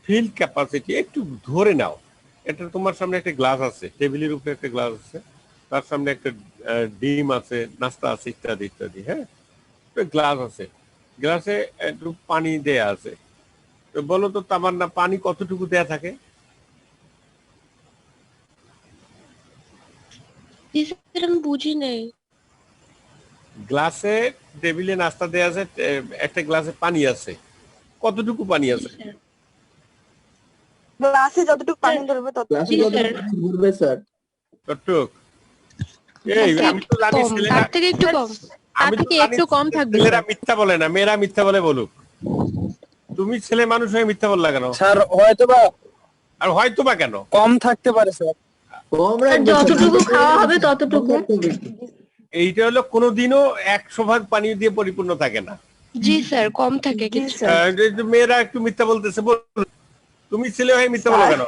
Field capacity একটু ধরে নাও। এটা তোমার সামনে একটা গ্লাস আছে, টেবিলের উপরে একটা গ্লাস আছে, তার সামনে একটা ডিম আছে, নাস্তা আছে, ইত্যাদি ইত্যাদি। হ্যাঁ, গ্লাস আছে, গ্লাসে একটু পানি দেয়া আছে। তো বলো তো তামান্না, পানি কতটুকু দেয়া থাকে? জি স্যার, আমি বুঝি নাই। গ্লাসে টেবিলে নাস্তা দেয়া আছে, একটা গ্লাসে পানি আছে, কতটুকু পানি জি আছে? স্যার। গ্লাসে যতটুকু পানি স্যার, ধরবে ক্লাসে জি যতটুকু স্যার। পানি ঘুরবে স্যার। কতটুক? তার এই থেকে আমি তো একটু জানি কম, ছেলেরা, তার থেকে একটু কম, তার আমি তো থেকে জানি একটু কম থাকবে ছেলেরা স্যার। মিথ্যা বলে না, মেয়েরা মিথ্যা বলে বলুক। তুমি ছেলে মানুষ হয়ে মিথ্যা বললা কেন? স্যার হয়তোবা আর হয়তো বা কেন? কম থাকতে পারে স্যার। কম স্যার, রাখবে স্যার, যতটুকু কম খাওয়া হবে রাখবে, কম ততটুকু। রাখতে হবে একটু। এইটা হলো কোনোদিনও 100% পানি দিয়ে পরিপূর্ণ থাকে না। জি স্যার, কম থাকে জি কিছু। স্যার। যে মেয়েরা একটু মিথ্যা বলতেছে, তুমি ছেলে হয়ে মিথ্যা বলো কেন?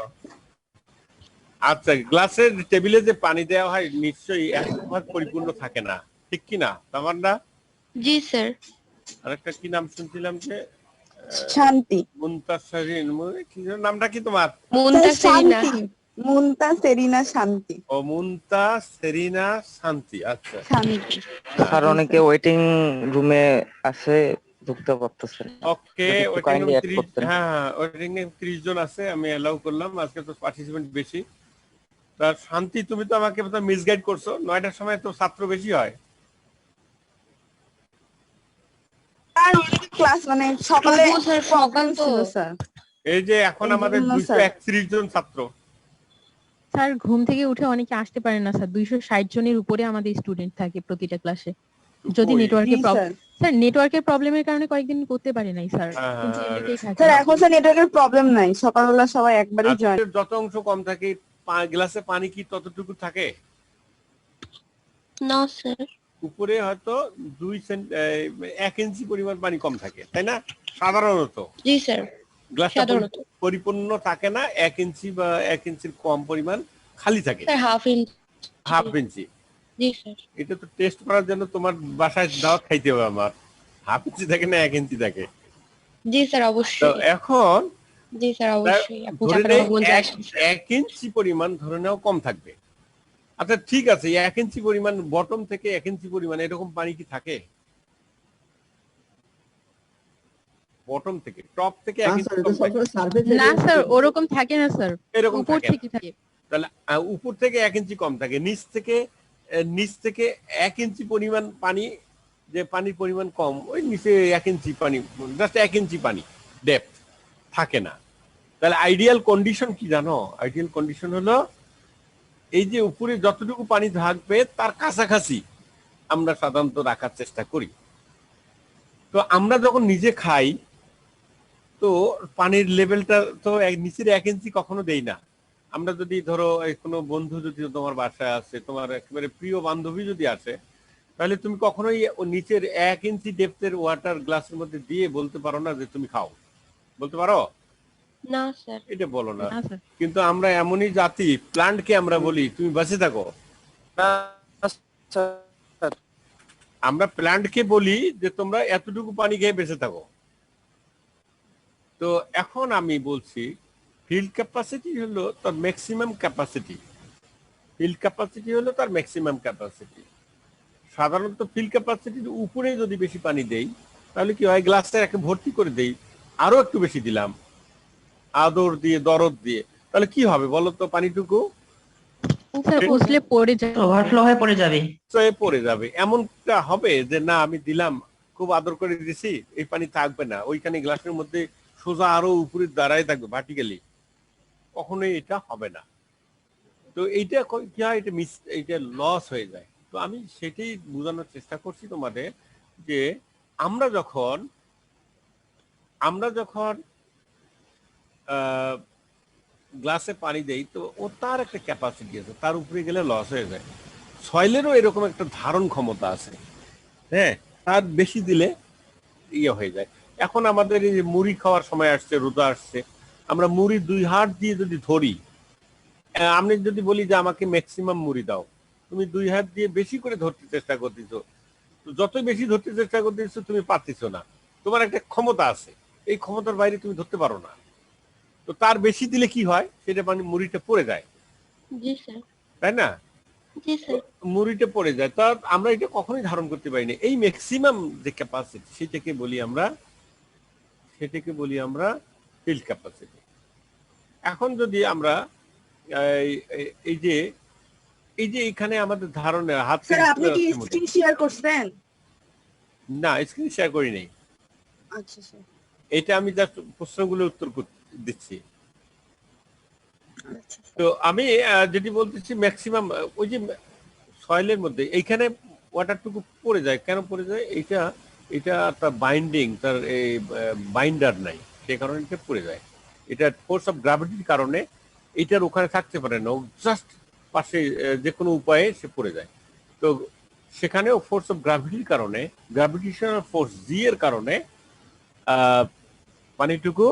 আচ্ছা, গ্লাসের টেবিলে যে পানি দেওয়া হয় নিশ্চয়ই 100% পরিপূর্ণ থাকে না, ঠিক কি না তামান্না? জি স্যার। আরেকটা কি নাম শুনছিলাম যে শান্তি। মুনতাসরিন, কি যেন নামটা, কি তোমার? মুনতা সেরিনা। শান্তি, মুনতা সেরিনা শান্তি। ও, মুনতাসরিনা শান্তি। আচ্ছা, শান্তি। স্যার অনেকে ওয়েটিং রুমে আছে, ঢুকতে পারতেছেন। ওকে। যদি একটু ওয়েটিং রুম কাইন্ডলি অ্যাড 30, করতেন। হ্যাঁ ওয়েটিং রুম 30 জন আছে, আমি অ্যালাউ করলাম, আজকে তো পার্টিসিপেন্ট বেশি। তার শান্তি, তুমি তো আমাকে মিসগাইড করছো, 9টার সময় তো ছাত্র বেশি হয়। আর ক্লাস মানে সকালে তবুও স্যার প্রবলেম সকাল তো। ছিল স্যার। এই যে এখন এই আমাদের জন্য স্যার। 231 জন ছাত্র। স্যার ঘুম থেকে উঠে অনেকে আসতে পারে না স্যার, 260 জনের উপরে আমাদের স্টুডেন্ট থাকে প্রতিটা ক্লাসে। যদি কই? নেটওয়ার্কের জি প্রবলেম, স্যার। স্যার নেটওয়ার্কের প্রবলেমের কারণে কয়েকদিন করতে পারে নাই স্যার, কিন্তু এমনিতেই থাকে। স্যার এখন স্যার নেটওয়ার্কের প্রবলেম নাই, সকালবেলা সবাই একবারই আজকে জয়েন। যত অংশ কম থাকে, গ্লাসে পানি কি ততটুকু থাকে? না স্যার। উপরে হয়তো 1 ইঞ্চি পরিমাণ পানি কম থাকে, তাই না সাধারণত? জি স্যার, গ্লাসটা সাধারণত। পরিপূর্ণ থাকে না, 1 ইঞ্চি বা 1 ইঞ্চির কম পরিমাণ খালি থাকে, sir half inch. Half inch. জি স্যার। এটা তো টেস্ট করার জন্য তোমার বাসায় দাওয়াত খাইতে হবে আমার। হাফ ইঞ্চি থাকে না 1 ইঞ্চি থাকে? জি স্যার, তো অবশ্যই। এখন জি স্যার, অবশ্যই। আপনি ধরে চাপের নেই আমার মধ্যে আসেন। 1 ইঞ্চি পরিমাণ ধরে নাও কম থাকবে। আচ্ছা ঠিক আছে, 1 ইঞ্চি পরিমাণ, বটম থেকে 1 ইঞ্চি পরিমাণ এরকম পানি কি থাকে? বটম থেকে, টপ থেকে 1 না ইঞ্চি স্যার, কম এটা থাকে? সবসময় সারফেস না এরিয়া স্যার, ওরকম থাকে না স্যার, এরকম উপর থাকে না। থেকে থাকে। তাহলে উপর থেকে 1 ইঞ্চি কম থাকে, নিচ থেকে 1 ইঞ্চি পরিমাণ পানি, যে পানির পরিমাণ কম, ওই নিচে 1 ইঞ্চি পানি, জাস্ট 1 ইঞ্চি পানি ডেপথ থাকে না। তাহলে আইডিয়াল কন্ডিশন কি জানো? আইডিয়াল কন্ডিশন হলো এই যে উপরে যতটুকু পানি থাকবে তার কাছাকাছি আমরা সাধারণত রাখার চেষ্টা করি। তো আমরা যখন নিজে খাই, তো পানির লেভেলটা তো নিচের 1 ইঞ্চি কখনো দেই না। আমরা যদি ধরো কোনো বন্ধু যদি তোমার বাসায় আসে, তোমার একেবারে প্রিয় বান্ধবী যদি আসে, তাহলে তুমি কখনোই নিচের 1 ইঞ্চি ডেপথের ওয়াটার গ্লাসের মধ্যে দিয়ে বলতে পারো না যে তুমি খাও। বলতে পারো? না স্যার। এটা বলো না। না স্যার। কিন্তু আমরা এমনই জাতি, প্লান্টকে আমরা বলি তুমি বেঁচে থাকো। আমরা প্ল্যান্টকে বলি যে তোমরা এতটুকু পানি খেয়ে বেঁচে থাকো। তো এখন আমি বলছি, ফিল্ড ক্যাপাসিটি হলো তার ম্যাক্সিমাম ক্যাপাসিটি। ফিল্ড ক্যাপাসিটি হলো তার ম্যাক্সিমাম ক্যাপাসিটি। সাধারণত ফিল্ড ক্যাপাসিটির উপরে যদি বেশি পানি দেই, তাহলে কি হয়, গ্লাসটা একে ভর্তি করে দেই, আরো একটু বেশি দিলাম আদর দিয়ে, দরদ দিয়ে, তাহলে কি হবে বলো তো? পানিটুকু স্যার উছলে পড়ে যায়, ওভারফ্লো হয়ে পড়ে যাবে। পড়ে যাবে। এমনটা হবে যে না আমি দিলাম, খুব আদর করে দিছি, এই পানি থাকবে না, ওইখানে গ্লাসের মধ্যে সোজা আরো উপরে দাঁড়ায় থাকবে ভার্টিক্যালি। কখনোই এটা হবে না। তো এইটা কি হয়, এটা লস হয়ে যায়। তো আমি সেটাই বোঝানোর চেষ্টা করছি তোমাদের, যে আমরা যখন গ্লাসে পানি দেই, তো ও তার একটা ক্যাপাসিটি আছে, তার উপরে গেলে লস হয়ে যায়। সয়েলেরও এরকম একটা ধারণ ক্ষমতা আছে, হ্যাঁ, তার বেশি দিলে ইয়ে হয়ে যায়। এখন আমাদের এই যে মুড়ি খাওয়ার সময় আসছে, রোজা আসছে, আমরা মুড়ি 2 হাত দিয়ে যদি ধরি, আমি যদি বলি যে আমাকে ম্যাক্সিমাম মুড়ি দাও, তুমি 2 হাত দিয়ে বেশি করে ধরতে চেষ্টা করতেছো, তো যতই বেশি ধরতে চেষ্টা করতেছো তুমি পারতেছো না। তোমার একটা ক্ষমতা আছে, এই ক্ষমতার বাইরে তুমি ধরতে পারো না। তো তো তার বেশি দিলে কি হয়, সেটা মানে মুড়িটা পড়ে যায়, जी सर তাই না? जी सर মুড়িটা পড়ে যায়, তা আমরা এটা কখনোই ধারণ করতে পারি না। এই ম্যাক্সিমাম যে ক্যাপাসিটি সেটাকে বলি আমরা ফিল্ড ক্যাপাসিটি। এখন যদি আমরা এই যে এখানে আমাদের ধারণা হাত স্যার থেকে আপনি কি স্ক্রিন শেয়ার করছেন? না, স্ক্রিন শেয়ার করি নাই। আচ্ছা স্যার। এটা আমি জাস্ট প্রশ্নগুলো উত্তর দিচ্ছি। আচ্ছা তো আমি যেটি বলতেছি ম্যাক্সিমাম ওই যে সয়েলের মধ্যে এইখানে ওয়াটারটুকু পড়ে যায়, কেন পড়ে যায়? এটা তার বাইন্ডিং, তার এই বাইন্ডার নাই, সে কারণে এটা পড়ে যায়। এটা ফোর্স অফ গ্র্যাভিটির কারণে এটার ওখানে থাকতে পারে না, জাস্ট পাশে যে কোনো উপায়ে সে পড়ে যায়। তো সেখানেও ফোর্স অফ গ্র্যাভিটির কারণে, গ্র্যাভিটেশনাল ফোর্স জি এর কারণে পানিটুকু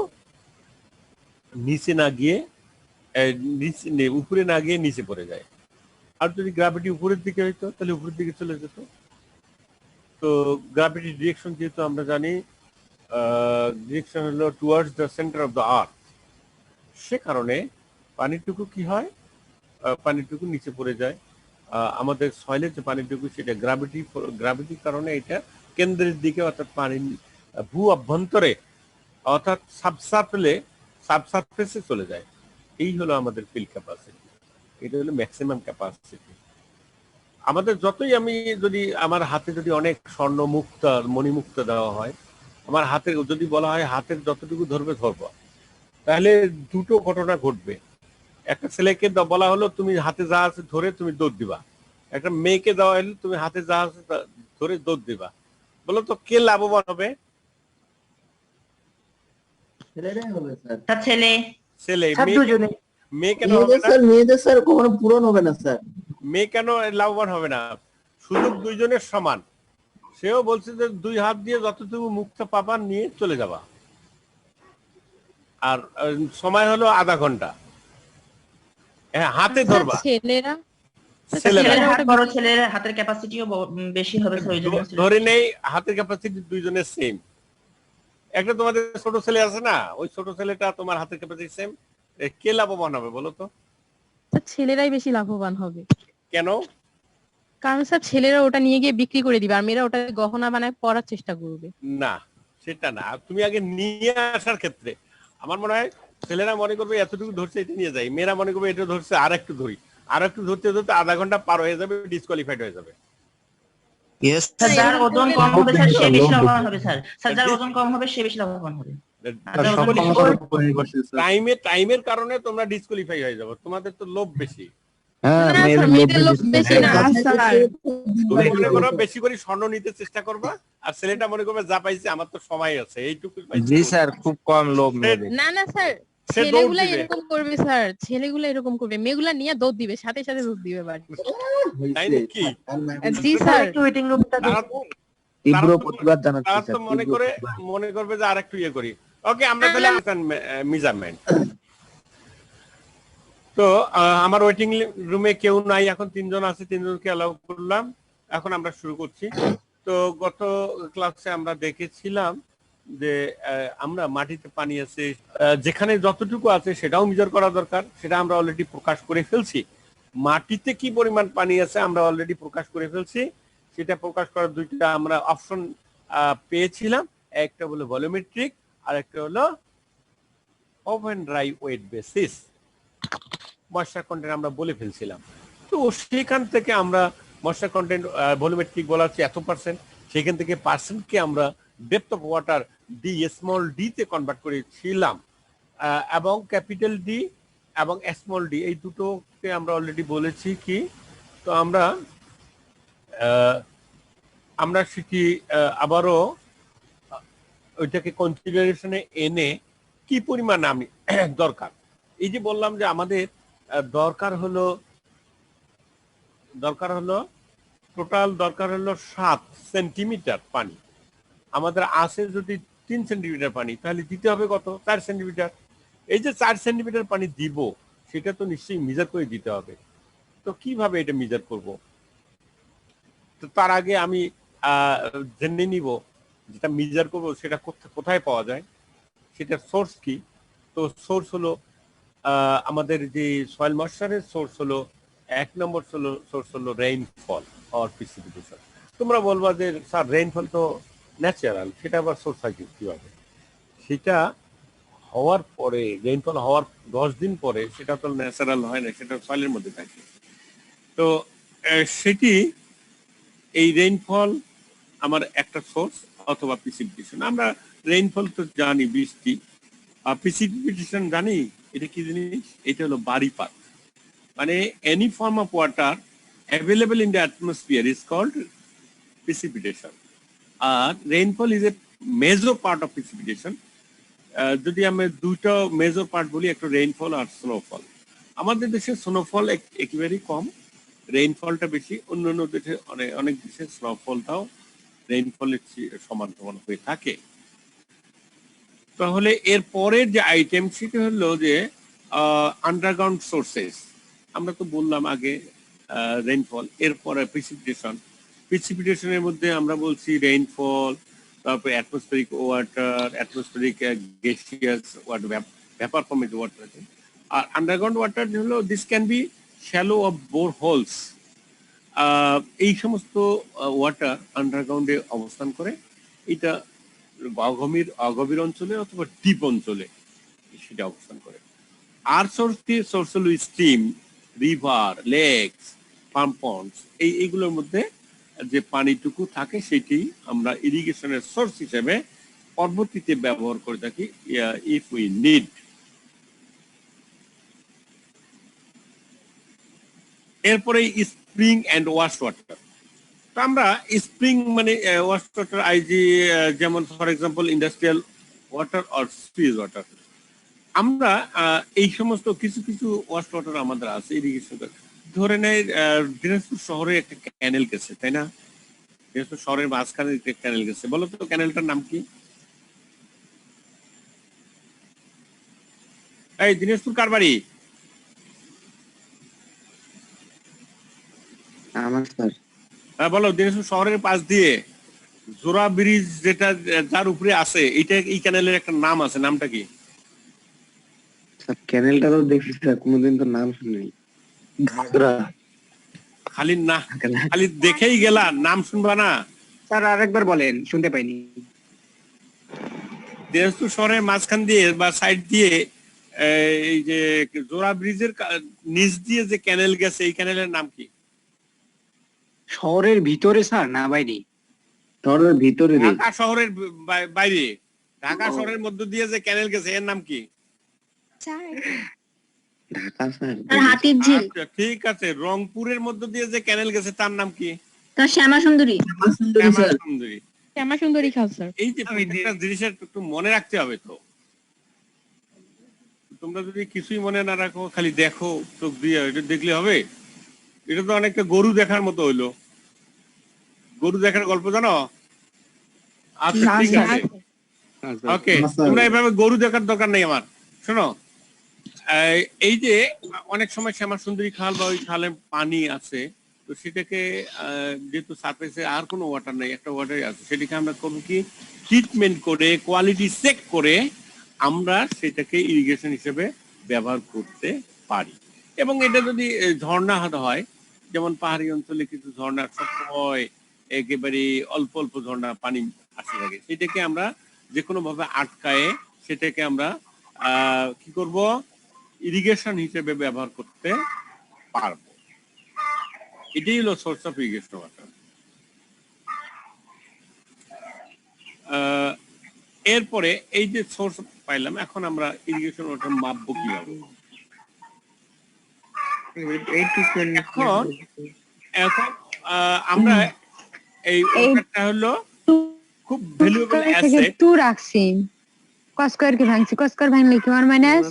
নিচে না গিয়ে উপরে না গিয়ে নিচে পড়ে যায়। আর যদি গ্র্যাভিটি উপরের দিকে হইতো তাহলে উপরের দিকে চলে যেত। তো গ্র্যাভিটি ডিরেকশন যেহেতু আমরা জানি, ডিরেকশন হলো towards the centre of the earth, সে কারণে পানিটুকু কি হয়, পানিটুকু নিচে পড়ে যায়। আমাদের সয়েলের যে পানিটুকু সেটা গ্র্যাভিটির কারণে এটা কেন্দ্রের দিকে, অর্থাৎ পানির ভূ অভ্যন্তরে, অর্থাৎ সাবসারফেসে চলে যায়। এই হলো আমাদের ফিল্ড ক্যাপাসিটি, এটা হলো ম্যাক্সিমাম ক্যাপাসিটি। আমাদের যতই যদি আমার হাতে যদি অনেক স্বর্ণ মুক্তা মণিমুক্তা দেওয়া হয়, আমার হাতে যদি বলা হয় হাতের যতটুকু ধরবো, তাহলে দুটো ঘটনা ঘটবে। একটা ছেলেকে বলা হলো তুমি হাতে যা আছে ধরে তুমি দৌড় দিবা, একটা মেয়েকে দেওয়া হলো তুমি হাতে যা আছে ধরে দৌড় দিবা। বলো তো কে লাভবান হবে? ছেলেরাই হবে স্যার। ছেলে ছেলে। স্যার দুজনে। মেয়ে কেন হবে না? মেয়েদের স্যার কখনো পূরণ হবে না স্যার। মেয়ে কেন লাভবান হবে না? সুযোগ দুইজনের সমান। সেও বলছে যে দুই হাত দিয়ে যতটুকু মুক্তা পাবা নিয়ে চলে যাবা, আর সময় হলো আধা ঘন্টা। হ্যাঁ, হাতে ধরবা। ছেলেরা বড় ছেলের হাতের ক্যাপাসিটিও বেশি হবে, ধরে নেই হাতের ক্যাপাসিটি দুইজনের সেম। একটা তোমাদের ছোট ছেলে আছে না, ওই ছোট ছেলেটা তোমার হাতের ক্যাপাসিটি সেম, কে লাভবান হবে বলো তো? ছেলেরাই বেশি লাভবান হবে। কেন? কারণ স্যার ছেলেরা ওটা নিয়ে গিয়ে বিক্রি করে দিবে, আর মেয়েরা ওটা গহনা বানায় পরার চেষ্টা করবে। না, সেটা না। তুমি আগে নিয়ে আসার ক্ষেত্রে আমার মনে হয় ছেলেরা মনে করবে এতটুকু ধরছে এটা নিয়ে যাই, মেয়েরা মনে করবে এটা ধরছে আর একটু ধরতে ধরতে আধা ঘন্টা পার হয়ে যাবে, ডিসকোয়ালিফাইড হয়ে যাবে। যার ওজন কম হবে স্যার সে বেশি লাভবান হবে স্যার। যার ওজন কম হবে সে বেশি লাভবান হবে। টাইমের কারণে তোমরা ডিসকোয়ালিফাই হয়ে যাবে, তোমাদের তো লোভ বেশি। মেয়েদের লোভ বেশি না। তুমি মনে করো বেশি করে স্বর্ণ নিতে চেষ্টা করবা, আর ছেলেটা মনে করবে যা পাইছে আমার তো সময় আছে এইটুকু। জি স্যার, খুব কম লোভ মেয়েদের। না স্যার, ছেলেগুলা এরকম করবে স্যার, ছেলেগুলা এরকম করবে, মেয়েগুলা নিয়ে দৌড় দিবে, সাথে সাথে দৌড় দিবে বাড়ি। তাই নাকি? জি স্যার, ওয়েটিং রুমটা তীব্র প্রতিবাদ জানাচ্ছি তারা তো স্যার। মনে করবে যে আর একটু ইয়ে করি। ওকে, আমরা তাহলে মেজারমেন্ট। তো আমার ওয়েটিং রুমে কেউ নাই, এখন 3 জন আছে, 3 জনকে অ্যালাউ করলাম। এখন আমরা শুরু করছি। তো গত ক্লাসে আমরা দেখেছিলাম যে আমরা মাটিতে পানি আছে, যেখানে যতটুকু আছে সেটাও মেজার করা দরকার, সেটা আমরা অলরেডি প্রকাশ করে ফেলছি। মাটিতে কি পরিমাণ পানি আছে আমরা অলরেডি প্রকাশ করে ফেলছি। সেটা প্রকাশ করার দুইটা আমরা অপশন পেয়েছিলাম, একটা হলো ভলিউমেট্রিক আর একটা হলো oven dry weight basis. Moisture content আমরা বলে ফেলছিলাম। তো সেখান থেকে আমরা ময়েশ্চার কন্টেন্ট ভলিউমেট্রিক বলা হচ্ছে এত %, সেখান থেকে পার্সেন্টকে আমরা depth of water D, small D তে কনভার্ট করেছিলাম, এবং ক্যাপিটাল ডি এবং স্মল ডি এই দুটোকে আমরা অলরেডি বলেছি কি। তো আমরা সেটি আবারও ওইটাকে কনসিডারেশনে এনে কি পরিমাণ আমি দরকার, এই যে বললাম যে আমাদের দরকার হলো টোটাল দরকার হলো 7 সেন্টিমিটার পানি। আমাদের আছে যদি 3 সেন্টিমিটার পানি, তাহলে দিতে হবে কত? 4 সেন্টিমিটার। এই যে 4 সেন্টিমিটার পানি দিব, সেটা তো নিশ্চয়ই মেজার করে দিতে হবে। তো কিভাবে এটা মেজার করব? তো তার আগে আমি জেনে নিব যেটা মেজার করব সেটা কোথায় পাওয়া যায়, সেটার সোর্স কি। তো তো সোর্স হলো আমাদের যে সয়েল ময়েশ্চারের সোর্স হলো 1 নম্বর সোর্স হলো রেইনফল অর প্রিসিপিটেশন। তোমরা বলবা যে স্যার রেইনফল তো ন্যাচারাল, সেটা আবার সোর্স হয় কিভাবে? সেটা হওয়ার পরে, রেইনফল হওয়ার 10 দিন পরে সেটা তো ন্যাচারাল হয় না, সেটা সয়েলের মধ্যে থাকে। তো সেটি এই রেইনফল আমার একটা সোর্স অথবা প্রিসিপিটেশন। আমরা রেইনফল তো জানি বৃষ্টি, আর প্রিসিপিটেশন জানি এটা কি জিনিস? এটা হলো বারিপাত। মানে any form of water available in the atmosphere is called precipitation. Rainfall is a major part of precipitation. যদি আমি দুটো মেজর পার্ট বলি, একটা রেইনফল আর স্নোফল। আমাদের দেশে স্নোফল একেবারেই কম, রেইনফলটা বেশি। অন্যান্য দেশে অনেক দেশে স্নোফলটাও রেইনফলের সমান সমান হয়ে থাকে। তাহলে এর পরের যে আইটেম সেটা হলো যে আন্ডারগ্রাউন্ড সোর্সেস। আমরা তো বললাম আগে রেইনফল, এরপরে প্রিসিপিটেশন। প্রিসিপিটেশনের মধ্যে আমরা বলছি রেইনফল, তারপরে atmospheric water, atmospheric gaseous water, vapour ফর্মের ওয়াটার আছে। আর আন্ডারগ্রাউন্ড ওয়াটার হলো this can be shallow of bore holes. এই সমস্ত ওয়াটার আন্ডারগ্রাউন্ডে অবস্থান করে, এটা অগভীর অঞ্চলে অথবা ডিপ অঞ্চলে সেটা অবস্থান করে। আর সোর্স হলো stream, river, lakes, pump ponds. এইগুলোর মধ্যে যে পানিটুকু থাকে সেটি আমরা ইরিগেশনের সোর্স হিসেবে পরবর্তীতে ব্যবহার করে থাকি ইফ উই নিড। এরপরে স্প্রিং অ্যান্ড ওয়াশ ওয়াটার। তো আমরা স্প্রিং মানে ওয়াশ ওয়াটার আইজি, যেমন ফর এক্সাম্পল ইন্ডাস্ট্রিয়াল ওয়াটার আর সুইজ ওয়াটার। আমরা এই সমস্ত কিছু কিছু ওয়াশ ওয়াটার আমাদের আছে ইরিগেশন। ধরে নেয় দিনাজপুর শহরে একটা ক্যানেল গেছে, তাই না? দিনাজপুর শহরের মাঝখানে একটা ক্যানেল গেছে। বলো তো ক্যানেলটার নাম কি? এই দিনাজপুর কার বাড়ি? আমার স্যার। হ্যাঁ বলো। দিনাজপুর শহরের পাশ দিয়ে জোড়া ব্রিজ যেটা, যার উপরে আছে, এইটা এই ক্যানেলের একটা নাম আছে, নামটা কি? স্যার ক্যানেলটারও দেখছি স্যার, কোনোদিন তো নাম শুনিনি। ঘাগরা। খালি না, খালি দেখেই গেলা, নাম শুনবা না? স্যার আরেকবার বলেন, শুনতে পাইনি। দিনাজপুর শহরের মাঝখান দিয়ে বা সাইড দিয়ে এই যে জোড়া ব্রিজের নিচ দিয়ে যে ক্যানেল গেছে, এই ক্যানেলের নাম কি? শহরের ভিতরে স্যার না বাইরে? শহরের ভিতরে। ঢাকা শহরের বাইরে, ঢাকা শহরের মধ্য দিয়ে যে ক্যানেল গেছে এর নাম কি? ঢাকা স্যার। হাতির ঝিল। আচ্ছা, ঠিক আছে। রংপুরের মধ্য দিয়ে যে ক্যানেল গেছে তার নাম কি? তার শ্যামা সুন্দরী। শ্যামাসুন্দরী। শ্যামা সুন্দরী খাল স্যার। এই যে প্রত্যেকটা জিনিসের একটু মনে রাখতে হবে। তো তোমরা যদি কিছুই মনে না রাখো, খালি দেখো চোখ দিয়ে, এটা দেখলে হবে? এটা তো অনেকটা গরু দেখার মতো হইলো। গরু দেখার গল্প জানো? আচ্ছা ঠিক আছে, ওকে। তোমরা এভাবে গরু দেখার দরকার নেই আমার। শোনো, এই যে অনেক সময় শ্যামা সুন্দরী খাল বা ওই খালে পানি আছে, তো সেটাকে যেহেতু সারফেসে আর কোনো ওয়াটার নেই, একটা ওয়াটারই আছে, সেটাকে আমরা করবো কি, ট্রিটমেন্ট করে, কোয়ালিটি চেক করে আমরা সেটাকে ইরিগেশন হিসেবে ব্যবহার করতে পারি। এবং এটা যদি ঝর্ণা হয়, যেমন পাহাড়ি অঞ্চলে কিছু ঝর্ণা সবসময় একেবারে অল্প অল্প ঝর্ণা পানি আসতে থাকে, সেটাকে আমরা যে কোনো ভাবে আটকায়ে সেটাকে আমরা কি করব, ইরিগেশন হিসেবে ব্যবহার করতে পারবো। এটাই হলো সোর্স অফ ইরিগেশন ওয়াটার। এরপরে এই যে সোর্স পাইলাম, এখন আমরা ইরিগেশন ওয়াটার মাপবো কিভাবে? এখন আমরা এই ওয়াটারটা হলো খুব ভ্যালুয়েবল অ্যাসেট। টু রাখছি cos স্কয়ার কে ভাঙছি, cos স্কয়ার ভাঙলে কি 1 minus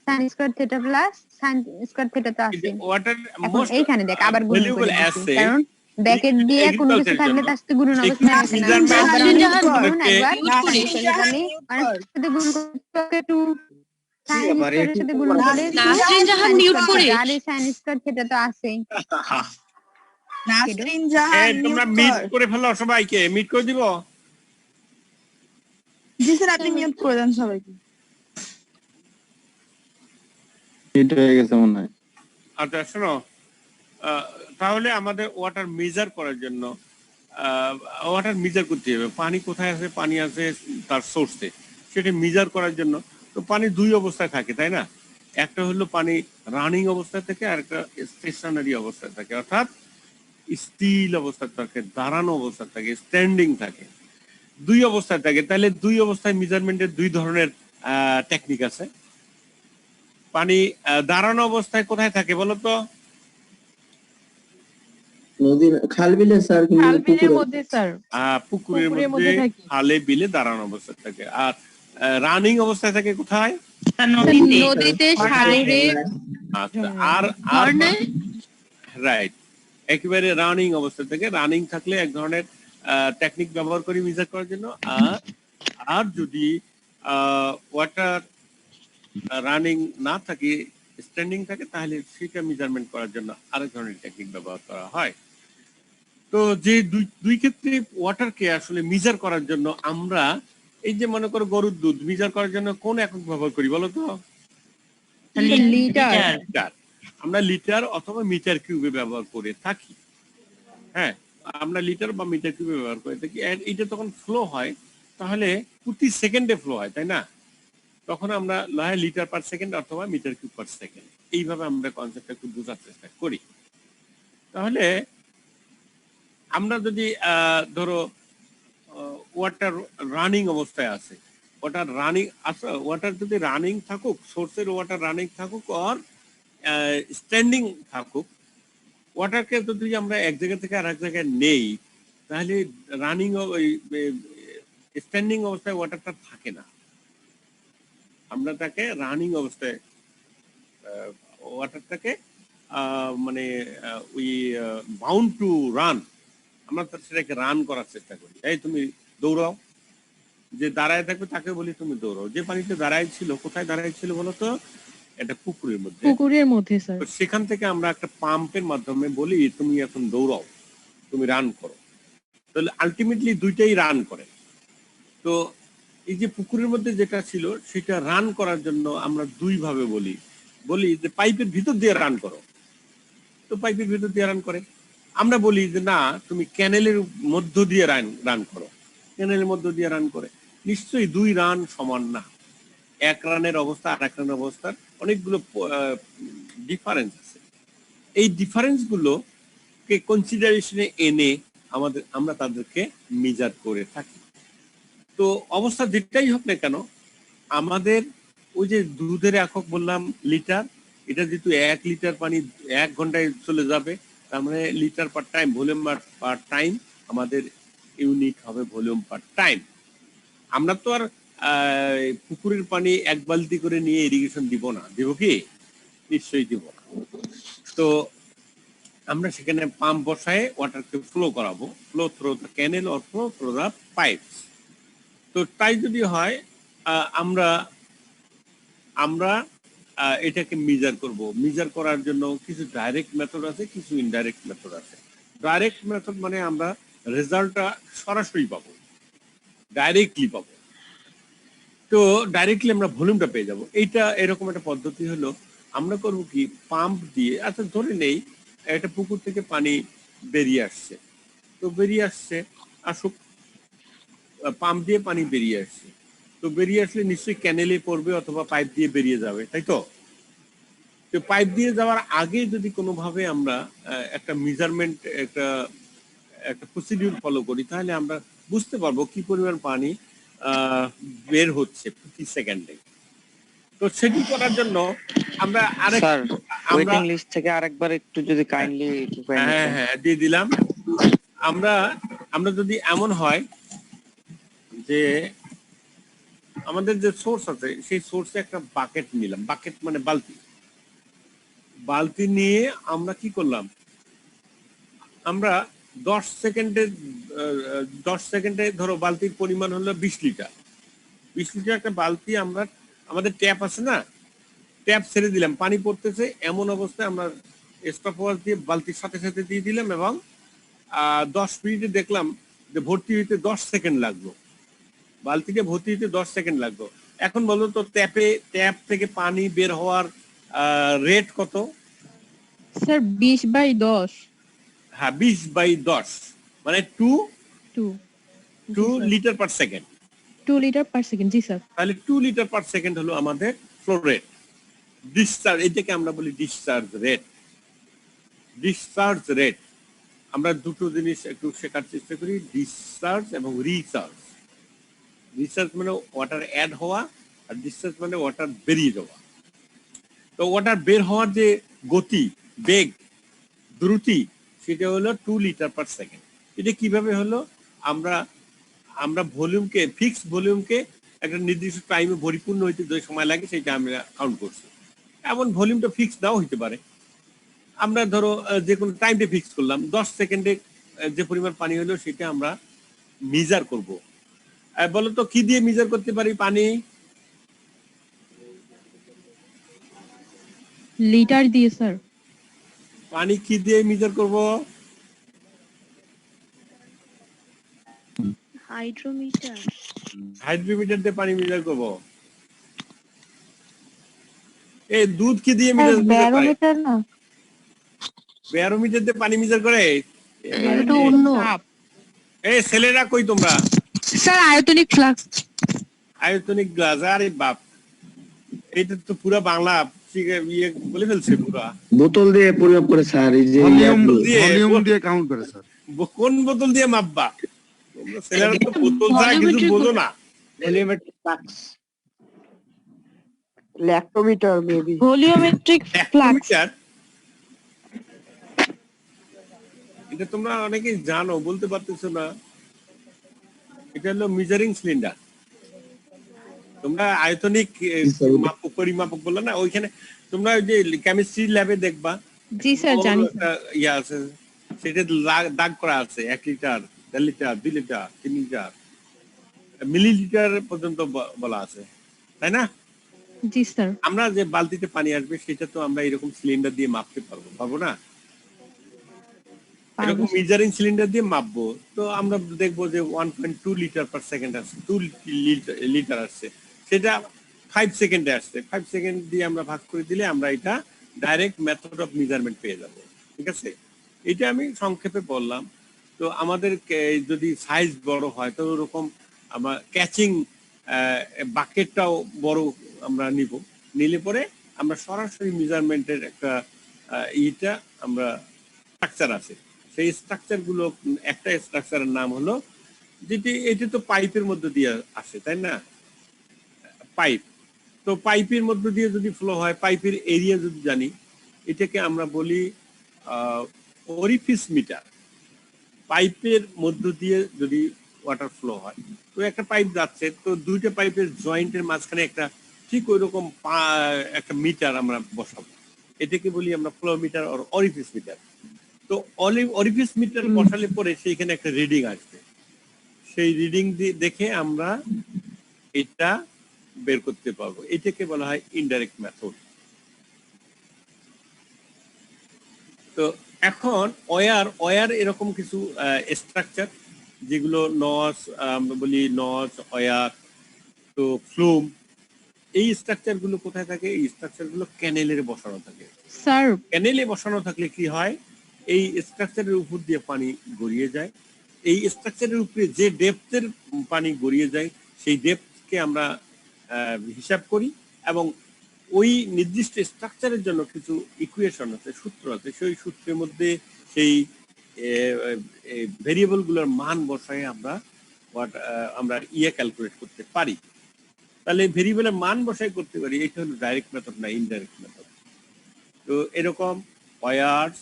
sin square theta plus sin square theta তো আছে। ওয়াটার মোস্ট এইখানে দেখ আবার গুণ ভ্যালুয়েবল করে দিচ্ছি, অ্যাসেট, কারণ ব্র্যাকেট দিয়ে কোনো কিছু থাকলে তার সাথে গুণ হবে না। সাথে গুণ করতে টু sin স্কয়ারের সাথে গুণ করলে নাসরিন জাহান মিউট করে। আরে sin স্কয়ার থিটা তো আছে। নাসরিন জাহান তোমরা মিট করে ফেলো, সবাইকে মিট করে দিব। জি স্যার, আপনি মিউট করে দেন সবাইকে। এটা হয়ে গেছে মনে হয়। আচ্ছা শোনো, তাহলে আমাদের ওয়াটার মেজার করার জন্য ওয়াটার মেজার করতে হবে, পানি কোথায় আছে, পানি আছে তার সোর্সে, সেটা মেজার করার জন্য তো পানি দুই অবস্থায় থাকে, তাই না? একটা হলো পানি রানিং অবস্থায় থাকে, আর একটা স্টেশনারি অবস্থায় থাকে, অর্থাৎ স্থির অবস্থায় থাকে, দাঁড়ানো অবস্থায় থাকে, স্ট্যান্ডিং থাকে, দুই অবস্থায় থাকে। তাহলে দুই অবস্থায় মেজারমেন্টের দুই ধরনের টেকনিক আছে। পানি দাঁড়ানো অবস্থায় কোথায় থাকে বলো তো? নদী খাল বিলে স্যার, কিন্তু খাল বিলের পুকুরে মধ্যে স্যার। পুকুরের পুকুরের মধ্যে, মধ্যে থাকে। খালে বিলে দাঁড়ানো অবস্থায় থাকে। আর রানিং অবস্থায় থাকে কোথায়? স্যার নদীতে, নদীতে, ঝর্ণায়। সাগরে, আচ্ছা, আর আর ঝর্ণায়। রাইট, একেবারে রানিং অবস্থা থেকে। রানিং থাকলে এক ধরনের টেকনিক ব্যবহার করি মেজার করার জন্য। আর যদি ওয়াটার রানিং না থাকে, স্ট্যান্ডিং থাকে, তাহলে সেটা মেজারমেন্ট করার জন্য আরেক ধরনের টেকনিক ব্যবহার করা হয়। তো যে দুই ক্ষেত্রে ওয়াটারকে আসলে মেজার করার জন্য আমরা এই যে মনে করো গরুর দুধ মেজার করার জন্য কোন একক ব্যবহার করি বলো তো? লিটার। লিটার। আমরা লিটার অথবা মিটার কিউবে ব্যবহার করে থাকি। হ্যাঁ, আমরা লিটার বা মিটার কিউবে ব্যবহার করে থাকি। এটা তখন ফ্লো হয়, তাহলে প্রতি সেকেন্ডে ফ্লো হয়, তাই না? তখন আমরা হয় লিটার পার সেকেন্ড অথবা মিটার কিউব পার সেকেন্ড, এইভাবে আমরা কনসেপ্টটা একটু বোঝার চেষ্টা করি। তাহলে আমরা যদি ধরো ওয়াটার রানিং অবস্থায় আছে, ওয়াটার রানিং আচ্ছা, ওয়াটার যদি রানিং থাকুক, সোর্সের ওয়াটার রানিং থাকুক আর স্ট্যান্ডিং থাকুক, ওয়াটারকে যদি আমরা এক জায়গা থেকে আর এক জায়গায় নেই, তাহলে রানিং স্ট্যান্ডিং অবস্থায় ওয়াটারটা থাকে না, আমরা তাকে রানিং অবস্থায় ওয়াটারটাকে মানে উই বাউন্ড টু রান, আমরা সেটাকে রান করার চেষ্টা করি। এই তুমি দৌড়াও, যে দাঁড়ায় থাকবে তাকে বলি তুমি দৌড়াও। যে পানিতে দাঁড়ায় ছিল, কোথায় দাঁড়ায় ছিল বলতো? এটা পুকুরের মধ্যে। পুকুরের মধ্যে স্যার। তো সেখান থেকে আমরা একটা পাম্পের মাধ্যমে বলি তুমি এখন দৌড়াও, তুমি রান করো। তাহলে আলটিমেটলি দুইটাই রান করে। তো এই যে পুকুরের মধ্যে যেটা ছিল সেটা রান করার জন্য আমরা দুই ভাবে বলি যে পাইপের ভিতর দিয়ে রান করো, তো পাইপের ভিতর দিয়ে রান করে। আমরা বলি যে না, তুমি ক্যানেলের মধ্য দিয়ে রান করো, ক্যানেলের মধ্য দিয়ে রান করে। নিশ্চয়ই দুই রান সমান না, এক রানের অবস্থা আর এক রানের অবস্থার অনেকগুলো ডিফারেন্স আছে। এই ডিফারেন্স গুলোকে কনসিডারেশনে এনে আমরা তাদেরকে মেজার করে থাকি। তো অবস্থা যেটাই হোক না কেন, আমাদের ওই যে দুধের একক বললাম লিটার, এটা যেহেতু 1 লিটার পানি 1 ঘন্টায় চলে যাবে, তার মানে লিটার পার টাইম, ভলিউম পার টাইম আমাদের ইউনিট হবে ভলিউম পার টাইম। আমরা তো আর পুকুরের পানি 1 বালতি করে নিয়ে ইরিগেশন দিব না, দিব কি? নিশ্চয়ই দিব না। তো আমরা সেখানে পাম্প বসায় ওয়াটারকে ফ্লো করাবো, flow through the canal or flow through the pipes. তো তাই যদি হয়, আমরা এটাকে মেজার করব। মেজার করার জন্য কিছু ডাইরেক্ট মেথড আছে, কিছু ইনডাইরেক্ট মেথড আছে। ডাইরেক্ট মেথড মানে আমরা রেজাল্টটা সরাসরি পাবো, ডাইরেক্টলি পাবো। তো ডাইরেক্টলি আমরা ভলিউমটা পেয়ে যাব। এইটা এরকম একটা পদ্ধতি হলো, আমরা করব কি, পাম্প দিয়ে, আচ্ছা ধরে নেই একটা পুকুর থেকে পানি বেরিয়ে আসছে, তো বেরিয়ে আসছে, আসুক, পাম্প দিয়ে পানি বেরিয়ে আসছে, তো বেরিয়ে আসলে নিশ্চয়ই ক্যানেলে পড়বে অথবা পাইপ দিয়ে বেরিয়ে যাবে, তাই তো? তো পাইপ দিয়ে যাওয়ার আগে যদি কোনোভাবে আমরা একটা মেজারমেন্ট, একটা প্রসিডিউর ফলো করি, তাহলে আমরা বুঝতে পারবো কি পরিমাণ পানি বের হচ্ছে প্রতি সেকেন্ডে। তো সেটি করার জন্য আমরা স্যার ওয়েটিং লিস্ট থেকে আরেকবার একটু যদি কাইন্ডলি হ্যাঁ দিয়ে দিলাম। আমরা যদি এমন হয় যে আমাদের যে সোর্স আছে, সেই সোর্সে একটা বাকেট নিলাম, বাকেট মানে বালতি নিয়ে আমরা কি করলাম, আমরা 10 সেকেন্ডে ধরো বালতির পরিমাণ হলো 20 লিটার। 20 লিটার একটা বালতি, আমরা আমাদের ট্যাপ আছে না, ট্যাপ ছেড়ে দিলাম, পানি পড়তেছে, এমন অবস্থায় আমরা স্টপ ওয়াচ দিয়ে বালতির সাথে সাথে দিয়ে দিলাম, এবং 10 মিনিটে দেখলাম যে ভর্তি হইতে 10 সেকেন্ড লাগলো, বালতিটা ভর্তি হইতে 10 সেকেন্ড লাগলো। এখন বলো তো ট্যাপ থেকে পানি বের হওয়ার রেট কত? স্যার 20/10 হ্যাঁ 20/10 মানে 2 2 litre per second. 2 litre per second. জি স্যার। তাহলে 2 লিটার পার সেকেন্ড হলো আমাদের ফ্লো রেট। ডিসচার্জ, এটাকে আমরা বলি ডিসচার্জ রেট। ডিসচার্জ রেট আমরা দুটো জিনিস একটু শেখার চেষ্টা করি, ডিসচার্জ এবং রিচার্জ। রিচার্জ মানে ওয়াটার অ্যাড হওয়া, আর ডিসচার্জ মানে ওয়াটার বেরিয়ে যাওয়া। তো ওয়াটার বের হওয়ার যে গতি, বেগ, দ্রুতি, সেটা হলো 2 লিটার পার সেকেন্ড। এটা কিভাবে হলো? আমরা ভলিউমকে, ফিক্স ভলিউমকে একটা নির্দিষ্ট টাইমে পরিপূর্ণ হইতে যে সময় লাগে সেটা আমরা কাউন্ট করছি। এমন ভলিউমটা ফিক্স নাও হইতে পারে। আমরা ধরো যে কোনো টাইমটা ফিক্স করলাম, 10 সেকেন্ডে যে পরিমাণ পানি হলো সেটা আমরা মেজার করব। বলো তো কি দিয়ে মেজার করতে পারি পানি? লিটার দিয়ে স্যার। পানি কি দিয়ে মেজার করব? হাইড্রোমিটার। হাইড্রোমিটার দিয়ে পানি মেজার করব। এই দুধ কি দিয়ে মেজার করে? ব্যারোমিটার না, ব্যারোমিটার দিয়ে পানি মেজার করে? এটা অন্য। এই ছেলেরা কই তোমরা? স্যার আয়তনিক ফ্লাক্স। আয়তনিক গ্লাস, আরে বাপ, এটা তো পুরা বাংলা ইয়ে বলে ফেলছে পুরা। বোতল দিয়ে পরিমাপ করে স্যার, এই যে ভলিউম দিয়ে কাউন্ট করে স্যার। কোন বোতল দিয়ে মাপবা? তোমরা ছেলেরা তো বোতল ছাড়া কিছু বোঝো না। Volumetric flux, lactometer maybe. Volumetric flux. Meter, এটা তোমরা অনেকেই জানো, বলতে পারতেছো না। এটা হলো মেজারিং সিলিন্ডার। তোমরা আয়তনিক মাপক পরিমাপক বললো না, ওইখানে তোমরা ওই যে কেমিস্ট্রি ল্যাবে দেখবা। জি স্যার জানি। ইয়ে আছে, সেটা দাগ করা আছে 1 litre, 1.5 litre, 2 litre, 3 litre, millilitre পর্যন্ত বলা আছে, তাই না? জি স্যার। আমরা যে বালতিতে পানি আসবে সেটা তো আমরা এরকম সিলিন্ডার দিয়ে মাপতে পারবো না? এরকম মেজারিং সিলিন্ডার দিয়ে মাপবো, তো আমরা দেখবো যে 1.2 লিটার পার সেকেন্ড আসছে, 2 লিটার আসছে, সেটা 5 সেকেন্ডে আসছে। 5 সেকেন্ড দিয়ে আমরা ভাগ করে দিলে আমরা এটা ডাইরেক্ট মেথড অফ মেজারমেন্ট পেয়ে যাব। ঠিক আছে, এটা আমি সংক্ষেপে বললাম। তো আমাদের যদি সাইজ বড় হয় তো ওরকম আমার ক্যাচিং বাকেটটাও বড় আমরা নিলে পরে আমরা সরাসরি মেজারমেন্টের একটা ইটা আমরা স্ট্রাকচার আছে, সেই স্ট্রাকচার গুলো, একটা স্ট্রাকচারের নাম হলো, যেটি এটি তো পাইপের মধ্যে দিয়ে আসে, তাই না? পাইপ, তো পাইপের মধ্যে দিয়ে যদি ফ্লো হয়, পাইপের এরিয়া যদি জানি, এটাকে আমরা বলি অরিফিস মিটার। পাইপের মধ্য দিয়ে যদি ওয়াটার ফ্লো হয়, তো একটা পাইপ যাচ্ছে, তো দুইটা পাইপের জয়েন্টের মাঝখানে একটা ঠিক ওই রকম একটা মিটার আমরা বসাবো, এটাকে বলি আমরা ফ্লো মিটার আর অরিফিস মিটার। তো অরিফিস মিটার বসালে পরে সেইখানে একটা রিডিং আসবে, সেই রিডিং দেখে আমরা এটা বের করতে পারবো। এটাকে বলা হয় ইনডাইরেক্ট মেথড। তো এখন ওয়ার এরকম কিছু স্ট্রাকচার, যেগুলো নস, আমরা বলি নস, ওয়ার, তো ফ্লুম, এই স্ট্রাকচার গুলো কোথায় থাকে? এই স্ট্রাকচার গুলো ক্যানেলের বসানো থাকে। স্যার ক্যানেলে বসানো থাকলে কি হয়, এই স্ট্রাকচারের উপর দিয়ে পানি গড়িয়ে যায়। এই স্ট্রাকচারের উপরে যে ডেপথের পানি গড়িয়ে যায়, সেই ডেপথকে আমরা হিসাব করি, এবং ওই নির্দিষ্ট স্ট্রাকচারের জন্য কিছু ইকুয়েশন আছে, সূত্র আছে, সেই সূত্রের মধ্যে সেই ভেরিয়েবল গুলোর মান বসায় আমরা ক্যালকুলেট করতে পারি। তাহলে ভেরিয়েবলের মান বসাই করতে পারি, এটা হলো ডাইরেক্ট মেথড না ইনডাইরেক্ট মেথড। তো এরকম ওয়ার্স,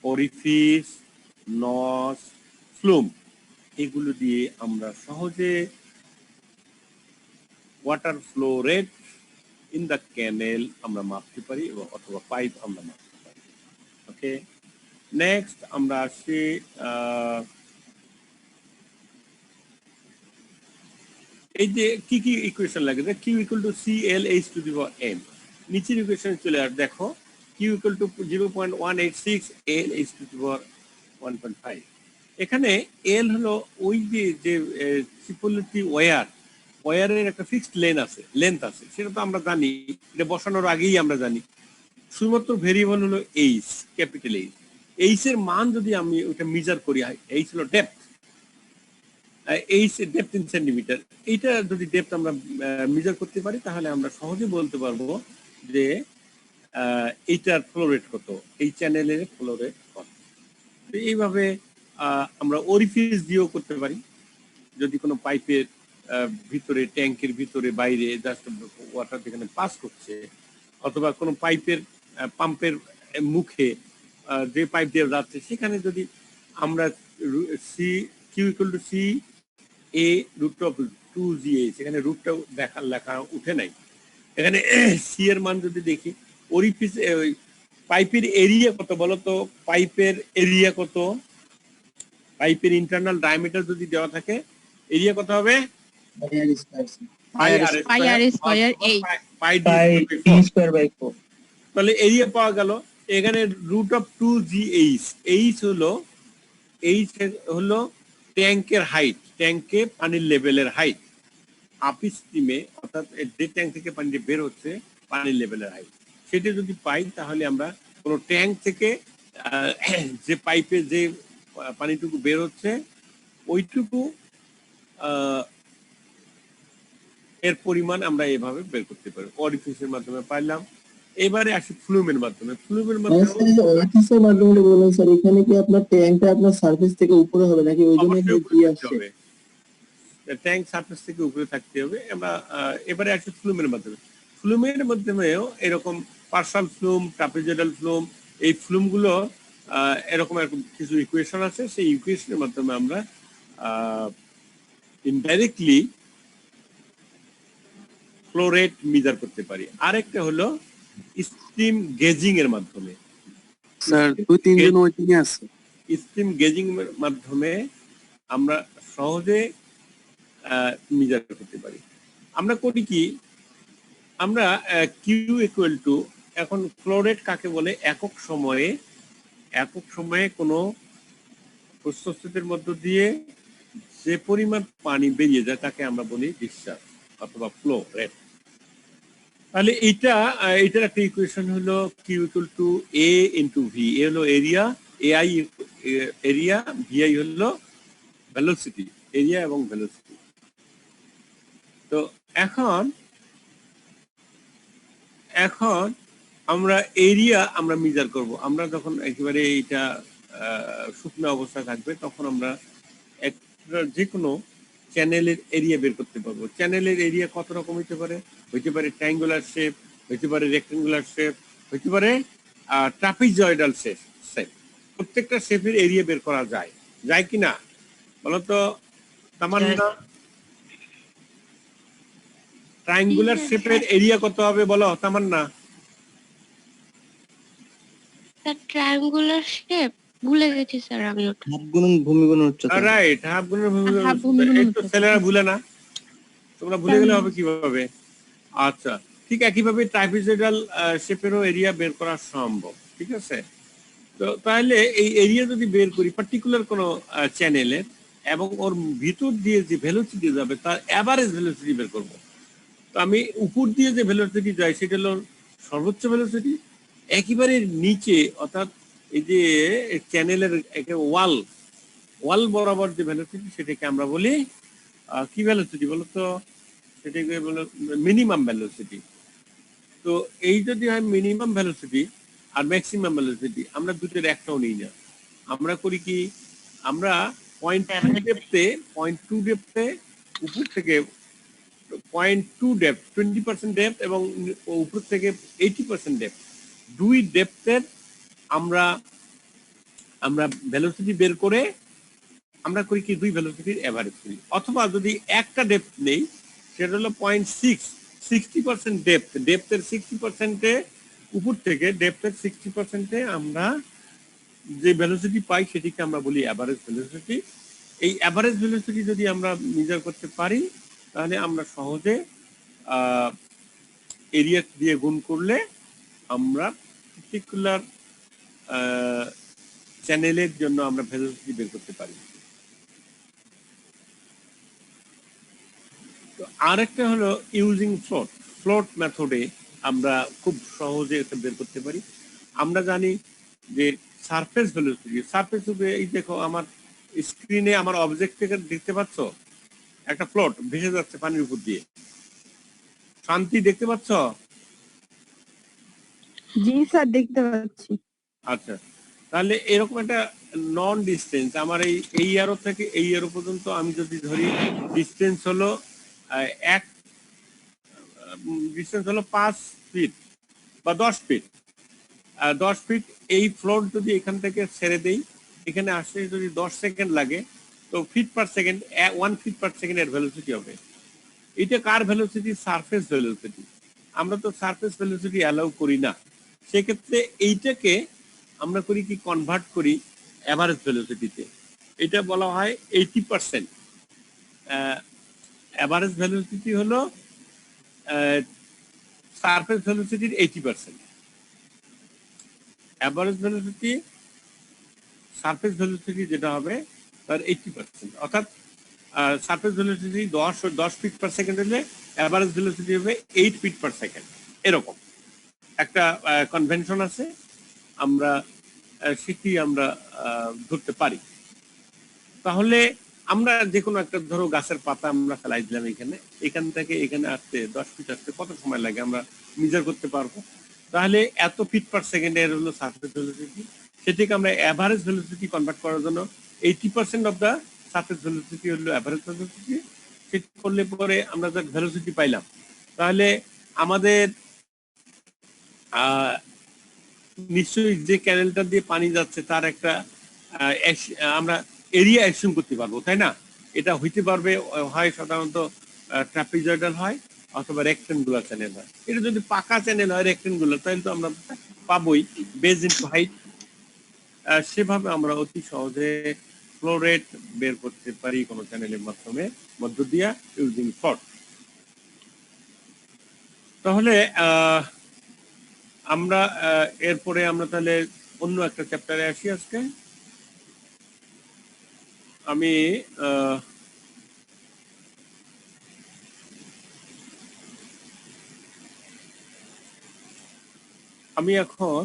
অরিফিস, নস, ফ্লুম, এগুলো দিয়ে আমরা সহজে water flow rate in the canal আমরা মাপতে পারি, অথবা পাইপ আমরা মাপতে পারি। ওকে, নেক্সট আমরা আসি এই যে কি কি ইকুয়েশন লাগে, কিউ ইকুয়াল টু CL(H)⁴ নিচের ইকুয়েশনে চলে আর দেখো, কিউ ইকুয়াল টু 0.186 L(H)⁴ 1.5। এখানে এল হলো ওই যে ট্রিপলিটি ওয়্যার ওয়্যারের একটা ফিক্সড লেন্থ আছে, সেটা তো আমরা জানি, এটা বসানোর আগেই আমরা জানি। শুধুমাত্র ভেরিয়েবল হলো এইচ, ক্যাপিটাল এইচ। এইচ এর মান যদি আমি ওটা মেজার করি, এইচ হলো depth, H depth in centimetre, এইটা যদি ডেপথ আমরা মেজার করতে পারি তাহলে আমরা সহজে বলতে পারবো যে এইটার ফ্লো রেট কত, এই চ্যানেলের ফ্লো রেট কত। এইভাবে আমরা ওরিফিস দিয়েও করতে পারি। যদি কোনো পাইপের ভিতরে, ট্যাঙ্কের ভিতরে বাইরে জাস্ট ওয়াটার যেখানে পাস করছে, অথবা কোনো পাইপের পাম্পের মুখে যে পাইপ দিয়ে যাচ্ছে, সেখানে যদি আমরা C Q equal to C A root of 2GA, সেখানে রুটটাও লেখা উঠে নাই, এখানে সি এর মান যদি দেখি, ওরিফিস পাইপের এরিয়া কত বলতো, পাইপের এরিয়া কত, পাইপের ইন্টারনাল ডায়ামিটার যদি দেওয়া থাকে, এরিয়া কত হবে, তাহলে এরিয়া পাওয়া গেল। এখানে রুট অফ 2GH, এইচ হলো ট্যাঙ্কের হাইট, ট্যাঙ্কে পানির লেভেলের হাইট, আপ স্ট্রিমে অর্থাৎ যে ট্যাঙ্ক থেকে পানি বের হচ্ছে পানির লেভেলের হাইট, সেটা যদি পাই তাহলে আমরা কোনো ট্যাঙ্ক থেকে যে পাইপে যে পানিটুকু বের হচ্ছে ওইটুকু এর পরিমাণ আমরা এভাবে বের করতে পারি, অরিফিসের মাধ্যমে পাইলাম। এবারে আসি ফ্লুমের মাধ্যমে। ফ্লুমের মাধ্যমে অরিফিসের মাধ্যমে বলেন স্যার, এখানে কি আপনার ট্যাঙ্কটা আপনার সারফেস থেকে উপরে হবে নাকি ওই জন্য কি আসছে? ট্যাঙ্ক সারফেস থেকে উপরে থাকতে হবে। আমরা এবারে আসি ফ্লুমের মাধ্যমে। ফ্লুমের মাধ্যমেও এরকম পার্শাল ফ্লুম, ট্রাপিজয়েডাল ফ্লুম, এই ফ্লুমগুলো এরকম কিছু ইকুয়েশন আছে, সেই ইকুয়েশনের মাধ্যমে আমরা ইনডাইরেক্টলি ফ্লো রেট মেজার করতে পারি। আরেকটা হলো স্ট্রিম গেজিং এর মাধ্যমে। স্যার 2-3 জন ওইটিং আছে। স্ট্রিম গেজিং এর মাধ্যমে আমরা সহজে মেজার করতে পারি। আমরা করি কি, আমরা কিউ ইকুয়াল টু, এখন ফ্লো রেট কাকে বলে, একক সময়ে কোনো প্রস্তুতের মধ্য দিয়ে যে পরিমাণ পানি বেরিয়ে যায় তাকে আমরা বলি ডিসচার্জ অথবা ফ্লো রেট। তাহলে এটার একটা ইকুয়েশন হলো Q equal to A into V. A হলো এরিয়া, এআই এরিয়া, ভিআই হলো ভেলোসিটি, এরিয়া এবং ভেলোসিটি। তো এখন আমরা এরিয়া আমরা মেজার করব। আমরা যখন একেবারে এইটা শুকনো অবস্থায় থাকবে তখন আমরা যে কোনো চ্যানেলের এরিয়া বের করতে পারবো। চ্যানেলের এরিয়া কত রকম হইতে পারে ট্রায়াঙ্গুলার শেপ, হইতে পারে রেক্টেঙ্গুলার শেপ, হইতে পারে ট্রাপিজয়েডাল শেপ। প্রত্যেকটা শেপের এরিয়া বের করা যায় কিনা বলতো তামান্না? ট্রায়াঙ্গুলার শেপের এরিয়া কত হবে বলো তামান্না? ট্রায়াঙ্গুলার শেপ ভুলে গেছি স্যার আমি ওটা। হাফ গুণন ভূমি গুণন উচ্চতা। রাইট, হাফ গুণন ভূমি গুণন উচ্চতা। এই তো ছেলেরা ভুলে না, তোমরা ভুলে গেলে হবে কিভাবে? আচ্ছা, ঠিক একইভাবে ট্রাপিজয়েডাল শেপেরও এরিয়া বের করা সম্ভব। ঠিক আছে, তো তাহলে এই এরিয়া যদি বের করি পার্টিকুলার কোনো চ্যানেলের, এবং ওর ভিতর দিয়ে যে ভেলোসিটি যাবে তার অ্যাভারেজ ভেলোসিটি বের করব। তো আমি উপর দিয়ে যে ভেলোসিটি যায় সেটা হলো সর্বোচ্চ ভেলোসিটি, একেবারে নিচে অর্থাৎ এই যে চ্যানেলের ওয়াল বরাবর যে ভেলোসিটি সেটাকে আমরা বলি কি ভেলোসিটি বলতো? সেটাকে বলে মিনিমাম ভেলোসিটি। তো এই যদি হয় মিনিমাম ভেলোসিটি আর ম্যাক্সিমাম ভেলোসিটি, আমরা দুটোর একটাও নিই না। আমরা করি কি, আমরা 0.2 ডেপথে উপর থেকে 0.2 ডেপথ, 20% ডেপথ এবং উপর থেকে 80% ডেপথ, দুই ডেপথের আমরা ভেলোসিটি বের করে আমরা করি কি, দুই ভেলোসিটির এভারেজ করি। অথবা যদি একটা ডেপথ নেই, সেটা হলো 0.6, 60% ডেপথ, ডেপথের 60%-এ উপর থেকে ডেপথের 60%-এ আমরা যে ভেলোসিটি পাই সেটিকে আমরা বলি এভারেজ ভেলোসিটি। এই এভারেজ ভেলোসিটি যদি আমরা মেজার করতে পারি তাহলে আমরা সহজে এরিয়া দিয়ে গুণ করলে আমরা পার্টিকুলার চ্যানেলের জন্য আমরা ভেলোসিটি বের করতে পারি। তো আরেকটা হলো ইউজিং ফ্লোট। ফ্লোট মেথডে আমরা খুব সহজে এটা বের করতে পারি। আমরা জানি যে সারফেস ভেলোসিটি, সারফেস এই দেখো আমার স্ক্রিনে আমার অবজেক্ট থেকে দেখতে পাচ্ছ একটা ফ্লোট ভেসে যাচ্ছে পানির উপর দিয়ে। শান্তি দেখতে পাচ্ছ? জি স্যার, দেখতে পাচ্ছি। আচ্ছা, তাহলে এরকম একটা নন ডিস্টেন্স আমার এই এরো থেকে এই এরো পর্যন্ত আমি যদি ধরি ডিস্টেন্স হলো এক ডিস্টেন্স হলো 5 ফিট বা 10 ফিট। 10 ফিট এই ফ্লোর যদি এখান থেকে ছেড়ে দেই, এখানে আসতে যদি 10 সেকেন্ড লাগে, তো fit per second 1 fit per second এর ভেলোসিটি হবে। এটা কার ভেলোসিটি? Surface velocity. আমরা তো সারফেস ভেলোসিটি অ্যালাউ করি না, সেক্ষেত্রে এইটাকে আমরা করি কি, কনভার্ট করি অ্যাভারেজ ভেলোসিটিতে। এটা বলা হয় 80%। অ্যাভারেজ ভেলোসিটি হলো সারফেস ভেলোসিটির 80%। অ্যাভারেজ ভেলোসিটি সারফেস ভেলোসিটি যেটা হবে তার 80%, অর্থাৎ surface velocity 10 feet per second হলে অ্যাভারেজ ভেলোসিটি হবে 8 ফিট পার সেকেন্ড। এরকম একটা কনভেনশন আছে, আমরা সেটি আমরা ধরতে পারি। তাহলে আমরা যে কোনো একটা ধরো গাছের পাতা আমরা ফেলাই দিলাম এখান থেকে এখানে আসতে 10 ফিট আসতে কত সময় লাগে আমরা মেজার করতে পারবো। তাহলে এত ফিট পার সেকেন্ডের হলো সারফেস ভেলোসিটি, সেটিকে আমরা অ্যাভারেজ ভেলোসিটি কনভার্ট করার জন্য 80% অফ দ্য সারফেস ভেলোসিটি হলো অ্যাভারেজ ভেলোসিটি। সেটি করলে পরে আমরা যে ভেলোসিটি পাইলাম, তাহলে আমাদের নিশ্চয়ই যে ক্যানেলটা দিয়ে পানি যাচ্ছে তার একটা আমরা এরিয়া অ্যাসিউম করতে পারবো, তাই না? এটা হইতে পারবে হয় সাধারণত ট্রাপিজয়েডাল হয় অথবা রেক্টেঙ্গুলার চ্যানেল হয়। এটা যদি পাকা চ্যানেল হয় রেক্টেঙ্গুলার, তাহলে তো আমরা পাবোই বেজ ইনটু হাইট। সেভাবে আমরা অতি সহজে ফ্লো রেট বের করতে পারি কোনো চ্যানেলের মাধ্যমে মধ্য দিয়া ইউজিং ফ্লট। তাহলে আমরা এরপরে আমরা তাহলে অন্য একটা চ্যাপ্টারে আসি। আজকে আমি এখন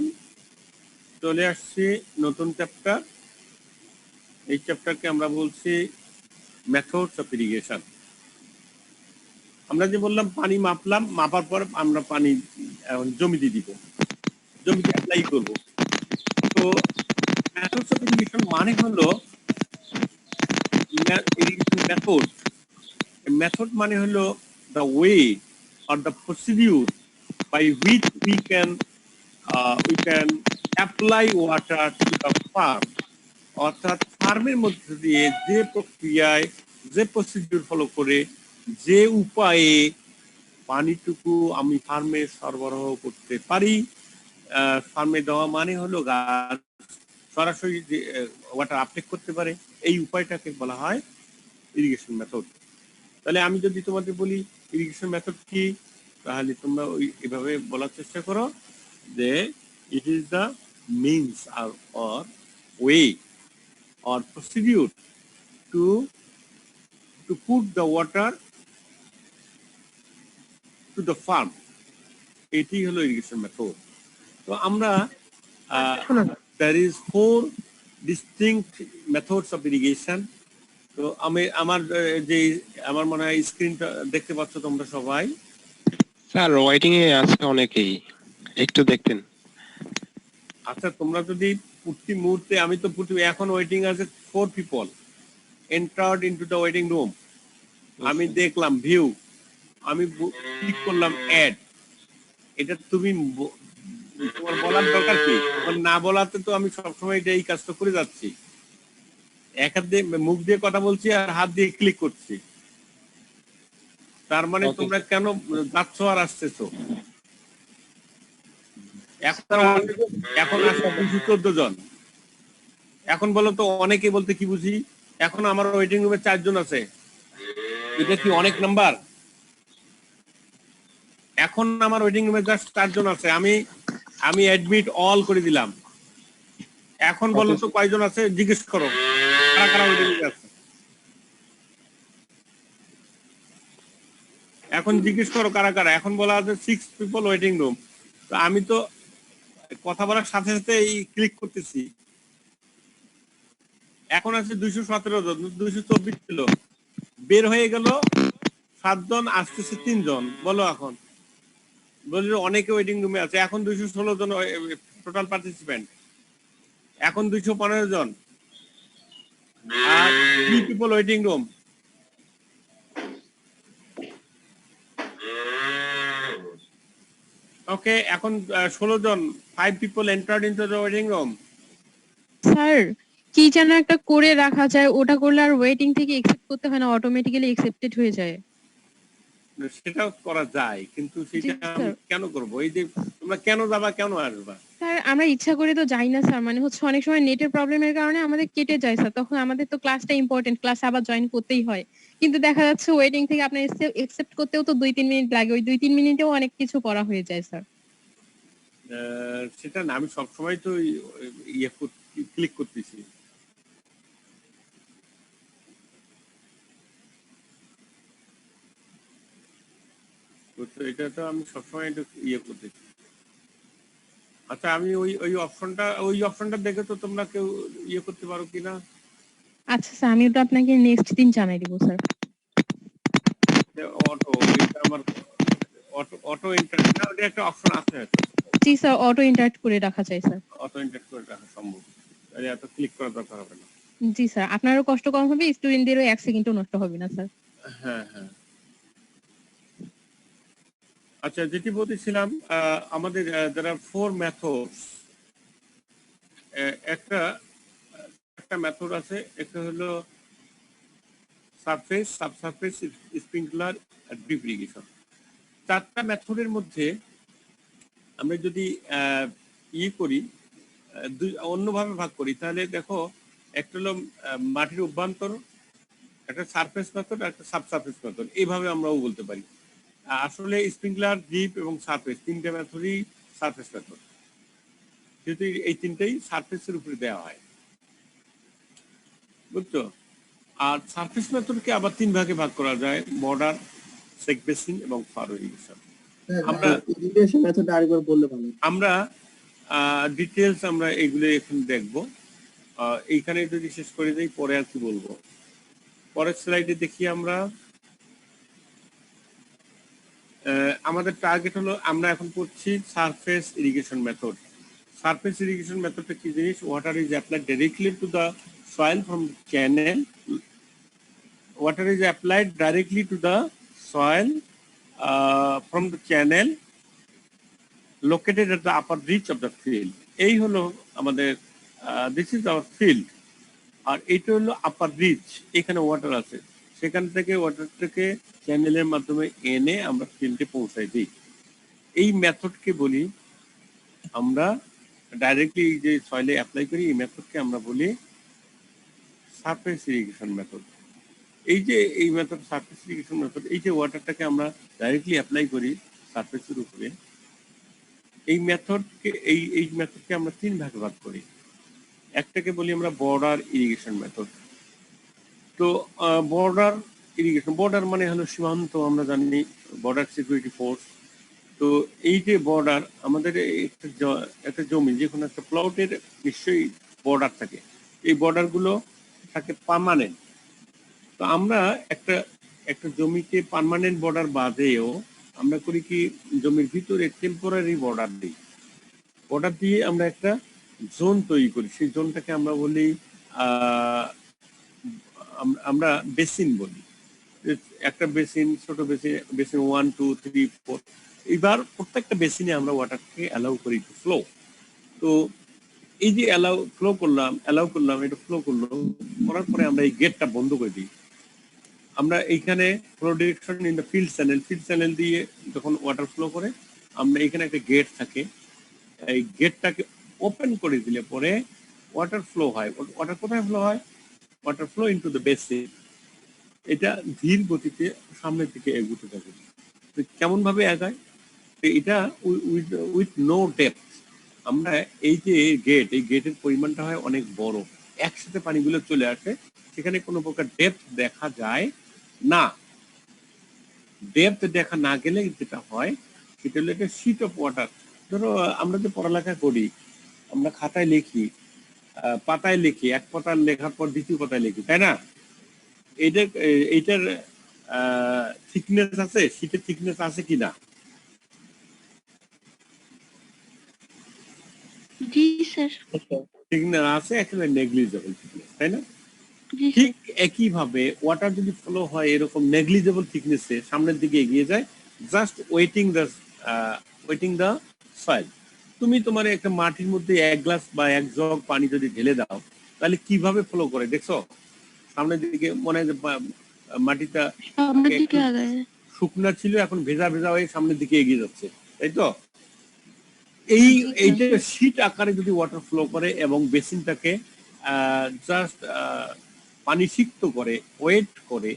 চলে আসছি নতুন চ্যাপ্টার। এই চ্যাপ্টারকে আমরা বলছি মেথডস অফ ইরিগেশন। আমরা যে বললাম পানি মাপলাম, মাপার পর আমরা পানি জমিতে দিব, জমিতে অ্যাপ্লাই করব। তো মেথডস অফ ইরিগেশন মানে হলো ইরিগেশন মেথড। মেথড মানে হলো the way or the procedure by which we can apply water to the farm, অর্থাৎ ফার্মের মধ্যে দিয়ে যে প্রক্রিয়ায় যে প্রসিডিউর ফলো করে যে উপায়ে পানিটুকু আমি ফার্মে সরবরাহ করতে পারি। ফার্মে দেওয়া মানে হলো গাছ সরাসরি যে ওয়াটার আপটেক করতে পারে, এই উপায়টাকে বলা হয় ইরিগেশন মেথড। তাহলে আমি যদি তোমাদের বলি ইরিগেশন মেথড কি, তাহলে তোমরা এভাবে বলার চেষ্টা করো যে it is the means or way or procedure to put the water to the farm. এটি হলো ইরিগেশন মেথড। তো আমরা there is 4 distinct methods of irrigation. তো আমার মনে হয় স্ক্রিনটা দেখতে পাচ্ছ তোমরা সবাই। স্যার ওয়েটিং এ আছে অনেকেই, একটু দেখতেন। আচ্ছা, তোমরা যদি প্রতি মুহূর্তে, আমি তো এখন ওয়েটিং আছে 4 people entered into the waiting room. আমি দেখলাম ভিউ, আমি ক্লিক করলাম অ্যাড। এটা তুমি তোমার বলার দরকার কি? তোমার না বলাতে তো আমি সবসময় এই কাজটা করে যাচ্ছি। এক হাত দিয়ে মুখ দিয়ে কথা বলছি আর হাত দিয়ে ক্লিক করছি, তার মানে তোমরা কেন যাচ্ছ আর আসতেছো? এখন আসছে 214 জন। এখন বলো তো অনেকে বলতে কি বুঝি? এখন আমার ওয়েটিং রুমে 4 জন আছে, এটা কি অনেক নাম্বার? এখন আমার ওয়েটিং রুমে জাস্ট 4 জন আছে, আমি অ্যাডমিট অল করে দিলাম। এখন বলো তো কয়জন আছে, জিজ্ঞেস করো কারা কারা ওয়েটিং রুমে আছে। এখন জিজ্ঞেস করো কারা কারা। এখন বলা আছে 6 পিপল ওয়েটিং রুম। তো আমি তো কথা বলার সাথে সাথে এই ক্লিক করতেছি। এখন আছে 217 জন, 224 ছিল, বের হয়ে গেল 7 জন, আসতেছে 3 জন। বলো এখন বললো অনেকে ওয়েটিং রুমে আছে। এখন 216 জন টোটাল পার্টিসিপেন্ট, এখন 215 জন, আর 3 পিপল ওয়েটিং রুম। ওকে, এখন 16 জন, 5 people entered into the waiting room. Sir কি যেন একটা করে রাখা যায়, ওটা করলে আর ওয়েটিং থেকে এক্সেপ্ট করতে হয় না, অটোমেটিক্যালি এক্সেপ্টেড হয়ে যায়। সেটাও করা যায়, কিন্তু সেটা আমি কেন করব? এই যে তোমরা কেন যাবা, কেন আসবা? স্যার আমরা ইচ্ছা করে তো যাই না স্যার, মানে হচ্ছে অনেক সময় নেটের প্রবলেমের কারণে আমাদের কেটে যায় স্যার, তখন আমাদের তো ক্লাসটা ইম্পর্টেন্ট, ক্লাস আবার জয়েন করতেই হয়, কিন্তু দেখা যাচ্ছে ওয়েটিং থেকে আপনার একসেপ্ট করতেও তো 2-3 মিনিট লাগে, ওই 2-3 মিনিটেও অনেক কিছু করা হয়ে যায় স্যার। সেটা না, আমি সবসময় তো ইয়ে ক্লিক করতেছি। এটা তো আমি সবসময় একটু ইয়ে করতেছি। আচ্ছা, আমি ওই অপশনটা দেখে তো তোমরা কেউ ইয়ে করতে পারো কিনা? আচ্ছা স্যার, আমি ওটা আপনাকে নেক্সট দিন জানাই দিব স্যার। অটো, এটা আমার অটো ইন্টারেক্ট না, ওটা একটা অপশন আছে। জি স্যার, অটো ইন্টারেক্ট করে রাখা যায় স্যার। অটো ইন্টারেক্ট করে রাখা সম্ভব, তাহলে এত ক্লিক করার দরকার হবে না। জি স্যার, আপনারও কষ্ট কম হবে, স্টুডেন্টদেরও 1 সেকেন্ডও নষ্ট হবে না স্যার। হ্যাঁ হ্যাঁ। আচ্ছা, যেটি বলতেছিলাম, আমাদের there are 4 methods। একটা মেথড আছে, একটা হলো সারফেস, সাবসারফেস, স্প্রিংকলার আর ড্রিপ ইরিগেশন। 4টা মেথডের মধ্যে আমরা যদি করি, অন্যভাবে ভাগ করি, তাহলে দেখো একটা হলো মাটির অভ্যন্তর, একটা সারফেস মেথড, একটা সাবসারফেস মেথড, এইভাবে আমরাও বলতে পারি। আসলে স্প্রিংকলার, ড্রিপ এবং সারফেস 3টে মেথডই সারফেস মেথড, যেহেতু এই 3টাই সারফেসের উপরে দেওয়া হয়, বুঝছো? আর সারফেস মেথডকে আবার 3 ভাগে ভাগ করা যায়, বর্ডার, সেক বেসিন এবং ফারো ইরিগেশন। আমরা ইরিগেশন মেথড আরেকবার বললে ভালো। আমরা ডিটেইলস আমরা এগুলো এখন দেখব। এইখানে যদি শেষ করে দেই, পরে আর কি বলবো। পরের স্লাইডে দেখি আমরা, আমাদের টার্গেট হলো, আমরা এখন করছি surface irrigation method. Surface irrigation মেথডটা কি জিনিস? Water is applied directly to the soil from the channel. Water is applied directly to the soil from the channel located at the upper reach of the field. এই হলো আমাদের, this is our field, আর এটা হলো আপার rich. এখানে water আছে, সেখান থেকে ওয়াটারটাকে চ্যানেলের মাধ্যমে এনে আমরা ফিল্ডে পৌঁছাই দিই। এই মেথডকে বলি আমরা, ডাইরেক্টলি যে সয়েলে অ্যাপ্লাই করি, এই মেথডকে আমরা বলি সারফেস ইরিগেশন মেথড। এই মেথড সারফেস ইরিগেশন মেথড, এই যে ওয়াটারটাকে আমরা ডাইরেক্টলি অ্যাপ্লাই করি সারফেসের উপরে, এই মেথডকে আমরা 3 ভাগে ভাগ করি। একটাকে বলি আমরা বর্ডার ইরিগেশন মেথড। তো বর্ডার ইরিগেশন, বর্ডার মানে হলো সীমান্ত, আমরা জানি বর্ডার সিকিউরিটি ফোর্স। তো এই যে বর্ডার, আমাদের একটা জমি, যে কোনো একটা প্লটের নিশ্চয়ই বর্ডার থাকে, এই বর্ডারগুলো থাকে পার্মানেন্ট। তো আমরা একটা জমিকে পার্মানেন্ট বর্ডার বাদেও আমরা করি কি, জমির ভিতরে টেম্পোরারি বর্ডার দিই। বর্ডার দিয়ে আমরা একটা জোন তৈরি করি, সেই জোনটাকে আমরা বলি, আমরা বেসিন বলি। একটা বেসিন, ছোট বেসিন 1, 2, 3, 4, এইবার প্রত্যেকটা বেসিনে আমরা ওয়াটারকে অ্যালাউ করি টু ফ্লো। তো এই যে অ্যালাউ করলাম, এটা ফ্লো করলো, করার পরে আমরা এই গেটটা বন্ধ করে দিই। আমরা এইখানে flow direction in the field channel দিয়ে যখন ওয়াটার ফ্লো করে, আমরা এখানে একটা গেট থাকে, এই গেটটাকে ওপেন করে দিলে পরে ওয়াটার ফ্লো হয়। ওয়াটার কোথায় ফ্লো হয়? Water flow into the basin. এটা ধীর গতিতে সামনের দিকে এগোতে থাকে। কেমন ভাবে এগায়? এটা উইথ নো ডেপথ। আমরা এই যে গেট, এই গেটের পরিমাণটা হয় অনেক বড়, একসাথে পানিগুলো চলে আসে, সেখানে কোনো প্রকার ডেপথ দেখা যায় না। ডেপথ দেখা না গেলে যেটা হয় সেটা হলো একটা শিট অফ ওয়াটার। ধরো আমরা যে পড়ালেখা করি, আমরা খাতায় লিখি, পাতায় লিখি, এক পাতা লেখার পর দ্বিতীয় পাতায় লিখি, তাই না? এইটার থিকনেস আছে, শীটের থিকনেস আছে কিনা? জি স্যার। থিকনেস আছে, একেবারে নেগলিজেবল থিকনেস, তাই না? জি ঠিক একই ভাবে ওয়াটার যদি ফ্লো হয় এরকম নেগলিজেবল থিকনেসে সামনের দিকে এগিয়ে যায়, জাস্ট ওয়েটিং দ্য সয়েল। তুমি তোমার একটা মাটির মধ্যে 1 গ্লাস বা 1 জগ পানি যদি ঢেলে দাও, তাহলে কিভাবে ফ্লো করে দেখছো? সামনের দিকে মনে হয় যে মাটিটা সামনের দিকে আগায়। শুকনা ছিল, এখন ভেজা ভেজা হয়ে সামনের দিকে এগিয়ে যাচ্ছে, তাই তো? জি, এইটা শীট আকারে যদি ওয়াটার ফ্লো করে এবং বেসিনটাকে জাস্ট পানি সিক্ত করে, ওয়েট করে,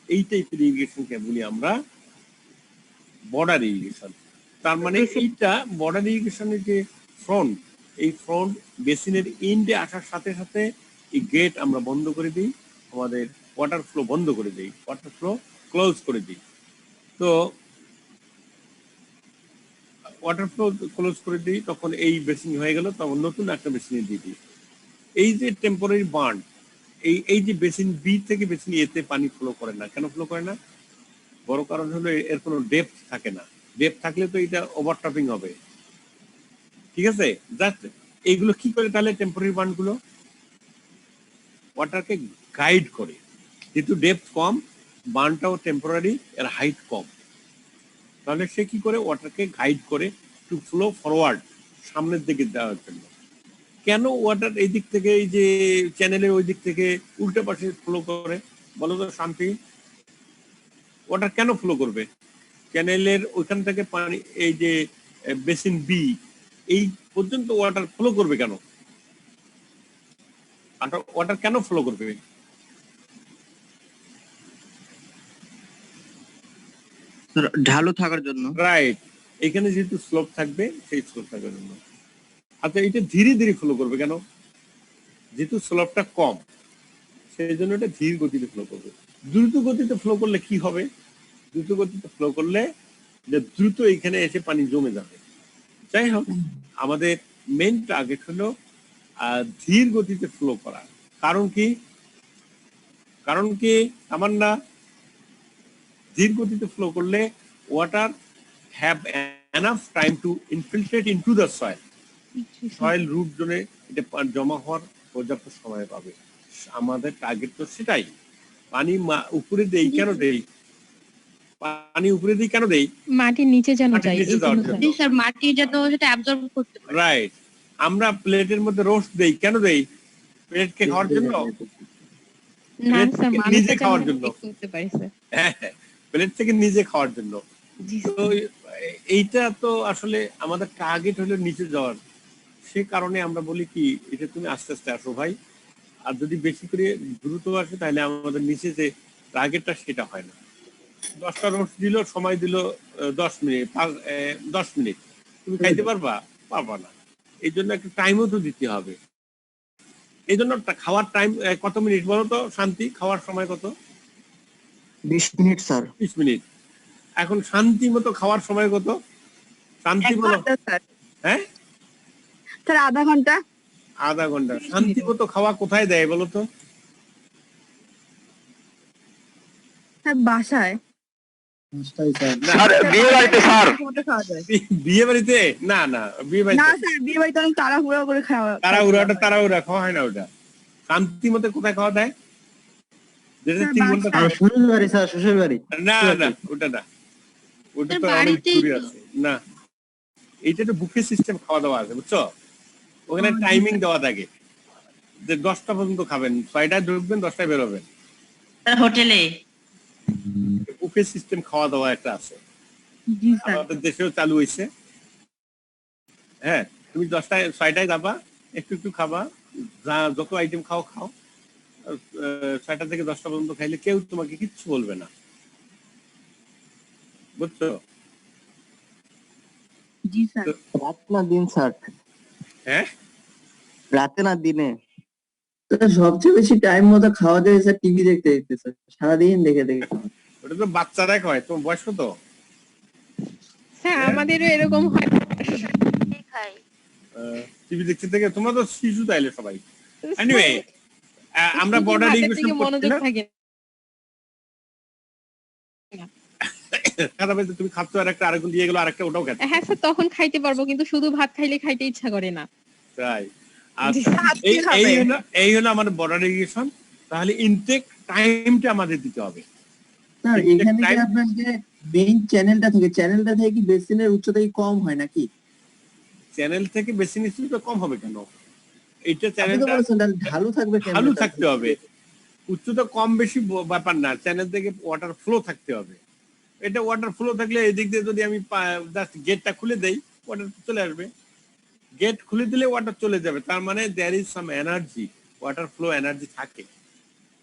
এই টাইপের ইরিগেশনকে বলি আমরা বর্ডার ইরিগেশন। তার মানে এইটা বর্ডার ইরিগেশনের যে ফ্রন্ট, এই ফ্রন্ট বেসিনের এন্ডে আসার সাথে সাথে এই গেট আমরা বন্ধ করে দিই, আমাদের ওয়াটার ফ্লো বন্ধ করে দিই, ওয়াটার ফ্লো ক্লোজ করে দিই। তো ওয়াটার ফ্লো ক্লোজ করে দিই, তখন এই বেসিন হয়ে গেল, তখন নতুন একটা বেসিনে দিয়ে দিই। এই যে টেম্পোরারি বার্ন, এই যে বেসিন বি থেকে বেসিন এতে পানি ফ্লো করে না, কেন ফ্লো করে না? বড় কারণ হলো এর কোনো ডেপথ থাকে না। ডেপথ থাকলে তো এটা ওভারটপিং হবে, ঠিক আছে? জাস্ট এইগুলো কি করে তাহলে টেম্পোরারি বার্ন গুলো? ওয়াটারকে গাইড করে, যেহেতু ডেপথ কম, বার্নটাও টেম্পোরারি, এর হাইট কম, তাহলে সে কি করে? ওয়াটারকে গাইড করে টু ফ্লো ফরওয়ার্ড, সামনের দিকে দেওয়ার জন্য। কেন ওয়াটার এই দিক থেকে, এই যে চ্যানেলের ওই দিক থেকে উল্টা পাশে ফ্লো করে বলো তো শান্তি? ওয়াটার কেন ফ্লো করবে? চ্যানেলের ওইখান থেকে পানি, এই যে বেসিন বি এই পর্যন্ত ওয়াটার ফ্লো করবে কেন? ওয়াটার কেন ফ্লো করবে? ঢালু থাকার জন্য। রাইট, এখানে যেহেতু স্লোপ থাকবে, সেই স্লোপ থাকার জন্য। আচ্ছা, এটা ধীরে ধীরে ফ্লো করবে কেন? যেহেতু স্লোপটা কম, সেই জন্য এটা ধীর গতিতে ফ্লো করবে। দ্রুত গতিতে ফ্লো করলে কি হবে? দ্রুত গতিতে ফ্লো করলে যে দ্রুত এখানে এসে পানি জমে যাবে। যাই হোক, আমাদের মেইন টার্গেট হলো ধীর গতিতে ফ্লো করা। কারণ কি? কারণ কি আমার না, ধীর গতিতে ফ্লো করলে water have enough time to infiltrate into the soil. Soil root জোনে এটা জমা হওয়ার পর্যাপ্ত সময় পাবে। আমাদের টার্গেট তো সেটাই। পানি উপরে দেই কেন দেই? পানি উপরে দিই কেন দেই? মাটির নিচে যেন যায়, নিচে যাওয়ার জন্য। জি স্যার, মাটি যেন সেটা অ্যাবজর্ব করতে পারে। রাইট। আমরা প্লেটের মধ্যে রোস্ট দেই কেন দেই? প্লেটকে খাওয়ার জন্য? না স্যার, মানুষ নিজে খাওয়ার জন্য। করতে পারে স্যার। হ্যাঁ, প্লেট থেকে নিজে খাওয়ার জন্য। তো এইটা তো আসলে আমাদের টার্গেট হলো নিচে যাওয়ার। সে কারণে আমরা বলি কি, এটা তুমি আস্তে আস্তে আসো ভাই, আর যদি বেশি করে দ্রুত আসে তাহলে আমাদের নিচে যে টার্গেটটা সেটা হয় না। 10টা রোস্ট দিল, সময় দিল 10 মিনিট, 10 মিনিট, তুমি খাইতে পারবা? পারবা না। এই জন্য একটা টাইমও তো দিতে হবে। এই জন্য খাওয়ার টাইম কত মিনিট বলো তো শান্তি? খাওয়ার সময় কত? 20 মিনিট স্যার। 20 মিনিট। এখন শান্তি মতো খাওয়ার সময় কত? শান্তি বলো। হ্যাঁ স্যার, আধা ঘন্টা। আধা ঘন্টা। শান্তি মতো খাওয়া কোথায় দেয় বলো তো? স্যার, বাসায়। বিয়ে বাড়িতে? না না, বিয়ে বাড়িতে না স্যার, বিয়ে বাড়িতে অনেক তাড়াহুড়া করে খাওয়া। তাড়াহুড়া খাওয়া হয় না। ওটা শান্তি মতো কোথায় খাওয়া দেয়? যেটা 3 ঘন্টা। শ্বশুর বাড়ি স্যার, শ্বশুর বাড়ি। না না, ওটা না, ওটা তো অনেক দূরে আছে। না, এইটা তো বুফে সিস্টেম খাওয়া দাওয়া আছে, বুঝছো? ওখানে টাইমিং দেওয়া থাকে যে 10টা পর্যন্ত খাবেন, 6টায় ঢুকবেন, 10টায় বেরোবেন। হোটেলে বুফে সিস্টেম খাওয়া দাওয়া একটা আছে, আমাদের দেশেও চালু হয়েছে। হ্যাঁ, তুমি 6টায় যাবা, একটু একটু খাবা, যত আইটেম খাও 6টা থেকে 10টা পর্যন্ত খাইলে কেউ তোমাকে কিচ্ছু বলবে না, বুঝছো? জি স্যার। রাত না দিন স্যার? হ্যাঁ, রাতে না দিনে? সবচেয়ে বেশি টাইম মতো খাওয়া যায় স্যার টিভি দেখতে দেখতে স্যার, সারাদিন দেখে দেখে। ওটা তো বাচ্চারাই খায়, তোমার বয়স কত? স্যার আমাদেরও এরকম হয়। খাই টিভি দেখতে থেকে তোমরা তো শিশু তাইলে সবাই। এনিওয়ে আমরা বর্ডার ভাতের ইরিগেশন দিকে মনোযোগ থাকে খাতা বলতে তুমি খাচ্ছ আর একটা আরেকজন দিয়ে গেল আরেকটা ওটাও খাচ্ছ। হ্যাঁ স্যার তখন খাইতে পারবো, কিন্তু শুধু ভাত খাইলে খাইতে ইচ্ছা করে না। তাই জি, এই হলো আমাদের বর্ডার ইরিগেশন। তাহলে ইনটেক টাইমটা আমাদের দিতে হবে। স্যার এখানে কি আপনার যে মেইন চ্যানেলটা থাকে, চ্যানেলটা থেকে কি বেসিনের উচ্চতা কি কম হয় নাকি? চ্যানেল থেকে বেসিন স্পিড কম হবে কেন? এইটা আপনি তো চ্যানেলটা বলেছেন ঢালু থাকবে কেন? ঢালু থাকতে হবে, উচ্চতা কম বেশি ব্যাপার না, চ্যানেল থেকে ওয়াটার ফ্লো থাকতে হবে। এটা ওয়াটার ফ্লো থাকলে এদিক দিয়ে যদি আমি জাস্ট গেটটা খুলে দেই ওয়াটার চলে আসবে, গেট খুলে দিলে ওয়াটার চলে যাবে, তার মানে there is some energy, water flow energy থাকে,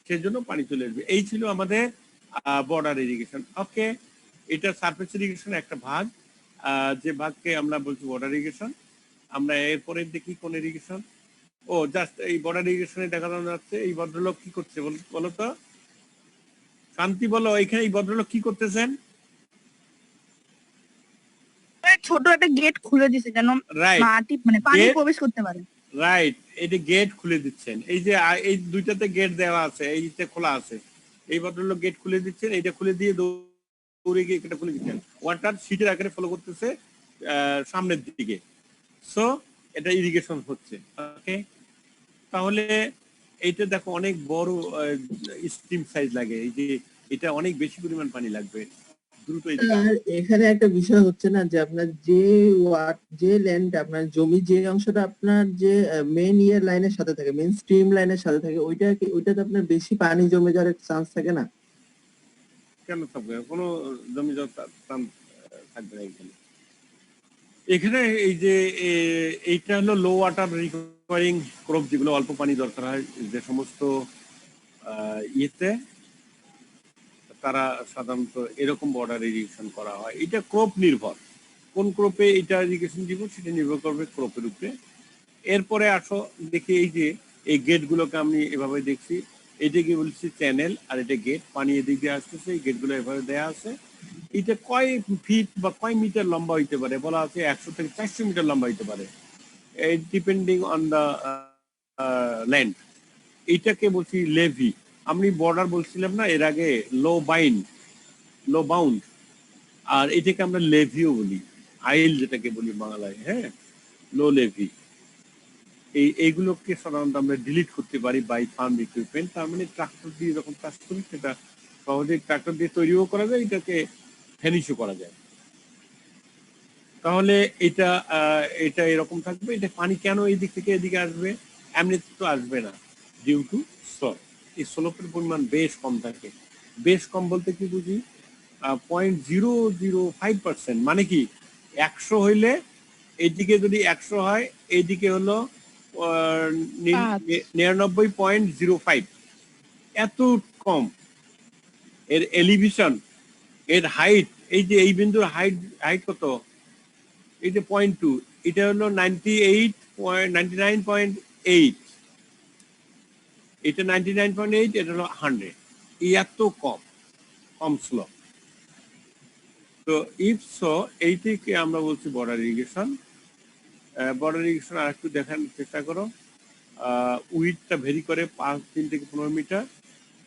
সেজন্য পানি চলে আসবে। এই ছিল আমাদের বর্ডার ইরিগেশন। ওকে, এটা সারফেস ইরিগেশন একটা ভাগ, যে ভাগকে আমরা বলছি বর্ডার ইরিগেশন। আমরা এরপরে দেখি কোন ইরিগেশন। ও জাস্ট এই বর্ডার ইরিগেশনে দেখা যাচ্ছে এই ভদ্রলোক কি করছে বলো তো, শান্তি বলো, এখানে এই ভদ্রলোক কি করতেছেন? ছোট একটা গেট খুলে দিছে যেন রাইট, মাটি মানে পানি প্রবেশ করতে পারে। রাইট, এই যে গেট খুলে দিচ্ছেন, এই যে এই দুইটাতে গেট দেওয়া আছে, এইতে খোলা আছে, এই ভদ্রলোক গেট খুলে দিচ্ছেন, এইটা খুলে দিয়ে দৌড়ে গিয়ে এটা খুলে দিচ্ছেন, ওয়াটার সিটের আকারে ফলো করতেছে সামনের দিকে। সো এটা ইরিগেশন হচ্ছে। ওকে, তাহলে এইটা দেখো অনেক বড় স্ট্রিম সাইজ লাগে, এই যে এটা অনেক বেশি পরিমাণ পানি লাগবে দ্রুত। আর এখানে একটা বিষয় হচ্ছে না যে আপনার যে ল্যান্ড আপনার জমি যে অংশটা আপনার যে মেইন ইয়ের লাইনের সাথে থাকে, মেইন স্ট্রিম লাইনের সাথে থাকে, ওইটাতে আপনার বেশি পানি জমে যাওয়ার চান্স থাকে না? কেন থাকবে? কোনো জমি থাকবে না এখানে। এখানে এই যে এইটা হলো লো ওয়াটার রিকোয়ারিং ক্রপ, যেগুলো অল্প পানি দরকার হয় যে সমস্ত ইয়েতে, তারা সাধারণত এরকম বর্ডার ইরিগেশন করা হয়। এটা ক্রপ নির্ভর, কোন ক্রপে এটা ইরিগেশন দিব সেটা নির্ভর করবে ক্রপের উপরে। এরপরে আসো দেখি, এই যে এই গেটগুলোকে আমি এভাবে দেখছি, এটাকে বলছি চ্যানেল আর এটা গেট, পানি এদিক দিয়ে আসতেছে, এই গেটগুলো এভাবে দেওয়া আছে। এটা কয় ফিট বা কয় মিটার লম্বা হইতে পারে বলা আছে, 100 থেকে 400 মিটার লম্বা হইতে পারে, ডিপেন্ডিং অন দা ল্যান্ড। এটাকে বলছি লেভি। আমি বর্ডার বলছিলাম না এর আগে, লো বাউন্ড, আর এটাকে আমরা লেভিও বলি, আইল যেটাকে বলি বাংলায়, হ্যাঁ, লো লেভি। এইগুলোকে সাধারণত আমরা ডিলিট করতে পারি বাই ফার্ম ইকুইপমেন্ট। তার মানে ট্রাক্টর দিয়ে যখন কাজ করি সেটা সহজেই ট্রাক্টর দিয়ে তৈরিও করা যায়, এটাকে ফিনিশও করা যায়। তাহলে এটা এরকম থাকবে। এটা পানি কেন এই দিক থেকে এদিকে আসবে? এমনি তো আসবে না, ডিউ টু স্লোপ। এই স্লোপের পরিমাণ বেশ কম থাকে। বেশ কম বলতে কি বুঝি? 0.005%, মানে কি 100 হইলে এইদিকে যদি 100 হয়, এইদিকে হলো 99.05, এত কম এর এলিভেশন, এর হাইট। এই যে এই বিন্দুর হাইট কত? এই যে 0.2, এটা হলো 99.8, এটা 99.8, এটা হলো 100, এত কম স্লোপ। তো ইফ সো এইটিকে আমরা বলছি বর্ডার ইরিগেশন। বর্ডার ইরিগেশন আর একটু দেখানোর চেষ্টা করো। উইডটা ভেরি করে 3 থেকে 15 মিটার।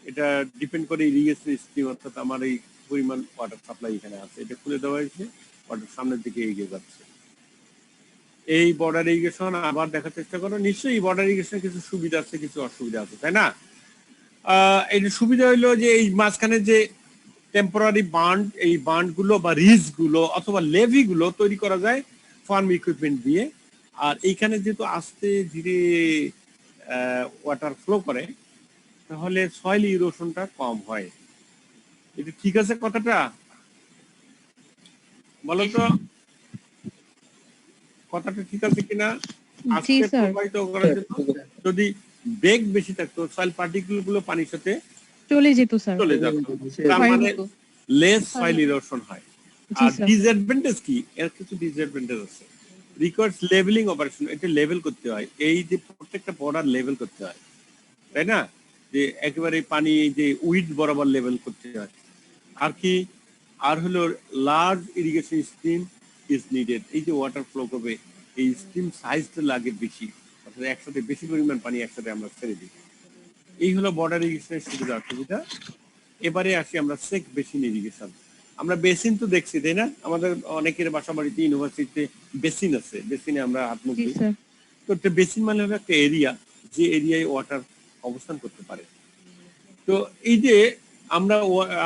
এটা ডিপেন্ড করে ইরিগেশন স্কিম, অর্থাৎ আমার এই পরিমাণ ওয়াটার সাপ্লাই এখানে আছে, এটা খুলে দেওয়া হয়েছে, ওয়াটার সামনের দিকে এগিয়ে যাচ্ছে। এই বর্ডার ইরিগেশন আবার দেখার চেষ্টা করো। নিশ্চয়ই এই বর্ডার ইরিগেশনের কিছু সুবিধা আছে, কিছু অসুবিধা আছে, তাই না? এই সুবিধা হইলো যে এই মাঝখানে যে টেম্পোরারি বান্ড, এই বান্ডগুলো বা রিজগুলো অথবা লেভিগুলো তৈরি করা যায় ফার্ম ইকুইপমেন্ট দিয়ে। আর এইখানে যেহেতু আস্তে ধীরে ওয়াটার ফ্লো করে, তাহলে সয়েল ইরোশনটা কম হয়। এটা ঠিক আছে কথাটা? বলো তো কথাটা ঠিক আছে কিনা? আজকে প্রবাহিত করার জন্য যদি বেগ বেশি থাকতো, সয়েল পার্টিকেল গুলো পানির সাথে চলে যেত স্যার, চলে যেত, তার মানে লেস সয়েল ইরোশন হয়। আর ডিসঅ্যাডভান্টেজ কি? এর কিছু ডিসঅ্যাডভান্টেজ আছে। রিকোয়ার্স লেভেলিং অপারেশন, এটা লেভেল করতে হয়, এই যে প্রত্যেকটা বর্ডার লেভেল করতে হয়, তাই না? যে একেবারে পানি যে উইড বরাবর লেভেল করতে হয়। আর কি, আর হলো large irrigation stream is needed. এই যে ওয়াটার ফ্লো করবে, এই স্ট্রিম সাইজটা লাগে বেশি, অর্থাৎ একসাথে বেশি পরিমাণ পানি একসাথে আমরা ছেড়ে দিই। এই হলো বর্ডার ইরিগেশনের সুবিধা অসুবিধা। এবারে আসি আমরা সেক বেসিন ইরিগেশন। আমরা বেসিন তো দেখছি, তাই না? আমাদের অনেকের বাসা বাড়িতে, ইউনিভার্সিটিতে বেসিন আছে, বেসিনে আমরা হাত মুখ দিই। তো একটা বেসিন মানে হলো একটা এরিয়া, যে এরিয়ায় ওয়াটার অবস্থান করতে পারে। তো এই যে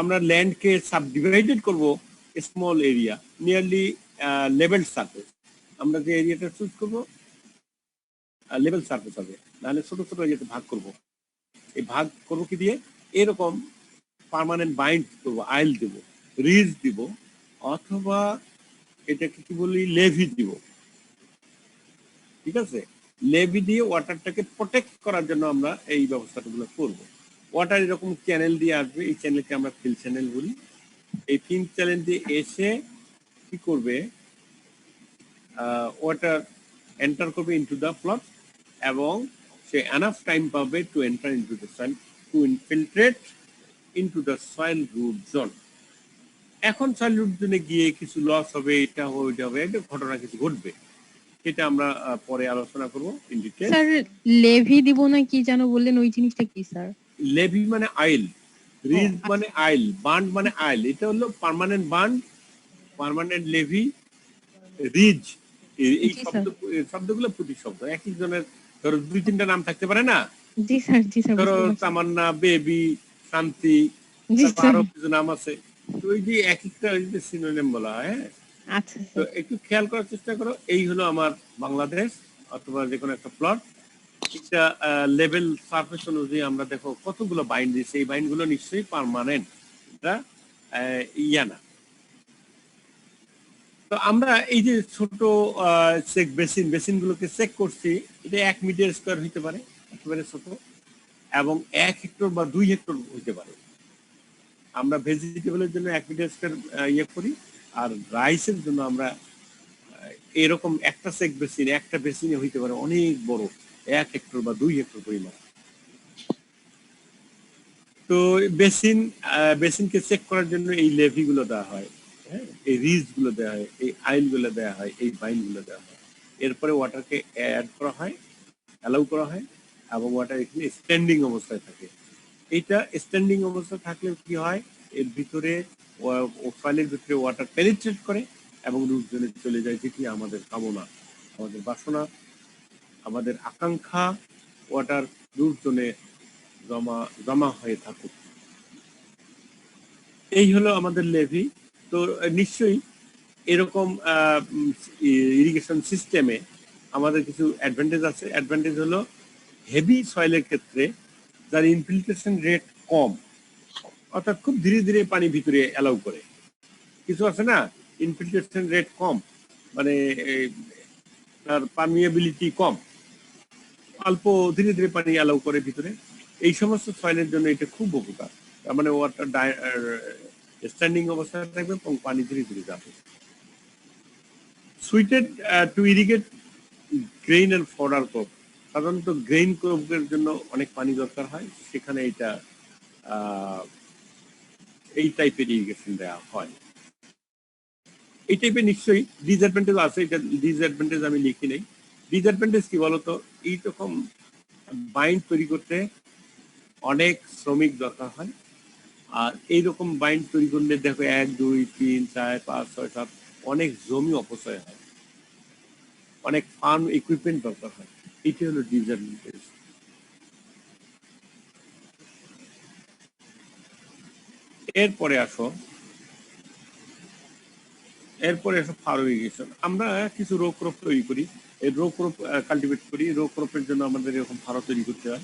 আমরা ল্যান্ডকে সাবডিভাইডেড করব small area, nearly level surface. আমরা যে এরিয়াটা চুজ করবো লেভেল সারফেস হবে, নাহলে ছোট ছোট এরিয়াতে ভাগ করব। এই ভাগ করবো কি দিয়ে? এরকম পার্মানেন্ট বাইন্ড করবো, আইল দিব, রিজ দিব, অথবা এটাকে কি বলি, লেভি দিব। ঠিক আছে, লেভি দিয়ে ওয়াটারটাকে প্রোটেক্ট করার জন্য আমরা এই ব্যবস্থাগুলো করব। ওয়াটার এরকম চ্যানেল দিয়ে আসবে, এই চ্যানেলকে আমরা ফিল চ্যানেল বলি। এই ফিল চ্যানেল দিয়ে এসে কি করবে, ওয়াটার এন্টার করবে ইনটু দ্য ফ্লট, এবং সে এনাফ টাইম পাবে to enter into the soil, to infiltrate into the soil root zone. এখন সয়েল রুট জোনে গিয়ে কিছু লস হবে, এটা হবে, একটা ঘটনা কিছু ঘটবে, সেটা আমরা পরে আলোচনা করব ইন ডিটেইল। স্যার লেভি দিব না কি যেন বললেন, ওই জিনিসটা কি স্যার? লেভি মানে আইল, রিজ মানে আইল, বান্ড মানে আইল। এটা হলো permanent bund, permanent levee, ridge. এই শব্দগুলো প্রতীক শব্দ, এক একজনের ধরো দুই তিনটা নাম থাকতে পারে না? জি স্যার, জি স্যার। ধরো তামান্না, বেবি, শান্তি, আরো কিছু নাম আছে। তো ওই যে এক একটা সিনোনিম বলা হয়। আচ্ছা, তো একটু খেয়াল করার চেষ্টা করো। এই হলো আমার বাংলাদেশ অথবা যে কোনো একটা প্লট। একটা লেভেল সারফেস অনুযায়ী আমরা দেখো কতগুলো বাইন্ড দিয়েছে। এই বাইন্ড গুলো নিশ্চয়ই পার্মানেন্ট, এটা ইয়া না। তো আমরা এই যে ছোট চেক বেসিন গুলোকে চেক করছি, এটা 1 মিটার স্কয়ার হইতে পারে, একেবারে ছোট, এবং 1 হেক্টর বা 2 হেক্টর হইতে পারে। আমরা ভেজিটেবলের জন্য 1 মিটার স্কয়ার ইয়ে করি, আর রাইসের জন্য আমরা এরকম একটা চেক বেসিন, একটা বেসিনে হইতে পারে অনেক বড়, 1 হেক্টর বা 2 হেক্টর পরিমাণ। তো বেসিনকে চেক করার জন্য এই লেভি গুলো দেওয়া হয়, হ্যাঁ, এই রিজ গুলো দেওয়া হয়, এই আইল গুলো দেওয়া হয়, এই বাইন গুলো দেওয়া হয়। এরপরে ওয়াটারকে অ্যাড করা হয়, অ্যালাউ করা হয়, এবং ওয়াটার এখানে স্ট্যান্ডিং অবস্থায় থাকে। এইটা স্ট্যান্ডিং অবস্থায় থাকলে কি হয়, এর ভিতরে সয়েলের ভিতরে ওয়াটার পেনিট্রেট করে এবং রুট জোনে চলে যায়, যেটি আমাদের কামনা, আমাদের বাসনা, আমাদের আকাঙ্ক্ষা, ওয়াটার রুট জোনে জমা হয়ে থাকুক। এই হলো আমাদের লেভি। তো নিশ্চয়ই এরকম ইরিগেশন সিস্টেমে আমাদের কিছু অ্যাডভান্টেজ আছে। অ্যাডভান্টেজ হলো হেভি সয়েলের ক্ষেত্রে যার ইনফিল্ট্রেশন রেট কম, অর্থাৎ খুব ধীরে ধীরে পানি ভিতরে অ্যালাউ করে। কিছু আছে না, ইনফিল্ট্রেশন রেট কম, মানে তার পারমিয়াবিলিটি কম, অল্প ধীরে ধীরে পানি অ্যালাউ করে ভিতরে। এই সমস্ত সয়েলের জন্য এটা খুব উপকার। তার মানে ওয়াটার স্ট্যান্ডিং অবস্থায় থাকবে এবং পানি ধীরে ধীরে যাবে। Suited to irrigate grain and fodder crop. সাধারণত গ্রেইন ক্রপের জন্য অনেক পানি দরকার হয়, সেখানে এই টাইপের ইরিগেশন দেওয়া হয়। এই টাইপের নিশ্চয়ই ডিসঅ্যাডভান্টেজ আছে, এটা ডিসঅ্যাডভান্টেজ আমি লিখি নাই। ডিসঅ্যাডভান্টেজ কি বলতো, এইরকম বাইন্ড তৈরি করতে অনেক শ্রমিক দরকার হয়, আর এইরকম বাইন্ড তৈরি করলে দেখো 1 2 3 4 5 6 7 অনেক জমি অপচয় হয়, অনেক ফার্ম ইকুইপমেন্ট দরকার হয়। এটি হলো ডিসঅ্যাডভান্টেজ। এরপরে আসো ফারো ইরিগেশন। আমরা কিছু রো ক্রপ তৈরি করি, এই রো ক্রপ কাল্টিভেট করি। রো ক্রপের জন্য আমাদের এরকম ফারো তৈরি করতে হয়।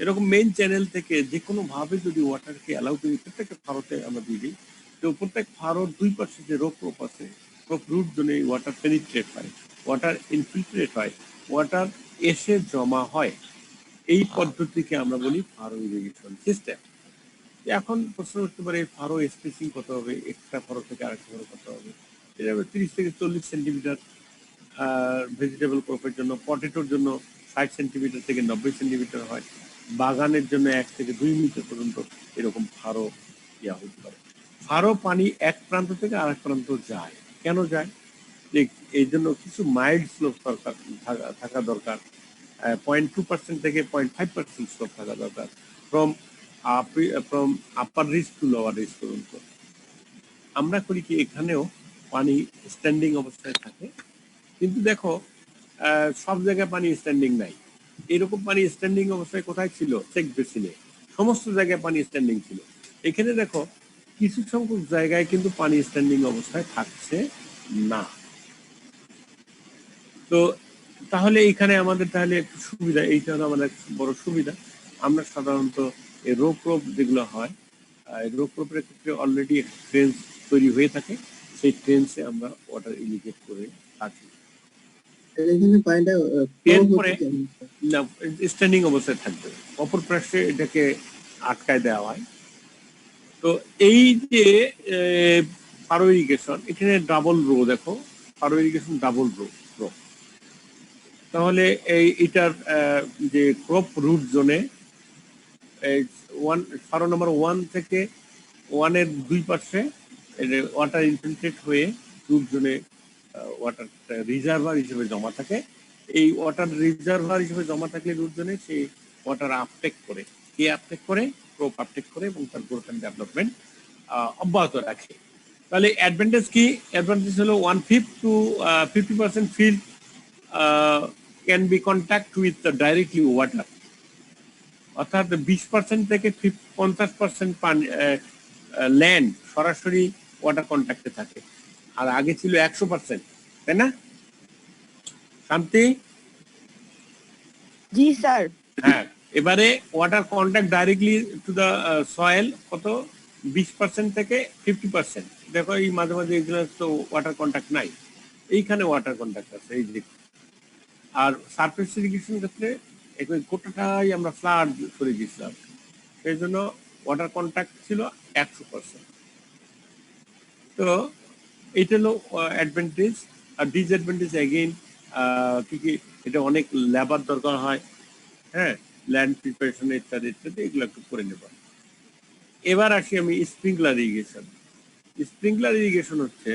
এরকম মেইন চ্যানেল থেকে যে কোনো ভাবে যদি ওয়াটারকে অ্যালাউ করি, প্রত্যেকটা ফারোতে আমরা দিয়ে দিই। তো প্রত্যেক ফারোর 2 পাশে যে রো ক্রপ আছে, ক্রপ রুট জন্য ওয়াটার পেনিট্রেট হয়, ওয়াটার ইনফিল্ট্রেট হয়, ওয়াটার এসে জমা হয়। এই পদ্ধতিকে আমরা বলি ফারো ইরিগেশন সিস্টেম। এখন প্রশ্ন করতে পারে ফারো স্পেসিং কত হবে, একটা ফারো থেকে আরেকটা ফারো কত হবে? এটা 30 থেকে 40 সেন্টিমিটার ভেজিটেবল ক্রপের জন্য। পটেটোর জন্য 60 সেন্টিমিটার থেকে 90 সেন্টিমিটার হয়। বাগানের জন্য 1 থেকে 2 মিটার পর্যন্ত এরকম ফারো ইয়া হতে পারে। ফারো পানি এক প্রান্ত থেকে আরেক প্রান্ত যায়। কেন যায়? এই জন্য কিছু মাইল্ড স্লোপ থাকা দরকার, 0.2% থেকে 0.5% স্লোপ থাকা দরকার, from upper reach to lower reach পর্যন্ত। আমরা করি কি এখানেও পানি স্ট্যান্ডিং অবস্থায় থাকে, কিন্তু দেখো সব জায়গায় পানি স্ট্যান্ডিং নাই। এরকম পানি স্ট্যান্ডিং অবস্থায় কোথায় ছিল? চেক বেসিনে সমস্ত জায়গায় পানি স্ট্যান্ডিং ছিল। এখানে দেখো কিছু সংখ্যক জায়গায় কিন্তু পানি স্ট্যান্ডিং অবস্থায় থাকছে না। তো তাহলে এখানে আমাদের তাহলে একটু সুবিধা, এইটা হলো আমাদের বড় সুবিধা। আমরা সাধারণত এই রো ক্রপ যেগুলো হয়, রো ক্রপের ক্ষেত্রে অলরেডি ট্রেন্স তৈরি হয়ে থাকে, সেই ট্রেন্সে আমরা ওয়াটার ইরিগেট করে থাকি। এখানে পানিটা এরপরে স্ট্যান্ডিং অবস্থায় থাকবে, অপর পাশে এটাকে আটকায় দেওয়া হয়। তো এই যে ফারো ইরিগেশন, এখানে ডাবল রো, দেখো ফারো ইরিগেশন ডাবল রো। তাহলে এটার যে ক্রপ রুট জোনে ফারো নাম্বার 1 থেকে 1-এর 2 পাশে ওয়াটার ইনফিল্ট্রেট হয়ে রুট জোনে ওয়াটার রিজার্ভার হিসেবে জমা থাকে। এই ওয়াটার রিজার্ভার হিসেবে জমা থাকলে রুট জোনে সেই ওয়াটার আপটেক করে, কে আপটেক করে? ক্রপ আপটেক করে, এবং তার গ্রোথ এন্ড ডেভেলপমেন্ট অব্যাহত রাখে। তাহলে অ্যাডভান্টেজ কি? অ্যাডভান্টেজ হলো 1/5 to 50% field can be contact with directly water, অর্থাৎ 20% থেকে 50% পানি ল্যান্ড সরাসরি ওয়াটার কন্ট্যাক্টে থাকে, আর আগে ছিল 100%, তাই না শান্তি? জি স্যার। হ্যাঁ, এবারে water contact directly to the soil কত? 20% থেকে 50%। দেখো এই মাঝে মাঝে এগুলো তো ওয়াটার কন্ট্যাক্ট নাই, এইখানে ওয়াটার কন্ট্যাক্ট আছে এই যে। আর সারফেস ইরিগেশন ক্ষেত্রে গোটাটাই আমরা ফ্লাড করে দিয়েছিলাম, সেই জন্য ওয়াটার কন্ট্যাক্ট ছিল 100%। তো এইটা হলো অ্যাডভান্টেজ। আর ডিসঅ্যাডভান্টেজ এগেইন কি কি, এটা অনেক লেবার দরকার হয়, হ্যাঁ, ল্যান্ড প্রিপারেশন ইত্যাদি ইত্যাদি, এগুলো একটু করে নেব। এবার আসি আমি স্প্রিংকলার ইরিগেশন। স্প্রিংকলার ইরিগেশন হচ্ছে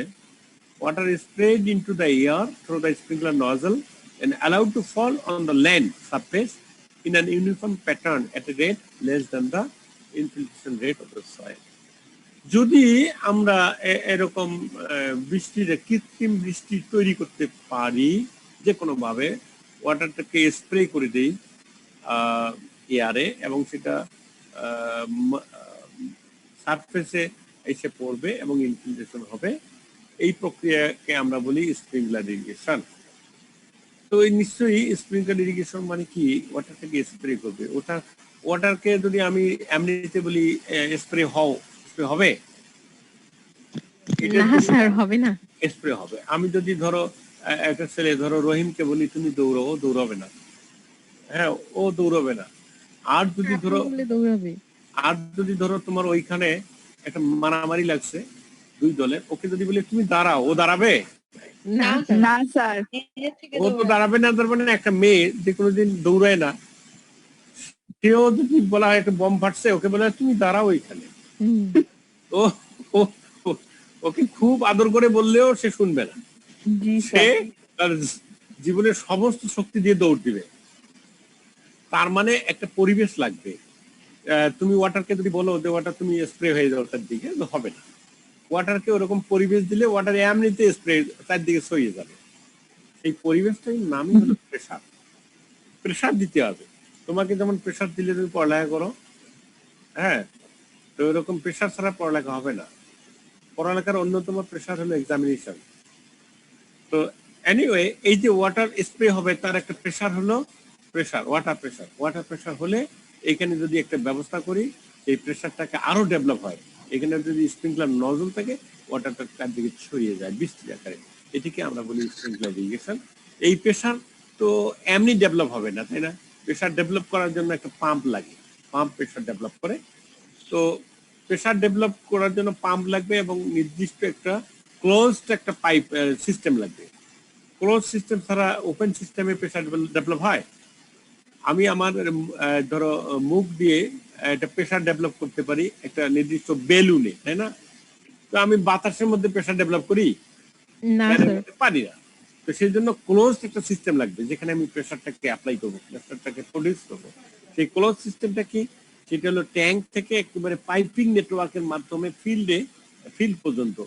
water is sprayed into the air through the sprinkler nozzle and allowed to fall on the land surface in an uniform pattern at a rate less than the infiltration rate of the soil. যদি আমরা এরকম বৃষ্টির কৃত্রিম বৃষ্টি তৈরি করতে পারি, যে কোনো ভাবে ওয়াটারটাকে স্প্রে করে দেই এয়ারে, এবং সেটা সারফেসে এসে পড়বে এবং ইনফিল্ট্রেশন হবে, এই প্রক্রিয়াকে আমরা বলি স্প্রিংকলার ইরিগেশন। তো নিশ্চয়ই স্প্রিংকলার ইরিগেশন মানে কি? ওয়াটারটাকে স্প্রে করবে। ওয়াটারকে যদি আমি এমনিতে বলি স্প্রে হবে? না স্যার, হবে না, স্প্রে হবে। আমি যদি ধরো একটা ছেলে, ধরো রহিমকে বলি তুমি দৌড়ো, ও দৌড়াবে না, হ্যাঁ ও দৌড়াবে না। আর যদি ধরো দৌড়াবে, আর যদি ধরো তোমার ওইখানে একটা মারামারি লাগছে দুই দলের, ওকে যদি বলি তুমি দাঁড়াও, ও দাঁড়াবে না স্যার। ও তো দাঁড়াবে না। তার মানে একটা মেয়ে যে কোনোদিন দৌড়ায় না, সেও যদি বলা হয় একটা বম ফাটছে, ওকে বলা হয় তুমি দাঁড়াও এখানে, তো ওকে খুব আদর করে বললেও সে শুনবে না, সে তার জীবনের সমস্ত শক্তি দিয়ে দৌড় দিবে। তার মানে একটা পরিবেশ লাগবে। তুমি ওয়াটারকে যদি বলো যে ওয়াটার তুমি স্প্রে হয়ে যাও তার দিকে, হবে না। ওয়াটারকে ওরকম পরিবেশ দিলে ওয়াটার এমনিতে স্প্রে তার দিকে সরিয়ে যাবে। এই পরিবেশটাই নামই হলো প্রেসার। প্রেসার দিতে হবে। তোমাকে যেমন প্রেসার দিলে তুমি পড়ালেখা করো, হ্যাঁ, তো এরকম প্রেসার ছাড়া পড়ালেখা হবে না। পড়ালেখার অন্যতম প্রেসার হলো এক্সামিনেশন। তো এনিওয়ে, এই যে ওয়াটার স্প্রে হবে তার একটা প্রেসার হলো pressure, water pressure. Water pressure হলে এখানে যদি একটা ব্যবস্থা করি, এই প্রেসারটাকে আরো ডেভেলপ হয়। এখানে যদি স্প্রিংকলার নজল থাকে, ওয়াটারটা তার দিকে ছড়িয়ে যায় বৃষ্টির আকারে, এটিকে আমরা বলি স্প্রিংকলার ইরিগেশন। এই প্রেসার তো এমনি ডেভেলপ হবে না, তাই না? প্রেসার ডেভেলপ করার জন্য একটা পাম্প লাগে, পাম্প প্রেসার ডেভেলপ করে। তো প্রেসার ডেভেলপ করার জন্য পাম্প লাগবে এবং নির্দিষ্ট একটা ক্লোজড একটা পাইপ সিস্টেম লাগবে। ক্লোজ সিস্টেম ছাড়া ওপেন সিস্টেমে প্রেসার ডেভেলপ হয়? আমি আমার ধরো মুখ দিয়ে একটা প্রেসার ডেভেলপ করতে পারি একটা নির্দিষ্ট বেলুনে, তাই না? আমি বাতাসের মধ্যে প্রেসার ডেভেলপ করি না ফ্যানের স্যার মধ্যে পারি না। তো সেই জন্য ক্লোজড একটা সিস্টেম লাগবে যেখানে আমি প্রেসারটাকে অ্যাপ্লাই করবো, প্রেসারটাকে প্রডিউস করবো। সেই ক্লোজ সিস্টেমটা কি? সেটা হলো ট্যাঙ্ক থেকে একেবারে পাইপিং নেটওয়ার্কের মাধ্যমে ফিল্ড পর্যন্ত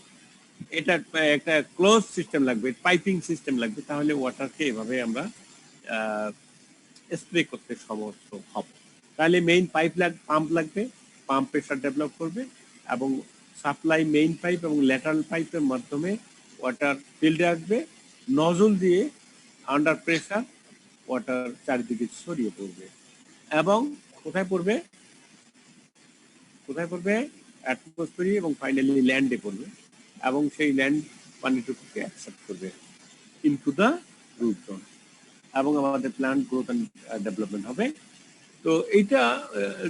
এটা একটা ক্লোজ সিস্টেম লাগবে, পাইপিং সিস্টেম লাগবে। তাহলে ওয়াটারকে এভাবে আমরা স্প্রে করতে সমর্থ হব। তাহলে মেইন পাম্প লাগবে, পাম্প প্রেসার ডেভেলপ করবে এবং সাপ্লাই মেইন পাইপ এবং ল্যাটারাল পাইপের মাধ্যমে ওয়াটার ফিল্ডে আসবে, নজল দিয়ে আন্ডার প্রেসার ওয়াটার চারিদিকে ছড়িয়ে পড়বে এবং কোথায় পড়বে? অ্যাটমসফিয়ারে এবং ফাইনালি ল্যান্ডে পড়বে এবং সেই ল্যান্ড পানিটুকুকে অ্যাকসেপ্ট করবে ইনটু দ্য রুট জোন এবং আমাদের প্ল্যান্ট গ্রোথ অ্যান্ড ডেভেলপমেন্ট হবে। তো এইটা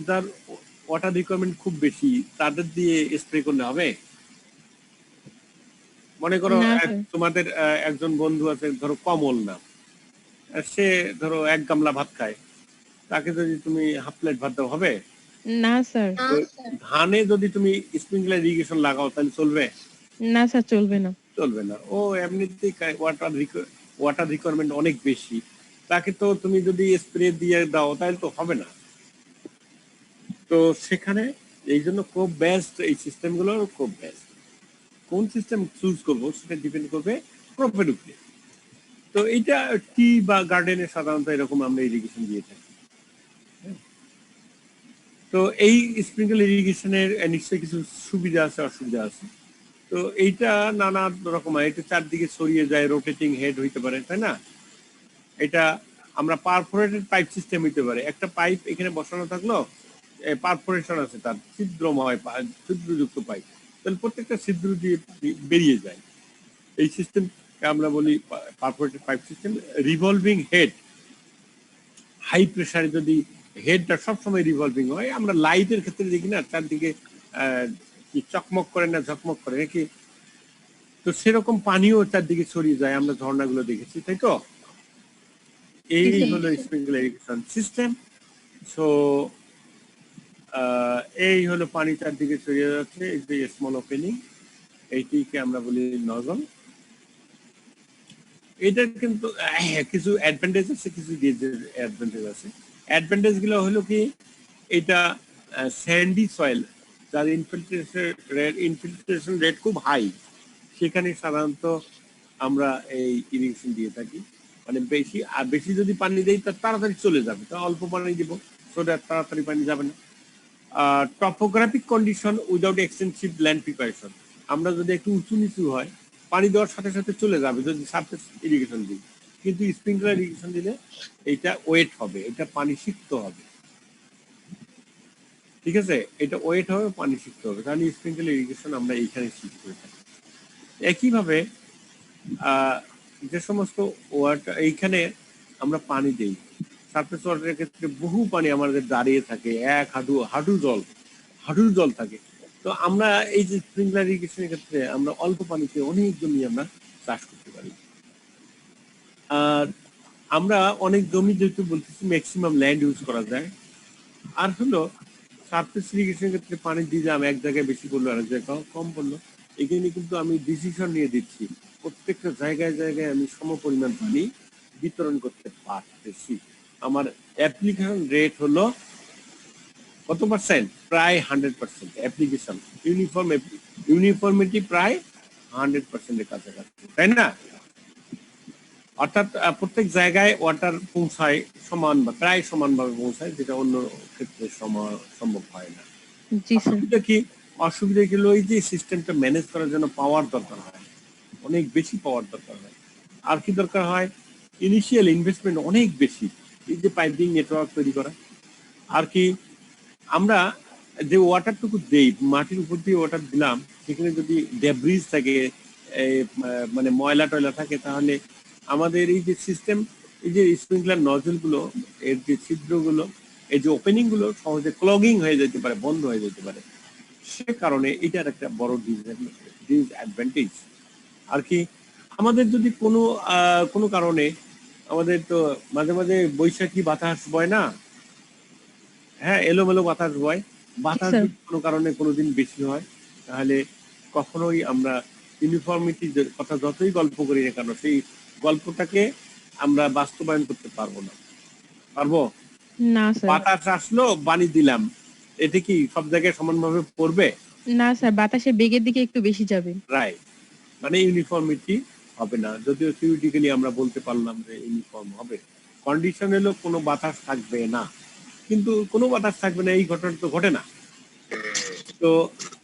যার ওয়াটার রিকোয়ারমেন্ট খুব বেশি তাদের দিয়ে স্প্রে করলে হবে? মনে করো তোমাদের একজন বন্ধু আছে, ধরো কমল না, সে ধরো 1 গামলা ভাত খায়, তাকে যদি তুমি হাফ প্লেট ভাত দাও হবে? না স্যার। ধানে যদি তুমি স্প্রিংকলার ইরিগেশন লাগাও তাহলে চলবে? না স্যার, চলবে না। ও এমনিতেই ওয়াটার রিকোয়ারমেন্ট অনেক বেশি, তাকে তো তুমি যদি স্প্রে দিয়ে দাও তাহলে তো হবে না। তো সেখানে এই জন্য খুব বেস্ট, এই সিস্টেমগুলো খুব বেস্ট। কোন সিস্টেম চুজ করবো সেটা ডিপেন্ড করবে ক্রপের উপরে। তো এইটা টি বা গার্ডেনে সাধারণত এরকম আমরা ইরিগেশন দিয়ে থাকি। তো এই স্প্রিংকল ইরিগেশনের নিশ্চয়ই কিছু সুবিধা আছে, অসুবিধা আছে। তো এইটা নানা রকম, এটা চারদিকে ছড়িয়ে যায়, রোটেটিং হেড হইতে পারে, তাই না? এটা আমরা পারফোরেটেড পাইপ সিস্টেম হইতে পারে। একটা পাইপ এখানে বসানো থাকলো, পারফোরেশন আছে, তার ছিদ্রযুক্ত পাইপ, তাহলে প্রত্যেকটা ছিদ্র দিয়ে বেরিয়ে যায়। এই সিস্টেম আমরা বলি perforated pipe system. Revolving head, high প্রেসারে যদি হেডটা সবসময় রিভলভিং হয়, আমরা লাইটের ক্ষেত্রে দেখি না চারদিকে কি চকমক করে না ঝকমক করে নাকি, তো সেরকম পানিও চারদিকে ছড়িয়ে যায়, আমরা ঝর্ণাগুলো দেখেছি, তাই তো? এই হলো স্প্রিংকলার ইরিগেশন সিস্টেম। সো এই হলো পানি চারদিকে ছড়িয়ে যাচ্ছে, এই যে স্মল ওপেনিং, এইটিকে আমরা বলি নজল। এটার কিন্তু কিছু অ্যাডভান্টেজ আছে, কিছু ডিসঅ্যাডভান্টেজ আছে। অ্যাডভান্টেজ গুলো হলো কি, এটা স্যান্ডি সয়েল যার ইনফিল্ট্রেশন রেট খুব হাই, সেখানে সাধারণত আমরা এই ইরিগেশন দিয়ে থাকি। মানে বেশি যদি পানি দেই তা তাড়াতাড়ি চলে যাবে, তা অল্প পানি দিব সোটা তাড়াতাড়ি পানি যাবে না। Topographic condition without extensive land preparation, আমরা যদি একটু উঁচু নিচু হয় পানি দেওয়ার সাথে সাথে চলে যাবে যদি সারফেস ইরিগেশন দিই, কিন্তু স্প্রিংকলার ইরিগেশন দিলে এটা ওয়েট হবে, এটা পানি সিক্ত হবে, ঠিক আছে? এটা ওয়েট হবে, পানি সিক্ত হবে, তাহলে স্প্রিংকলার ইরিগেশন আমরা এইখানে শিফট করে থাকি। একইভাবে যে সমস্ত ওয়াটার এইখানে আমরা পানি দেই, সারফেস ওয়াটারের ক্ষেত্রে বহু পানি আমাদের দাঁড়িয়ে থাকে, এক হাঁটু জল থাকে। তো আমরা এই যে স্প্রিংকলার ইরিগেশনের ক্ষেত্রে আমরা অল্প পানিতে অনেক জমি আমরা চাষ করতে পারি। আর আমরা অনেক জমি যেহেতু বলতেছি ম্যাক্সিমাম ল্যান্ড ইউজ করা যায়। আর হলো সারফেস ইরিগেশনের ক্ষেত্রে পানি দিলাম, এক জায়গায় বেশি পড়লো আরেক জায়গায় কম পড়লো, এখানে কিন্তু আমি ডিসিশন নিয়ে দিচ্ছি প্রত্যেকটা জায়গায় জায়গায় আমি সম পরিমাণ পানি বিতরণ করতে পারতেছি। আমার অ্যাপ্লিকেশন রেট হলো কত পার্সেন্ট? প্রায় 100%। অ্যাপ্লিকেশন ইউনিফর্মিটি প্রায় 100%-এর কাছাকাছি, তাই না? অর্থাৎ প্রত্যেক জায়গায় ওয়াটার পৌঁছায় সমান বা প্রায় সমানভাবে পৌঁছায়, যেটা অন্য ক্ষেত্রে সম্ভব হয় না। অসুবিধা কি হলো, এই যে সিস্টেমটা ম্যানেজ করার জন্য পাওয়ার দরকার হয়, অনেক বেশি পাওয়ার দরকার হয়। আর কি দরকার হয়? ইনিশিয়াল ইনভেস্টমেন্ট অনেক বেশি, এই যে পাইপিং নেটওয়ার্ক তৈরি করা। আর কি আমরা যে ওয়াটারটুকু দেই, মাটির উপর দিয়ে ওয়াটার দিলাম, সেখানে যদি ডেব্রিজ থাকে, মানে ময়লা টয়লা থাকে, তাহলে আমাদের এই যে সিস্টেম, এই যে স্প্রিংকলার নজল গুলো, এর যে ছিদ্রগুলো, এই যে ওপেনিং গুলো সহজে ক্লগিং হয়ে যেতে পারে, বন্ধ হয়ে যেতে পারে। সে কারণে এটার একটা বড় ডিসঅ্যাডভান্টেজ। আর কি আমাদের যদি কোনো কারণে আমাদের তো মাঝে মাঝে বৈশাখী বাতাস বয় না, হ্যাঁ, এলোমেলো বাতাস বয়, বাতাস যদি কোনো কারণে কোনোদিন বেশি হয়, তাহলে কখনোই আমরা ইউনিফর্মিটির কথা যতই গল্প করি না কেন সেই গল্পটাকে আমরা বাস্তবায়ন করতে পারবো না। পারবো? না স্যার। বাতাস আসলো, বাণী দিলাম, এটা কি সব জায়গায় সমানভাবে পড়বে? না স্যার, বাতাসের বেগের দিকে একটু বেশি যাবে। রাইট, মানে ইউনিফর্মিটি হবে না। যদিও থিওরিটিক্যালি আমরা বলতে পারলাম যে ইউনিফর্ম হবে, কন্ডিশন হলো কোনো বাতাস থাকবে না, কিন্তু কোনো বাতাস থাকবে না এই ঘটনা তো ঘটে না। তো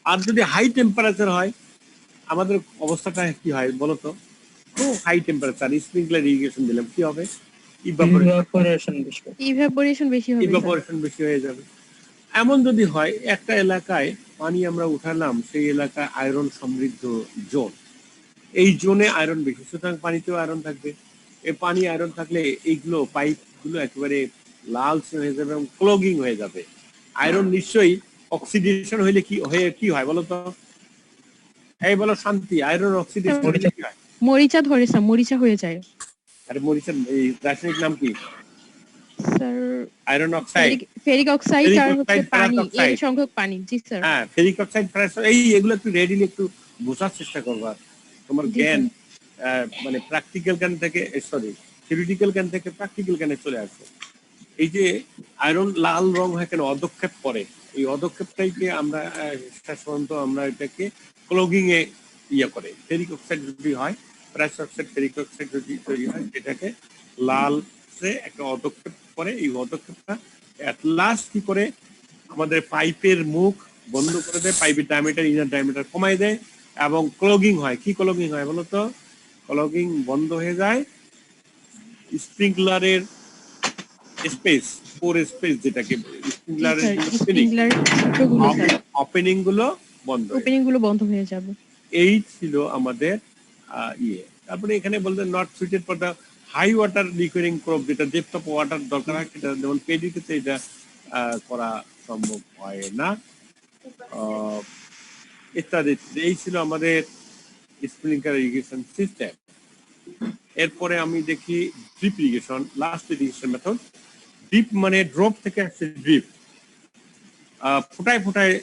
আর যদি হাই টেম্পারেচার হয় আমাদের অবস্থাটা কি হয় বলতো? খুব হাই টেম্পারেচার, স্প্রিংকলার ইরিগেশন দিলাম, কি হবে? ইভাপোরেশন বেশি ইভাপোরেশন বেশি হবে স্যার। ইভাপোরেশন বেশি হয়ে যাবে। এমন যদি হয় একটা এলাকায় পানি আমরা উঠালাম, সেই এলাকায় আয়রন সমৃদ্ধ জোন, এই জোনে আয়রন বেশি, সুতরাং পানিতেও আয়রন থাকবে। এই পানি আয়রন থাকলে এইগুলো পাইপ গুলো একেবারে লালচে হয়ে যাবে এবং ক্লগিং হয়ে যাবে। আয়রন নিশ্চয়ই অক্সিডেশন হইলে কি হয় বলতো? এই বলো শান্তি, আয়রন অক্সিডেশন হইলে কি হয়? মরিচা ধরে স্যার, মরিচা হয়ে যায়। আরে মরিচার এই রাসায়নিক নাম কি? Sir iron oxide, ferric oxide আর হচ্ছে পানি, এর সংখ্যক পানি। জি স্যার। হ্যাঁ, ফেরিক অক্সাইড, এগুলো একটু রেডিলি একটু বোঝার চেষ্টা করবা। তোমার জ্ঞান মানে প্র্যাকটিক্যাল জ্ঞান থেকে থিওরিটিক্যাল জ্ঞান থেকে প্র্যাকটিক্যাল জ্ঞানে চলে আসবে। এই যে আয়রন লাল রং হয় কেন? অদক্ষেপ করে। এই অদক্ষেপটাইকে আমরা সাধারণত আমরা এটাকে ক্লগিং এ করে। ফেরিক অক্সাইড যদি হয়, প্রাইস অক্সাইড, ফেরিক অক্সাইড যদি তৈরি হয়, এটাকে লাল একটা অদক্ষেপ করে। এই অদক্ষেপটা এট লাস্ট কি করে? আমাদের পাইপের মুখ বন্ধ করে দেয়, পাইপের ডায়ামিটার, ইনার ডায়ামিটার কমাই দেয় এবং ক্লগিং হয়। কি ক্লগিং হয় বলতো? ক্লগিং বন্ধ হয়ে যায়, স্প্রিংকলারের স্পেস, পোর স্পেস যেটাকে স্প্রিংকলারের ওপেনিং গুলো বন্ধ হয়ে যাবে। এই ছিল আমাদের তারপরে এখানে বলতে not suited for the high water requiring crop, যেটা ডেপথ অফ ওয়াটার দরকার হয়, সেটা যেমন পেডিতে এটা করা সম্ভব হয় না, ইত্যাদি। এই ছিল আমাদের স্প্রিংকলার ইরিগেশন সিস্টেম। এরপরে আমি দেখি drip irrigation, last irrigation method. Drip মানে ড্রপ থেকে আসছে ড্রিপ, ফোটায় ফোটায়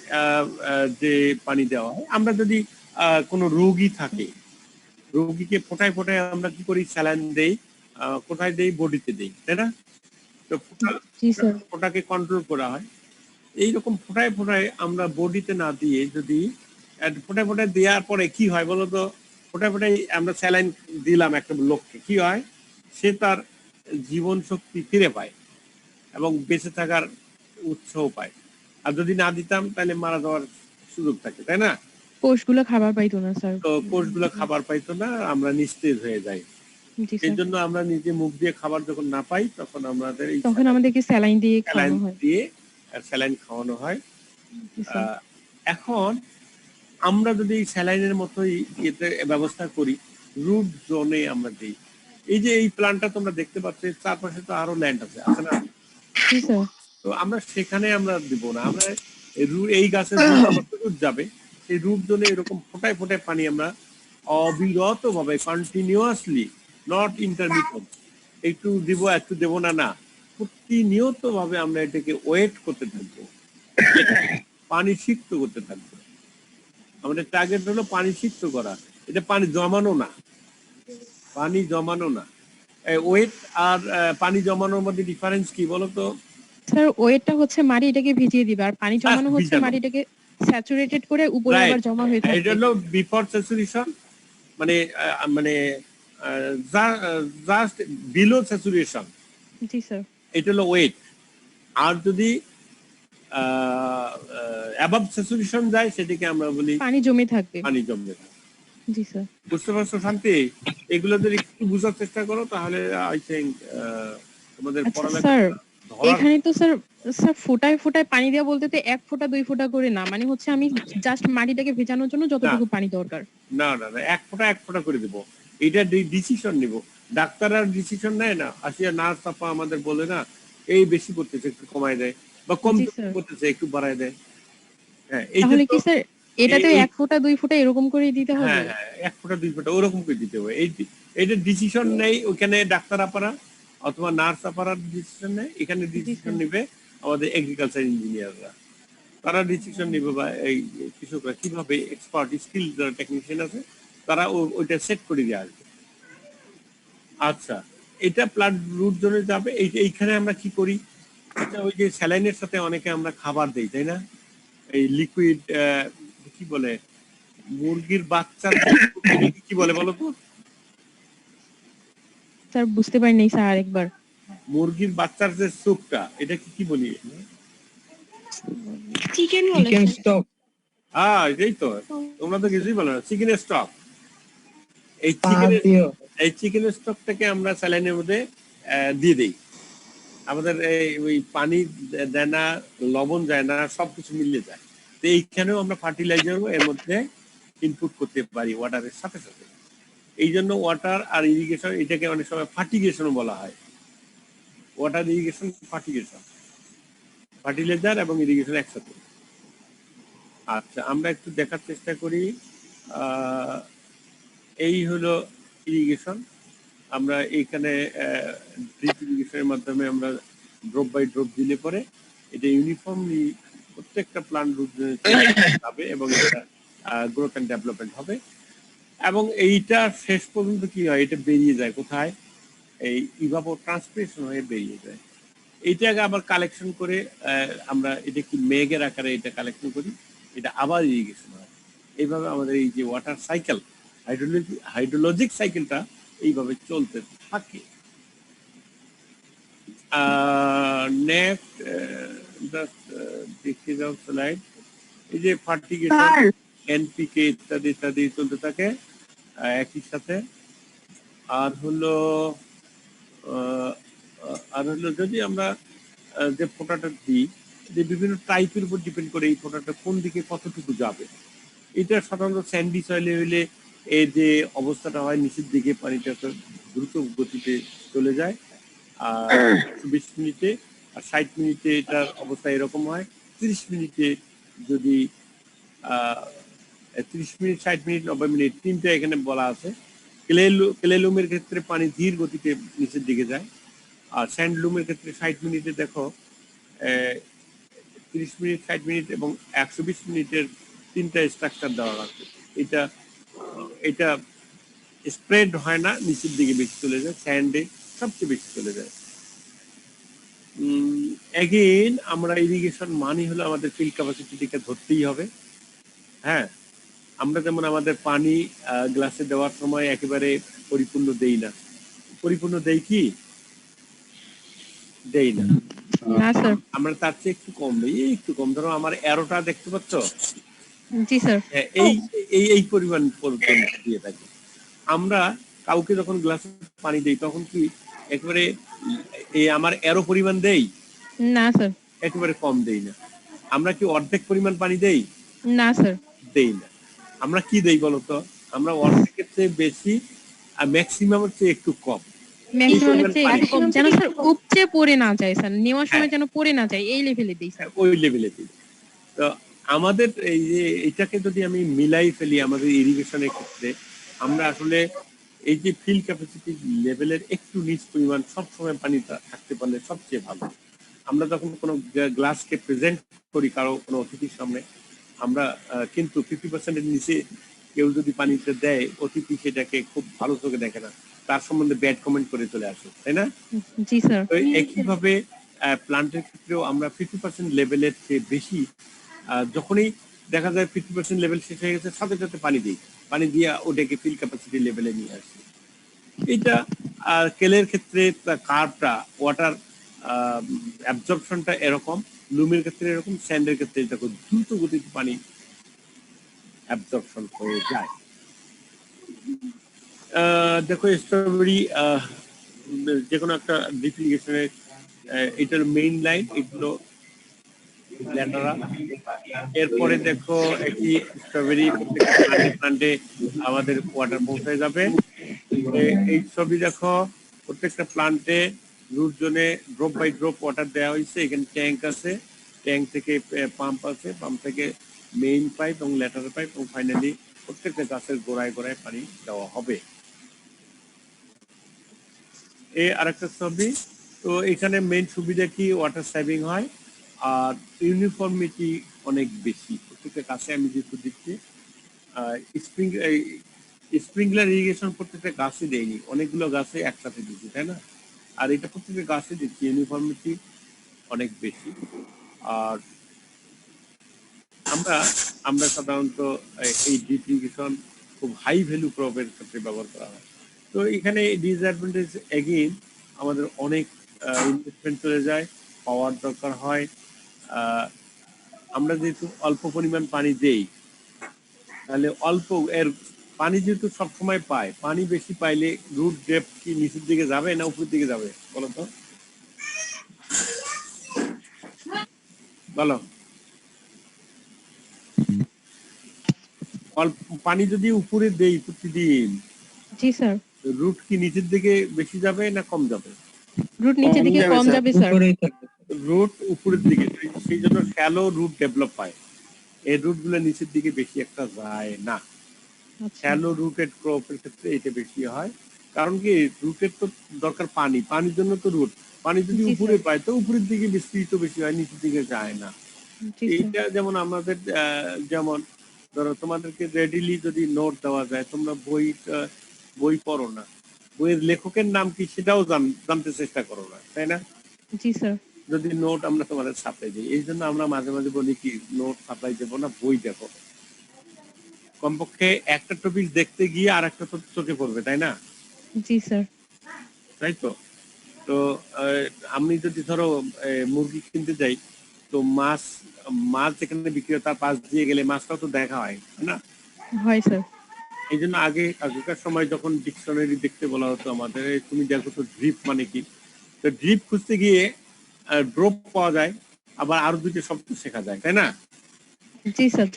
যে পানি দেওয়া হয়। আমরা যদি কোনো রোগী থাকে, রোগীকে ফোটায় ফোটায় আমরা কি করি? স্যালাইন দেই। কোথায় দেই? বডিতে দেই, তাই না? তো ফোটাকে কন্ট্রোল করা হয়। এইরকম ফোটায় ফোটায় আমরা বডিতে না দিয়ে যদি ফোটায় ফোটায় দেওয়ার পরে কি হয় বলতো? ফোটায় ফোটায় আমরা স্যালাইন দিলাম একটা লোককে, কি হয়? সে তার জীবন শক্তি ফিরে পায় এবং বেঁচে থাকার উৎসাহ পায়। আর যদি না দিতাম তাহলে মারা যাওয়ার সুযোগ থাকে, তাই না? কোষগুলো খাবার পাইতো না স্যার। তো কোষগুলো খাবার পাইতো না, আমরা নিস্তেজ হয়ে যাই। এই জন্য আমরা নিজে মুখ দিয়ে খাবার যখন না পাই তখন আমাদেরকে স্যালাইন দিয়ে স্যালাইন খাওয়ানো হয়। এখন আমরা যদি স্যালাইনের মতোই এতে ব্যবস্থা করি, রুট জোনে আমরা দিই। এই যে এই প্ল্যানটা তোমরা দেখতে পাচ্ছ, চারপাশে তো আরো ল্যান্ড আছে না? তো আমরা সেখানে আমরা দিব না, আমরা এই গাছের রুট যাবে, সেই রুট জোনে এরকম ফোটায় ফোটায় পানি আমরা অবিরত ভাবে কন্টিনিউয়াসলি, নট ইন্টারমিডিয়েট, একটু দিব একটু দেবো না, না, প্রতিনিয়ত ভাবে আমরা এটাকে ওয়েট করতে থাকবো, পানি সিক্ত করতে থাকবো। আমাদের টার্গেট হলো পানি সিক্ত করা, এটা পানি জমানো না, পানি জমানো না। ওয়েট আর পানি জমানোর মধ্যে ডিফারেন্স কি বলতো? স্যার ওয়েটটা হচ্ছে মাটি এটাকে ভিজিয়ে দিবে, আর পানি জমানো হচ্ছে মাটিটাকে স্যাচুরেটেড করে উপরে আবার জমা হয়ে থাকে। এটা হলো বিফোর স্যাচুরেশন, মানে মানে জাস্ট বিলো স্যাচুরেশন। জি স্যার। এটা হলো ওয়েট। আর যদি অ্যাবাভ স্যাচুরেশন যায় সেটাকে আমরা বলি পানি জমে থাকবে, পানি জমবে। জি স্যার। বুঝতে পারছো শান্তি? এগুলো যদি একটু বোঝার চেষ্টা করো তাহলে আই থিংক তোমাদের পড়ালেখা। স্যার এখানে তো স্যার ফোটায় ফোটায় পানি দেওয়া বলতে তো 1 ফোঁটা 2 ফোঁটা করে না, মানে হচ্ছে আমি জাস্ট মাটিটাকে ভেজানোর জন্য যতটুকু পানি দরকার। না না না, 1 ফোঁটা করে দেব, এটা ডিসিশন নিব। ডাক্তার আর ডিসিশন নেয় না, আসিয়া নার্স আপা আমাদের বলে না এই বেশি করতেছে একটু কমায় দেয়, বা কম করতেছে একটু বাড়ায় দেয়। হ্যাঁ, তাহলে কি স্যার এটাতে 1 ফোঁটা 2 ফোঁটা এরকম করে দিতে হবে? হ্যাঁ হ্যাঁ, 1 ফোঁটা 2 ফোঁটা ওরকম করে দিতে হবে। এইটা ডিসিশন নেই ওখানে ডাক্তার আপারা অথবা নার্স আপারা ডিসিশন নেয়, এখানে ডিসিশন নেবে আমাদের এগ্রিকালচার ইঞ্জিনিয়াররা। তারা ডিসিশন নেবে বা এই কৃষকরা কিভাবে এক্সপার্ট স্কিল যারা টেকনিশিয়ান আছে তারা ওইটা সেট করে দিয়ে আসবে। আচ্ছা, এটা প্লান্ট রুট জোনে যাবে। এইখানে আমরা কি করি, এটা ওই যে স্যালাইনের সাথে অনেকে আমরা খাবার দেই, তাই না? এই লিকুইড কি বলে, মুরগির বাচ্চার কি বলে বলো তো? স্যার বুঝতে পারিনি স্যার, আরেকবার। মুরগির বাচ্চার যে স্যুপটা, এটা কি বলি? চিকেন বলে চিকেন স্টক, হ্যাঁ এটাই তো, তোমরা তো কিছুই বলো না। চিকেনের স্টক, এই চিকেনের স্টকটাকে আমরা স্যালাইনের মধ্যে দিয়ে দিই। আমাদের ওই পানি দেয় না, লবণ যায় না, সবকিছু মিলে যায়। তো এইখানেও আমরা ফার্টিলাইজারও এর মধ্যে ইনপুট করতে পারি ওয়াটারের সাথে সাথে। এই জন্য ওয়াটার আর ইরিগেশন, এটাকে অনেক সময় ফার্টিগেশনও বলা হয়। ওয়াটার ইরিগেশন, ফার্টিগেশন, ফার্টিলাইজার এবং ইরিগেশন একসাথে। আচ্ছা, আমরা একটু দেখার চেষ্টা করি। এই হলো ইরিগেশন। আমরা এইখানে ড্রিপ ইরিগেশনের মাধ্যমে আমরা ড্রপ বাই ড্রপ দিলে পরে এটা ইউনিফর্মলি প্রত্যেকটা প্লান্ট রুট যাবে এবং এটা গ্রোথ অ্যান্ড ডেভেলপমেন্ট হবে। এবং এইটা শেষ পর্যন্ত কি হয়, এটা বেরিয়ে যায় কোথায়, এই ইভাপো ট্রান্সপিরেশন হয়ে বেরিয়ে যায়। এইটাকে আবার কালেকশন করে আমরা এটা কি মেঘের আকারে এটা কালেকশন করি, এটা আবার ইরিগেশন হয়। এইভাবে আমাদের এই যে ওয়াটার সাইকেল, হাইড্রোলজিক সাইকেলটা এইভাবে চলতে থাকে। নেক্সট দেখে যাও স্লাইড। এই যে ফার্টিগেশন, এনপিকে ইত্যাদি ইত্যাদি চলতে থাকে একই সাথে। আর হলো যদি আমরা যে ফোটাটা দিই, যে বিভিন্ন টাইপের উপর ডিপেন্ড করে এই ফোটাটা কোন দিকে কতটুকু যাবে। এটা সাধারণত স্যান্ডি সয়েলে হইলে এর যে অবস্থাটা হয়, নিচের দিকে পানিটা দ্রুত গতিতে চলে যায়। আর 20 মিনিটে আর 60 মিনিটে এটার অবস্থা এরকম হয়। 30 মিনিটে যদি 30 মিনিট, 60 মিনিট, 90 মিনিট, তিনটা এখানে বলা আছে। ক্লেলুমের ক্ষেত্রে পানি ধীর গতিতে নিচের দিকে যায়। আর স্যান্ডলুমের ক্ষেত্রে 60 মিনিটে দেখো 30 মিনিট, 60 মিনিট এবং 120 মিনিটের তিনটা স্ট্রাকচার দেওয়া আছে। এটা স্প্রেড হয় না, নিচের দিকে বেশি চলে যায়, স্যান্ডে সবচেয়ে বেশি চলে যায়। এগেইন আমরা ইরিগেশন মানি হলো আমাদের ফিল্ড ক্যাপাসিটিকে ধরতেই হবে। হ্যাঁ, আমরা যেমন আমাদের পানি গ্লাসে দেওয়ার সময় একেবারে পরিপূর্ণ দেই না। পরিপূর্ণ দেই কি? দেই না। আমরা তার চেয়ে একটু কম দিই, একটু কম। ধরো আমার এরোটা দেখতে পাচ্ছ, জি স্যার, এই পরিমাণ দিয়ে থাকি। আমরা কাউকে যখন গ্লাসে পানি দেই তখন কি একেবারে এই আমার এরো পরিমাণ দেই? না স্যার, একেবারে কম দেই না। আমরা কি অর্ধেক পরিমাণ পানি দেই? না স্যার, দেই না। আমরা কি দেই বলতো? আমরা অর্ধেকের চেয়ে বেশি আর ম্যাক্সিমামের চেয়ে একটু কম। ম্যাক্সিমামের চেয়ে একটু কম, যেন স্যার উপচে পড়ে না যায় স্যার, নেওয়ার সময় যেন পড়ে না যায়, এই লেভেলে দিই স্যার। ওই লেভেলে দিই। তো আমাদের এই যে এটাকে যদি আমি মিলাই ফেলি আমাদের ইরিগেশনের ক্ষেত্রে, আমরা আসলে এই যে ফিল্ড ক্যাপাসিটি লেভেলের একটু নিচ পরিমাণ সবসময় পানিটা থাকতে পারলে সবচেয়ে ভালো। আমরা যখন কোনো গ্লাসকে প্রেজেন্ট করি কারো কোনো অতিথির সামনে, আমরা কিন্তু 50%-এর নিচে কেউ যদি পানিটা দেয়, অতিথি সেটাকে খুব ভালো চোখে দেখে না, তার সম্বন্ধে ব্যাড কমেন্ট করে চলে আসে, তাই না? জি স্যার। তো একইভাবে প্লান্টের ক্ষেত্রেও আমরা 50% লেভেলের চেয়ে বেশি, যখনই দেখা যায় 50% লেভেল শেষ হয়ে গেছে, সাথে সাথে পানি দিই, পানি দিয়ে ওটাকে ফিল ক্যাপাসিটি লেভেলে নিয়ে আসি। এটা কেলের ক্ষেত্রে কার্ভটা, ওয়াটার অ্যাবজর্পশনটা এরকম, লুমের ক্ষেত্রে এরকম, স্যান্ডের ক্ষেত্রে এটা খুব দ্রুত গতিতে পানি অ্যাবজর্পশন হয়ে যায়। দেখো স্ট্রবেরি যে কোনো একটা ড্রিপ ইরিগেশনের এটার মেইন লাইন, এগুলো ল্যাটারা। এরপরে দেখো একই স্ট্রবেরি প্লান্টে আমাদের ওয়াটার পৌঁছে যাবে। এই ছবি দেখো, প্রত্যেকটা প্লান্টে রুট জোনে ড্রপ বাই ড্রপ ওয়াটার দেওয়া হয়েছে। এখানে ট্যাঙ্ক আছে, ট্যাঙ্ক থেকে পাম্প আছে, পাম্প থেকে মেইন পাইপ এবং ল্যাটারাল পাইপ, এবং ফাইনালি প্রত্যেকটা গাছের গোড়ায় গোড়ায় পানি দেওয়া হবে। এই আরেকটা ছবি। তো এখানে মেইন সুবিধা কি, ওয়াটার সেভিং হয় আর ইউনিফর্মিটি অনেক বেশি। প্রত্যেকটা গাছে আমি যেহেতু দেখছি স্প্রিংলার ইরিগেশন প্রত্যেকটা গাছে দেয়নি, অনেকগুলো গাছে একসাথে দিচ্ছি, তাই না? আর এটা প্রত্যেকটা গাছে দিচ্ছি, ইউনিফর্মিটি অনেক বেশি। আর আমরা সাধারণত এই ড্রিপ ইরিগেশন খুব হাই ভ্যালু ক্রপের ক্ষেত্রে ব্যবহার করা হয়। তো এখানে ডিসঅ্যাডভান্টেজ এগেইন আমাদের অনেক ইনভেস্টমেন্ট চলে যায়, পাওয়ার দরকার হয়। আমরা যেহেতু অল্প পরিমাণ পানি দেই, তাহলে অল্প এর পানি যেহেতু সবসময় পায়, পানি বেশি পাইলে রুট ডেপথ কি নিচের দিকে যাবে না উপরের দিকে যাবে বলো তো? বলো। অল্প পানি যদি উপরে দেই প্রতিদিন, জি স্যার, রুট কি নিচের দিকে বেশি যাবে না কম যাবে? রুট নিচের দিকে কম যাবে স্যার। রুট উপরের দিকে, সেই জন্য শ্যালো রুট ডেভেলপ হয়। এই রুট গুলো নিচের দিকে বেশি একটা যায় না। শ্যালো রুটেড ক্রপের ক্ষেত্রে এটা বেশি হয়, কারণ কি রুটের তো দরকার পানি, পানির জন্য তো রুট, পানি যদি উপরে পায় তো উপরের দিকে বিস্তৃত বেশি হয়, নিচের দিকে যায় না। এইটা যেমন আমাদের যেমন ধরো তোমাদেরকে রেডিলি যদি নোট দেওয়া যায়, তোমরা বই পড়ো না, বইয়ের লেখকের নাম কি সেটাও জানতে চেষ্টা করো না, তাই না? জি স্যার। যদি নোট আমরা তোমাদের সাপ্লাই দিই, এই জন্য আমরা মাঝে মাঝে বলি কি নোট সাপ্লাই দেবো না, বই দেখো। কমপক্ষে একটা টপিক দেখতে গিয়ে আর একটা তো চোখে পড়বে, তাই না? জি স্যার। তাই তো। তো আমি যদি ধরো মুরগি কিনতে যাই, তো মাছ যেখানে বিক্রি হয় তার পাশ দিয়ে গেলে মাছটাও তো দেখা হয় না? হয় স্যার। এই জন্য আগেকার সময় যখন ডিকশনারি দেখতে বলা হতো আমাদের, তুমি দেখো তো ড্রিপ মানে কি, তো ড্রিপ খুঁজতে গিয়ে ড্রপ পাওয়া যায়, আবার আরো দুটো শব্দ শেখা যায়, তাই না? জি স্যার।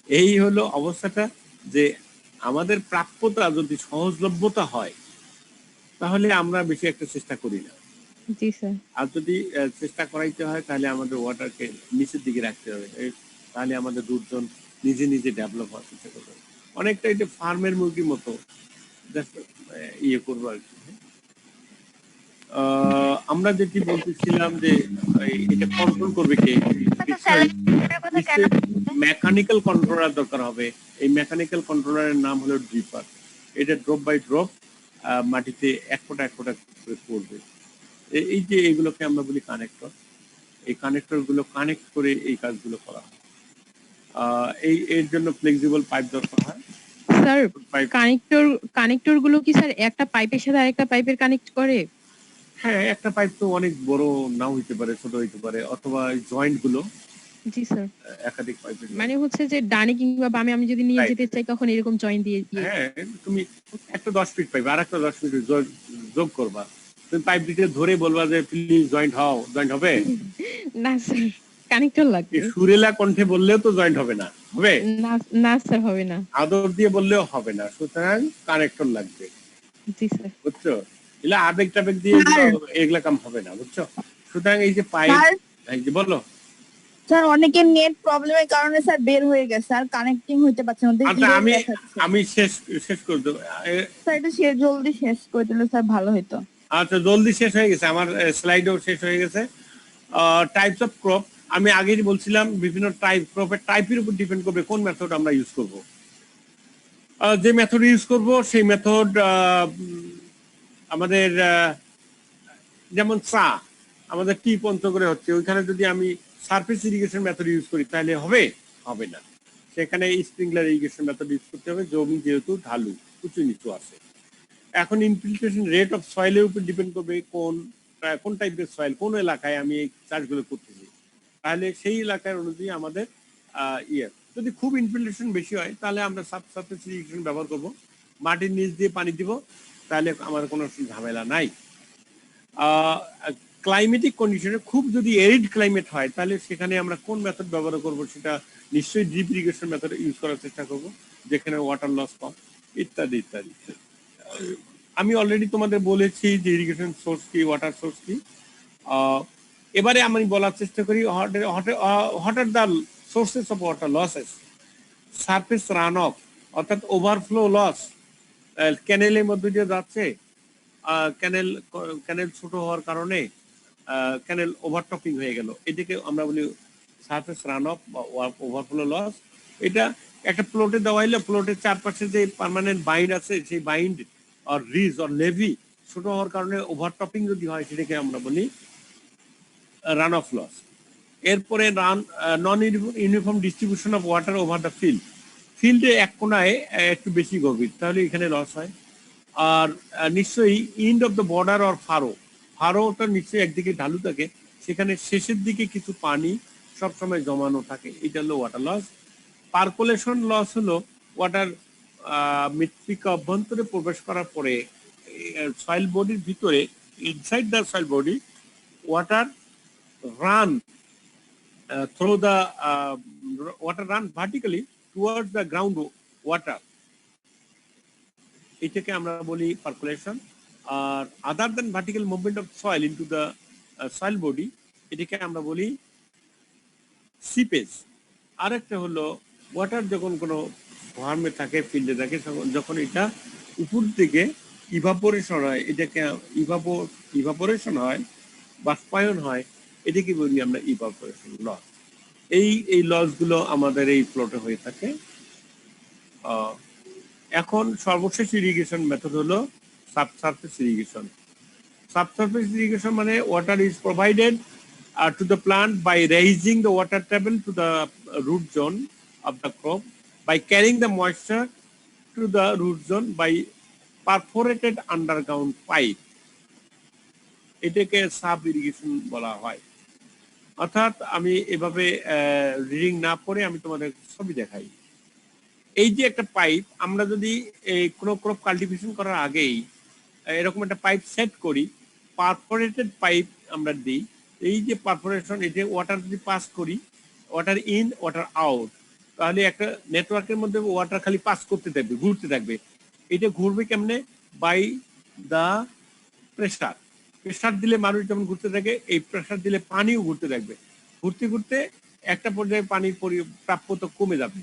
এই হলো অবস্থাটা, যে আমাদের প্রাপ্যতা যদি সহজলভ্যতা হয় তাহলে আমরা বেশি একটা চেষ্টা করি না। জি স্যার। আর যদি চেষ্টা করাইতে হয় তাহলে আমাদের ওয়াটারকে নিচের দিকে রাখতে হবে, তাহলে আমাদের দুধজন নিজে নিজে ডেভেলপ হওয়ার চেষ্টা করবে। অনেকটা এটা ফার্মের মুরগির মতো ইয়ে করবো আর কি। আমরা যেটি বলতেছিলাম যে এটা কন্ট্রোল করবে কে, মেকানিক্যাল কন্ট্রোলার দরকার হবে। এই মেকানিক্যাল কন্ট্রোলারের নাম হলো ড্রিপার। এটা ড্রপ বাই ড্রপ মাটিতে এক ফোঁটা করে পড়বে। এই যে এগুলোকে আমরা বলি কানেক্টর, এই কানেক্টর গুলো কানেক্ট করে এই কাজগুলো করা হয়। এর জন্য ফ্লেক্সিবল পাইপ দরকার হয়। স্যার কানেক্টর গুলো কি স্যার একটা পাইপের সাথে আরেকটা পাইপের কানেক্ট করে? হ্যাঁ, একটা পাইপ তো অনেক বড় নাও হইতে পারে, ছোট হইতে পারে, অথবা জয়েন্ট গুলো। জি স্যার। একাধিক পাইপের মানে হচ্ছে যে ডানে কিংবা বামে আমি যদি নিয়ে যেতে চাই তখন এরকম জয়েন্ট দিয়ে হ্যাঁ, তুমি একটা 10 ফিট পাইপ আর একটা 10 ফিট যোগ করবা, তুমি পাইপ দিকে ধরে বলবা যে প্লিজ জয়েন্ট হও, জয়েন্ট হবে না স্যার, কানেক্টর লাগবে। সুরেলা কণ্ঠে বললেও তো জয়েন্ট হবে না, হবে না স্যার, হবে না। আদর দিয়ে বললেও হবে না, সুতরাং কানেক্টর লাগবে। জি স্যার। বুঝছো? এগুলা আবেগ টাবেগ দিয়ে এগুলা কাম হবে না, বুঝছো? সুতরাং এই যে পাইপ, এই যে বলো স্যার, অনেকের নেট প্রবলেমের কারণে স্যার বের হয়ে গেছে, আর কানেক্টিং হইতে পারছে না। আচ্ছা, আমি শেষ করে দেবো স্যার, এটা জলদি শেষ করে দিলে স্যার ভালো হতো। আচ্ছা, জলদি শেষ হয়ে গেছে, আমার স্লাইডও শেষ হয়ে গেছে। টাইপস অফ ক্রপ আমি আগেই বলছিলাম, বিভিন্ন ক্রপের টাইপের উপর ডিপেন্ড করবে কোন মেথড আমরা ইউজ করব। যে মেথড ইউজ করব সেই মেথড আমাদের যেমন চা আমাদের টি পঞ্চগড়ে হচ্ছে, ওইখানে যদি আমি সারফেস ইরিগেশন মেথড ইউজ করি তাহলে হবে না, সেখানে স্প্রিংলার ইরিগেশন মেথড ইউজ করতে হবে, জমি যেহেতু ঢালু উঁচু নিচু আছে। এখন ইনফিল্ট্রেশন রেট অফ সয়েলের উপর ডিপেন্ড করবে কোন টাইপের সয়েল, কোন এলাকায় আমি এই চাষগুলো করতেছি, তাহলে সেই এলাকার অনুযায়ী আমাদের যদি খুব ইনফিল্ট্রেশন বেশি হয় তাহলে আমরা সারফেস ইরিগেশন ব্যবহার করব, মাটির নিচ দিয়ে পানি দিব, তাহলে আমার কোনো ঝামেলা নাই। ক্লাইমেটিক কন্ডিশনে খুব যদি এরিড ক্লাইমেট হয় তাহলে সেখানে আমরা কোন মেথড ব্যবহার করব, সেটা নিশ্চয়ই ড্রিপ ইরিগেশন মেথড ইউজ করার চেষ্টা করব, যেখানে ওয়াটার লস কম, ইত্যাদি ইত্যাদি। আমি অলরেডি তোমাদের বলেছি যে ইরিগেশন সোর্স কি, ওয়াটার সোর্স কি। এবারে আমি বলার চেষ্টা করি what are the sources of water losses. Surface run of অর্থাৎ ওভারফ্লো লস, ক্যানেলের মধ্যে দিয়ে যাচ্ছে, ক্যানেল ছোট হওয়ার কারণে ক্যানেল ওভারটপিং হয়ে গেল, এটাকে আমরা বলি সারফেস রান অফ বা ওভারফ্লো লস। এটা একটা প্লটে দেওয়া হলে প্লটের চারপাশে যে পার্মানেন্ট বাইন্ড আছে সেই বাইন্ড আর রিজ আর লেভি ছোট হওয়ার কারণে ওভারটপিং যদি হয় সেটাকে আমরা বলি রান অফ লস। এরপরে non uniform distribution of water over the field. ফিল্ডে এক কোনায় একটু বেশি গভীর, তাহলে এখানে লস হয়। আর নিশ্চয়ই end of the border or ফারোটা নিশ্চয়ই একদিকে ঢালু থাকে, সেখানে শেষের দিকে কিছু পানি সবসময় জমানো থাকে, এটা হলো ওয়াটার লস। পার্কুলেশন লস হলো ওয়াটার মৃত্তিকা অভ্যন্তরে প্রবেশ করার পরে সয়েল বডির ভিতরে, inside the soil body, water run through the water run vertically towards the ground water, এটাকে আমরা বলি পার্কুলেশন। আর other than vertical movement of soil into the soil body, এটাকে আমরা বলি সিপেজ। আরেকটা হলো ওয়াটার যখন কোনো ফার্মে থাকে, ফিল্ডে থাকে, যখন এটা উপর থেকে ইভাপোরেশন হয়, এটাকে ইভাপোরেশন হয়, বাষ্পায়ন হয়, এটাকে বলি আমরা ইভাপোরেশন লস। এই লস গুলো আমাদের এই প্লটে হয়ে থাকে। এখন সর্বশেষ ইরিগেশন মেথড হলো সাবসারফেস ইরিগেশন। সাবসারফেস ইরিগেশন মানে water is provided to the plant by raising the water table to the root zone of the crop, by carrying the moisture to the root zone by perforated underground pipe, এটাকে sub irrigation বলা হয়। অর্থাৎ আমি এভাবে reading না পড়ে আমি তোমাদের ছবি দেখাই। এই যে একটা পাইপ, আমরা যদি কোনো ক্রপ কাল্টিভেশন করার আগেই এরকম একটা পাইপ সেট করি, পারফোরেটেড পাইপ আমরা দিই, এই যে পারফোরেশন, এটা ওয়াটার যদি পাস করি, ওয়াটার ইন ওয়াটার আউট, তাহলে একটা নেটওয়ার্কের মধ্যে ওয়াটার খালি পাস করতে থাকবে, ঘুরতে থাকবে। এটা ঘুরবে কেমনে? By the pressure. প্রেসার দিলে মানুষ যেমন ঘুরতে থাকে, এই প্রেসার দিলে পানিও ঘুরতে থাকবে। ঘুরতে ঘুরতে একটা পর্যায়ে পানির প্রাপ্যতা কমে যাবে,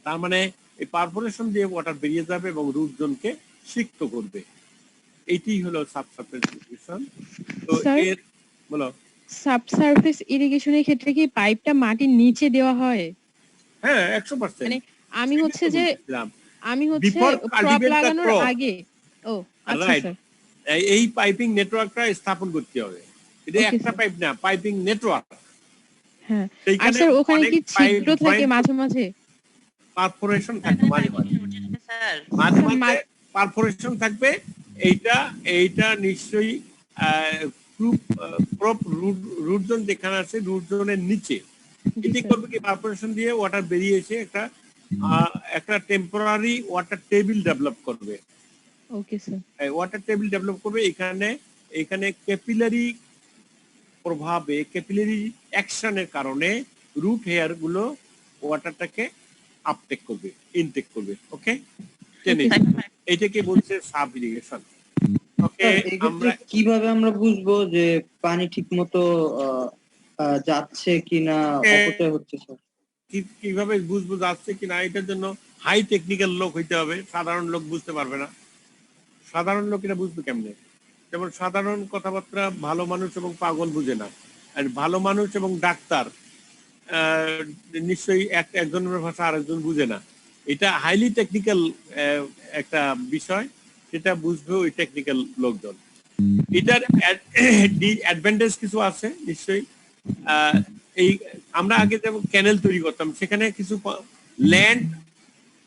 তার মানে এই পারফোরেশন দিয়ে ওয়াটার বেরিয়ে যাবে এবং রুট জোনকে সিক্ত করবে। এইটি হলো সাবসারফেস ইরিগেশন। তো এর বলো, সাবসারফেস ইরিগেশনের ক্ষেত্রে কি পাইপটা মাটির নিচে দেওয়া হয়? হ্যাঁ 100%। মানে আমি হচ্ছে ক্রপ লাগানোর আগে। ও আচ্ছা স্যার, এই পাইপিং নেটওয়ার্কটা স্থাপন করতে হবে। এটা একটা পাইপ না, পাইপিং নেটওয়ার্ক। হ্যাঁ, আর স্যার ওখানে কি ছিদ্র থাকে মাঝে মাঝে? পারফোরেশন থাকবে মাঝে মাঝে পারফোরেশন থাকবে। এইটা নিশ্চয়ই ক্রপ রুট জোন যেখানে আছে, রুট জোনের নিচে এটি করবে কি, পারফোরেশন দিয়ে ওয়াটার বেরিয়ে এসে একটা টেম্পোরারি ওয়াটার টেবিল ডেভেলপ করবে। Okay sir, water table develop করবে। এখানে ক্যাপিলারি প্রভাবে, ক্যাপিলারি অ্যাকশনের কারণে রুট হেয়ার গুলো ওয়াটারটাকে আপটেক করবে, ইনটেক করবে। ওকে, এটাকে বলছে সাব ইরিগেশন। ওকে, আমরা কিভাবে আমরা বুঝবো যে পানি ঠিকমতো যাচ্ছে কিনা, অপচয় হচ্ছে স্যার? কিভাবে বুঝবো যাচ্ছে কিনা? এটার জন্য হাই টেকনিক্যাল লোক হইতে হবে, সাধারণ লোক বুঝতে পারবে না। সাধারণ লোক এটা বুঝবে কেমনে? যেমন সাধারণ কথাবার্তা ভালো মানুষ এবং পাগল বুঝে না, আর ভালো মানুষ এবং ডাক্তার নিশ্চয়ই একজনের ভাষা আরেকজন বুঝে না। এটা হাইলি টেকনিক্যাল একটা বিষয়, সেটা বুঝবে ওই টেকনিক্যাল লোকজন। এটার অ্যাডভান্টেজ কিছু আছে নিশ্চয়ই। এই আমরা আগে যেমন ক্যানেল তৈরি করতাম, সেখানে কিছু ল্যান্ড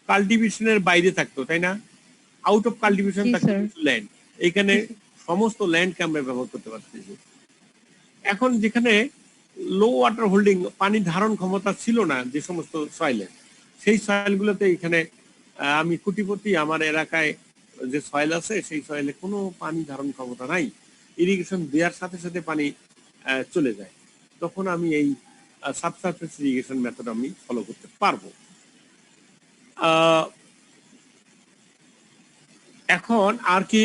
কাল্টিভেশনের বাইরে থাকতো, তাই না? আউট অফ কাল্টিভেশন থাকতো কিছু ল্যান্ড। এইখানে সমস্ত ল্যান্ডকে আমরা ব্যবহার করতে পারতেছি। এখন যেখানে লো ওয়াটার হোল্ডিং, পানি ধারণ ক্ষমতা ছিল না যে সমস্ত সয়েলে, সেই সয়েলগুলোতে এখানে আমি কোটিপতি, আমার এলাকায় যে সয়েল আছে সেই সয়েলে কোনো পানি ধারণ ক্ষমতা নাই, ইরিগেশন দেওয়ার সাথে সাথে পানি চলে যায়, তখন আমি এই সাবসারফেস ইরিগেশন মেথড আমি ফলো করতে পারবো। এখন আর কি,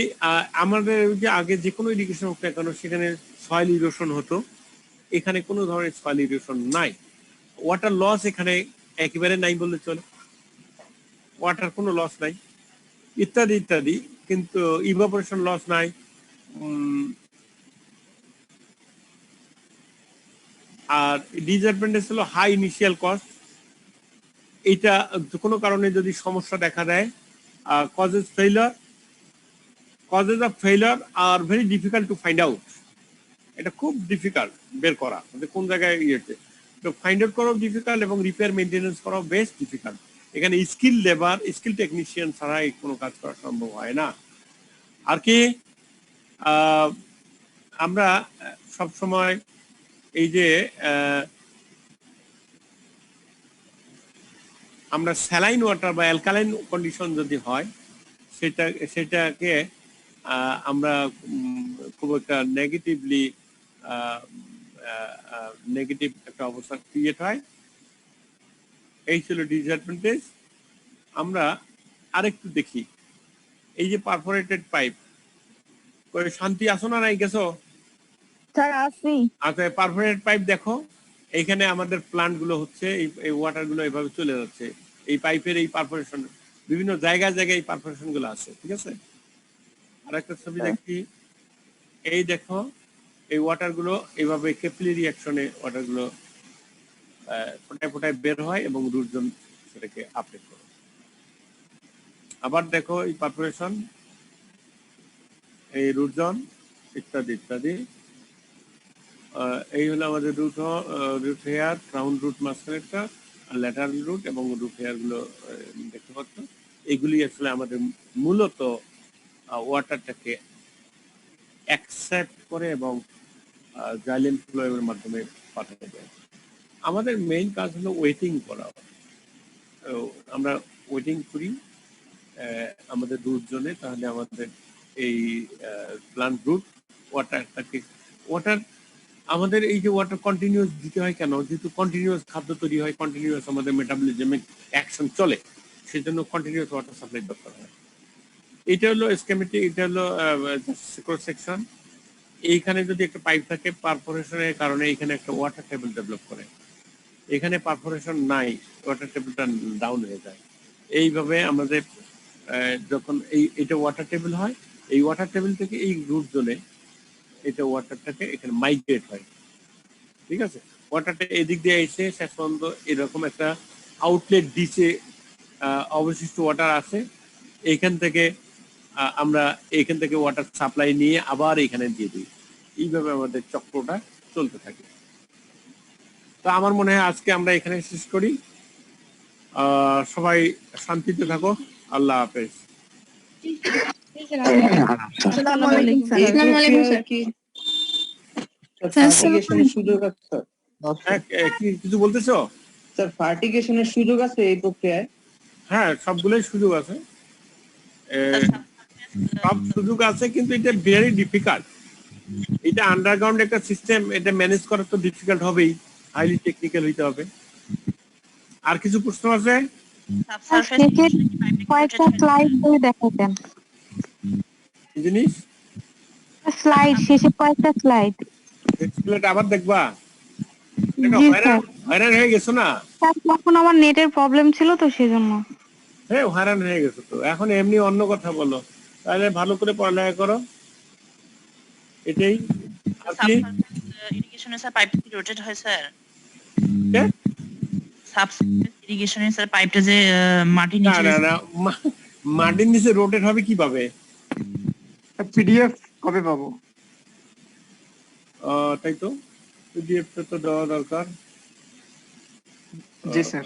আমাদের যে আগে যে কোনো ইরিগেশন হোক না কেন, সেখানে সয়েল ইরোশন হতো, এখানে কোনো ধরনের সয়েল ইরোশন নাই। ওয়াটার লস এখানে একেবারে নাই বললে চলে, ওয়াটার কোনো লস নাই, ইত্যাদি ইত্যাদি। কিন্তু ইভাপোরেশন লস নাই, আর ডিসঅ্যাডভান্টেজ হলো হাই ইনিশিয়াল কস্ট। এটা কোনো কারণে যদি সমস্যা দেখা দেয়, causes of failure are very difficult to find out. এটা খুব ডিফিকাল্ট বের করা, কোন জায়গায় ইয়েছে তো ফাইন্ড আউট করাও ডিফিকাল্ট এবং রিপেয়ার মেনটেন্যান্স করাও বেশ ডিফিকাল্ট। এখানে স্কিল লেবার, স্কিল টেকনিশিয়ান ছাড়া কোনো কাজ করা সম্ভব হয় না। আর কি আমরা সব সময় এই যে আমরা স্যালাইন ওয়াটার বা অ্যালকালাইন কন্ডিশন যদি হয় সেটাকে আমরা খুব একটা নেগেটিভ একটা অবস্থা ক্রিয়েট হয়। এই ছিল ডিসঅ্যাডভান্টেজ। আমরা আরেকটু দেখি, এই যে পারফোরেটেড পাইপ, শান্তি আসো না নাই গেছো? স্যার আসি। আচ্ছা, পারফোরেটেড পাইপ দেখো, এইখানে আমাদের প্লান্ট গুলো হচ্ছে, এই ওয়াটার গুলো এভাবে চলে যাচ্ছে। এই পাইপের এই পারফোরেশন বিভিন্ন জায়গায় জায়গায় এই পারফোরেশন গুলো আছে, ঠিক আছে? আর একটা ছবি দেখি, এই দেখো এই ওয়াটার গুলো এইভাবে ক্যাপিলারি রিঅ্যাকশনে ওয়াটার গুলো ফোটায় ফোটায় বের হয় এবং রুটজন সেটাকে আপডেট করে। আবার দেখো এই পারফোরেশন, এই রুটজন ইত্যাদি ইত্যাদি। এই হলো আমাদের রুট হেয়ার, ক্রাউন রুট মাঝখানেরটা, ল্যাটারাল রুট এবং রুট হেয়ার গুলো দেখতে পাচ্ছ। এগুলি আসলে আমাদের মূলত ওয়াটারটাকে অ্যাকসেপ্ট করে এবং জাইলেম ফ্লোয়ের মাধ্যমে পাঠানো যায়। আমাদের মেইন কাজ হলো ওয়েটিং করা। আমরা ওয়েটিং করি আমাদের রুট জোনে, তাহলে আমাদের এই প্লান্ট রুট ওয়াটার আমাদের এই যে ওয়াটার কন্টিনিউয়াস দিতে হয় কেন? যেহেতু কন্টিনিউয়াস খাদ্য তৈরি হয়, কন্টিনিউয়াস আমাদের মেটাবলিজমিক অ্যাকশন চলে, সেজন্য কন্টিনিউয়াস ওয়াটার সাপ্লাই দরকার হয়। এটা হলো স্কেমেটিক, এটা হলো সেকশন। এইখানে যদি একটা পাইপ থাকে, পারফোরেশনের কারণে এখানে একটা ওয়াটার টেবিল ডেভেলপ করে। এখানে পারফোরেশন নাই, ওয়াটার টেবিলটা ডাউন হয়ে যায়। এইভাবে আমাদের যখন এটা ওয়াটার টেবিল হয়, এই ওয়াটার টেবিল থেকে এই রুট জোনে এটা ওয়াটারটাকে এখানে মাইগ্রেট হয়, ঠিক আছে? ওয়াটারটা এদিক দিয়ে এসে শেষ পর্যন্ত এরকম একটা আউটলেট ডিসে অবশিষ্ট ওয়াটার আছে। এইখান থেকে আমরা এখান থেকে ওয়াটার সাপ্লাই নিয়ে আবার এখানে দিয়ে দিই। এইভাবে আমাদের চক্রটা চলতে থাকে। তো আমার মনে হয় আজকে আমরা এখানে শেষ করি। সবাই শান্তিতে থাকো। আল্লাহ হাফেজ। আসসালামু আলাইকুম স্যার। আসসালামু আলাইকুম স্যার। ফার্টিগেশনের সুযোগ আছে স্যার? কিছু বলতেছো স্যার? ফার্টিগেশনের সুযোগ আছে এই প্রক্রিয়ায়? হ্যাঁ, সবগুলোই সুযোগ আছে, সব সুযোগ আছে, কিন্তু এটা ভেরি ডিফিকাল্ট। এটা আন্ডারগ্রাউন্ড একটা সিস্টেম, এটা ম্যানেজ করা তো ডিফিকাল্ট হবেই, হাইলি টেকনিক্যাল হইতে হবে। আর কিছু প্রশ্ন আছে? কয়েকটা স্লাইড দিয়ে দেখাতেন। কি জিনিস? স্লাইড শেষে কয়েকটা স্লাইড। আবার দেখবা? জি স্যার। হয়রান হয়ে গেছো না? তখন আমার নেটের প্রবলেম ছিল তো সেজন্য। হ্যাঁ, হয়রান হয়ে গেছো তো। এখন এমনি অন্য কথা বলো, তাহলে ভালো করে পড়ালেখা করো, এটাই। ইরিগেশনের স্যার পাইপটা কি রোটেট হয় স্যার? ইরিগেশনের স্যার পাইপটা যে মাটির নিচে, না মাটির নিচে রোটেট হবে কিভাবে? পিডিএফ কবে পাবো? তাই তো, পিডিএফ তো দেওয়া দরকার। জি স্যার।